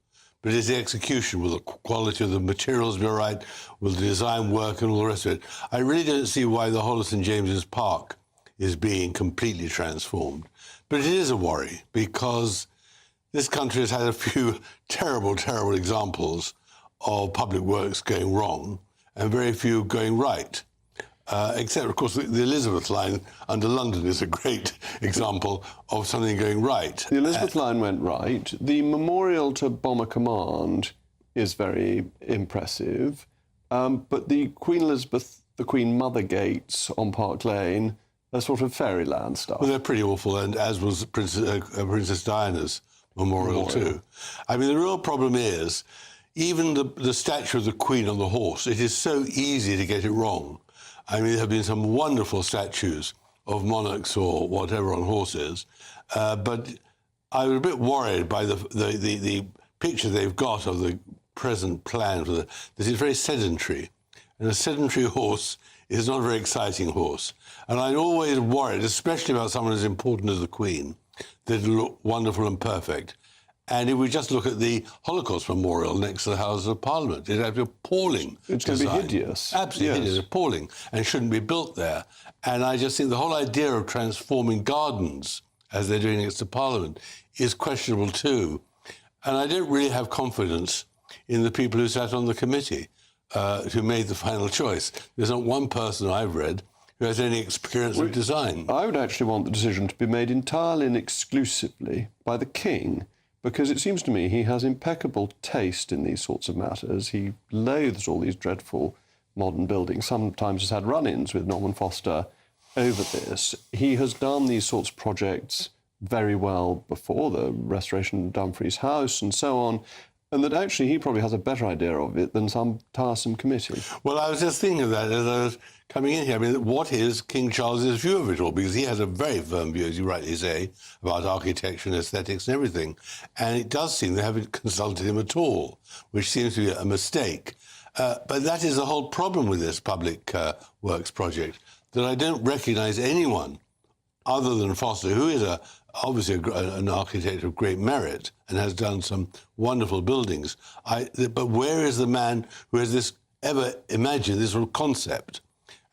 But it's the execution, will the quality of the materials be right? Will the design work and all the rest of it? I really don't see why the whole of St James's Park is being completely transformed. But it is a worry, because this country has had a few terrible, terrible examples of public works going wrong and very few going right. Except, of course, the Elizabeth line under London is a great example of something going right. The Elizabeth line went right. The memorial to Bomber Command is very impressive. But the Queen Elizabeth, the Queen Mother gates on Park Lane are sort of fairyland stuff. Well, they're pretty awful, and as was Princess Diana's memorial too. I mean, the real problem is, even the statue of the Queen on the horse, it is so easy to get it wrong. I mean, there have been some wonderful statues of monarchs or whatever on horses, but I was a bit worried by the picture they've got of the present plan for that is very sedentary, and a sedentary horse is not a very exciting horse. And I'm always worried, especially about someone as important as the Queen, that it'll look wonderful and perfect. And if we just look at the Holocaust Memorial next to the Houses of Parliament, it's actually appalling. It's going to be hideous. Absolutely hideous, appalling, and shouldn't be built there. And I just think the whole idea of transforming gardens, as they're doing next to Parliament, is questionable too. And I don't really have confidence in the people who sat on the committee who made the final choice. There's not one person I've read who has any experience of design. I would actually want the decision to be made entirely and exclusively by the King, because it seems to me he has impeccable taste in these sorts of matters. He loathes all these dreadful modern buildings, sometimes has had run-ins with Norman Foster over this. He has done these sorts of projects very well before, the restoration of Dumfries House and so on, and that actually he probably has a better idea of it than some tiresome committee. Well, I was just thinking of that as I was coming in here. I mean, what is King Charles's view of it all? Because he has a very firm view, as you rightly say, about architecture and aesthetics and everything. And it does seem they haven't consulted him at all, which seems to be a mistake. But that is the whole problem with this public works project, that I don't recognise anyone other than Foster, who is obviously an architect of great merit and has done some wonderful buildings. But where is the man who has ever imagined this sort of concept?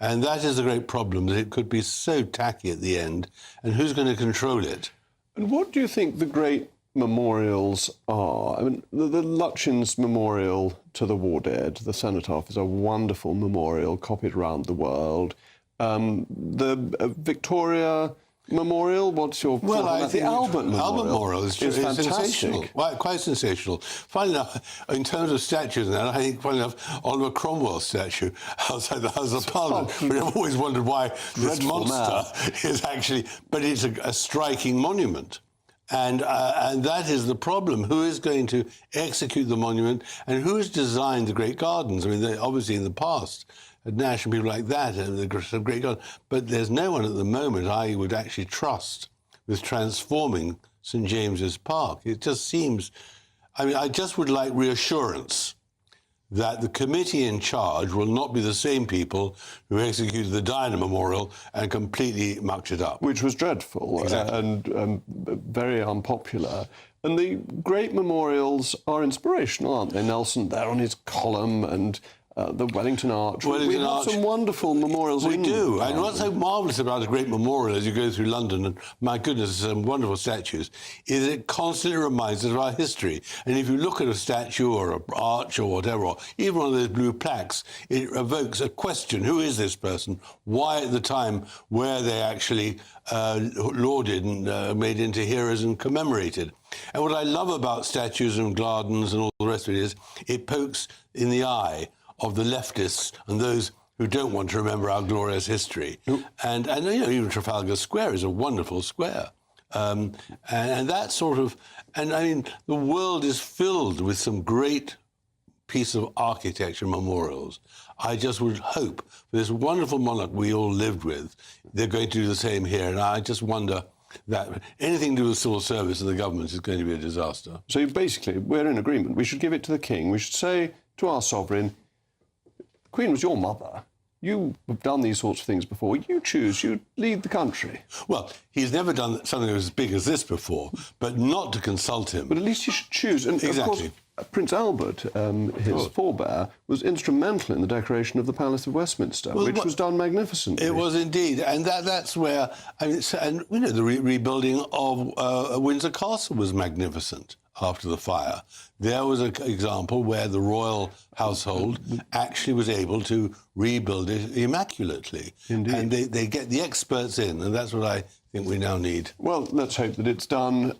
And that is the great problem, that it could be so tacky at the end, and who's going to control it? And what do you think the great memorials are? I mean, the Lutyens Memorial to the War Dead, the Cenotaph, is a wonderful memorial copied around the world. The Victoria Memorial, what's your... Well, I think the Albert Memorial is fantastic. sensational. Quite sensational. Finally enough, in terms of statues and that, I think, finally enough, Oliver Cromwell's statue outside the House of Parliament. But I've always wondered why this monster is actually... But it's a striking monument. And that is the problem. Who is going to execute the monument, and who has designed the great gardens? I mean, obviously in the past, at Nash and people like that, and the great gardens. But there's no one at the moment I would actually trust with transforming St James's Park. It just seems... I mean, I just would like reassurance that the committee in charge will not be the same people who executed the Diana Memorial and completely mucked it up. Which was dreadful and very unpopular. And the great memorials are inspirational, aren't they? Nelson there on his column, and the Wellington Arch. We have some wonderful memorials. We do. And what's so marvellous about a great memorial as you go through London, and my goodness, some wonderful statues, is it constantly reminds us of our history. And if you look at a statue or an arch or whatever, or even one of those blue plaques, it evokes a question. Who is this person? Why at the time were they actually lauded and made into heroes and commemorated? And what I love about statues and gardens and all the rest of it is it pokes in the eye of the leftists and those who don't want to remember our glorious history. And you know, even Trafalgar Square is a wonderful square. And that sort of... And, I mean, the world is filled with some great piece of architecture memorials. I just would hope for this wonderful monarch we all lived with, they're going to do the same here. And I just wonder that anything to do with civil service and the government is going to be a disaster. So basically, we're in agreement. We should give it to the King. We should say to our sovereign, the Queen was your mother. You have done these sorts of things before. You choose. You lead the country. Well, he's never done something as big as this before, but not to consult him. But at least you should choose. And exactly. Of course, Prince Albert, his forebear, was instrumental in the decoration of the Palace of Westminster, which was done magnificently. It was indeed, and that's where, I mean, and you know, the rebuilding of Windsor Castle was magnificent after the fire. There was an example where the royal household actually was able to rebuild it immaculately. Indeed. And they get the experts in, and that's what I think we now need. Well, let's hope that it's done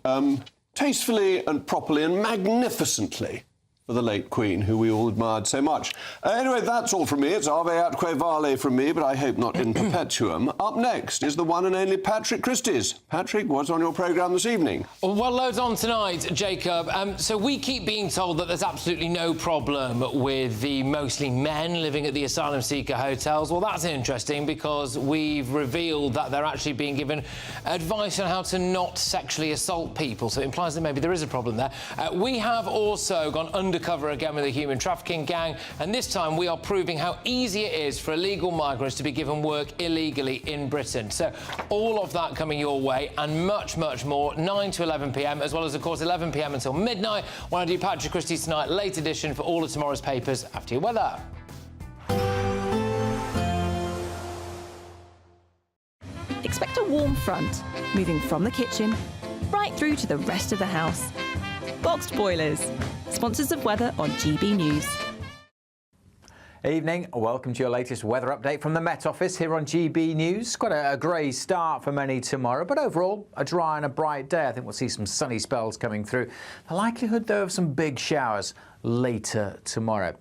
tastefully and properly and magnificently for the late Queen, who we all admired so much. Anyway, that's all from me. It's Ave atque vale from me, but I hope not in perpetuum. Up next is the one and only Patrick Christys. Patrick, what's on your programme this evening? Well, loads on tonight, Jacob. So we keep being told that there's absolutely no problem with the mostly men living at the asylum seeker hotels. Well, that's interesting because we've revealed that they're actually being given advice on how to not sexually assault people. So it implies that maybe there is a problem there. We have also gone undercover again with a human trafficking gang, and this time we are proving how easy it is for illegal migrants to be given work illegally in Britain. So all of that coming your way and much, much more, 9 to 11 p.m, as well as, of course, 11 p.m. until midnight, when I do Patrick Christys Tonight, late edition for all of tomorrow's papers after your weather. Expect a warm front, moving from the kitchen right through to the rest of the house. Boxed Boilers, sponsors of weather on GB News. Evening, welcome to your latest weather update from the Met Office here on GB News. Quite a grey start for many tomorrow, but overall a dry and a bright day. I think we'll see some sunny spells coming through. The likelihood, though, of some big showers later tomorrow.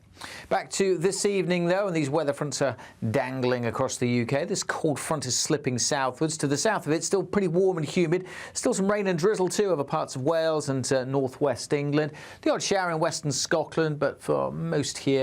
Back to this evening, though, and these weather fronts are dangling across the UK. This cold front is slipping southwards. To the south of it, still pretty warm and humid. Still some rain and drizzle, too, over parts of Wales and northwest England. The odd shower in western Scotland, but for most here,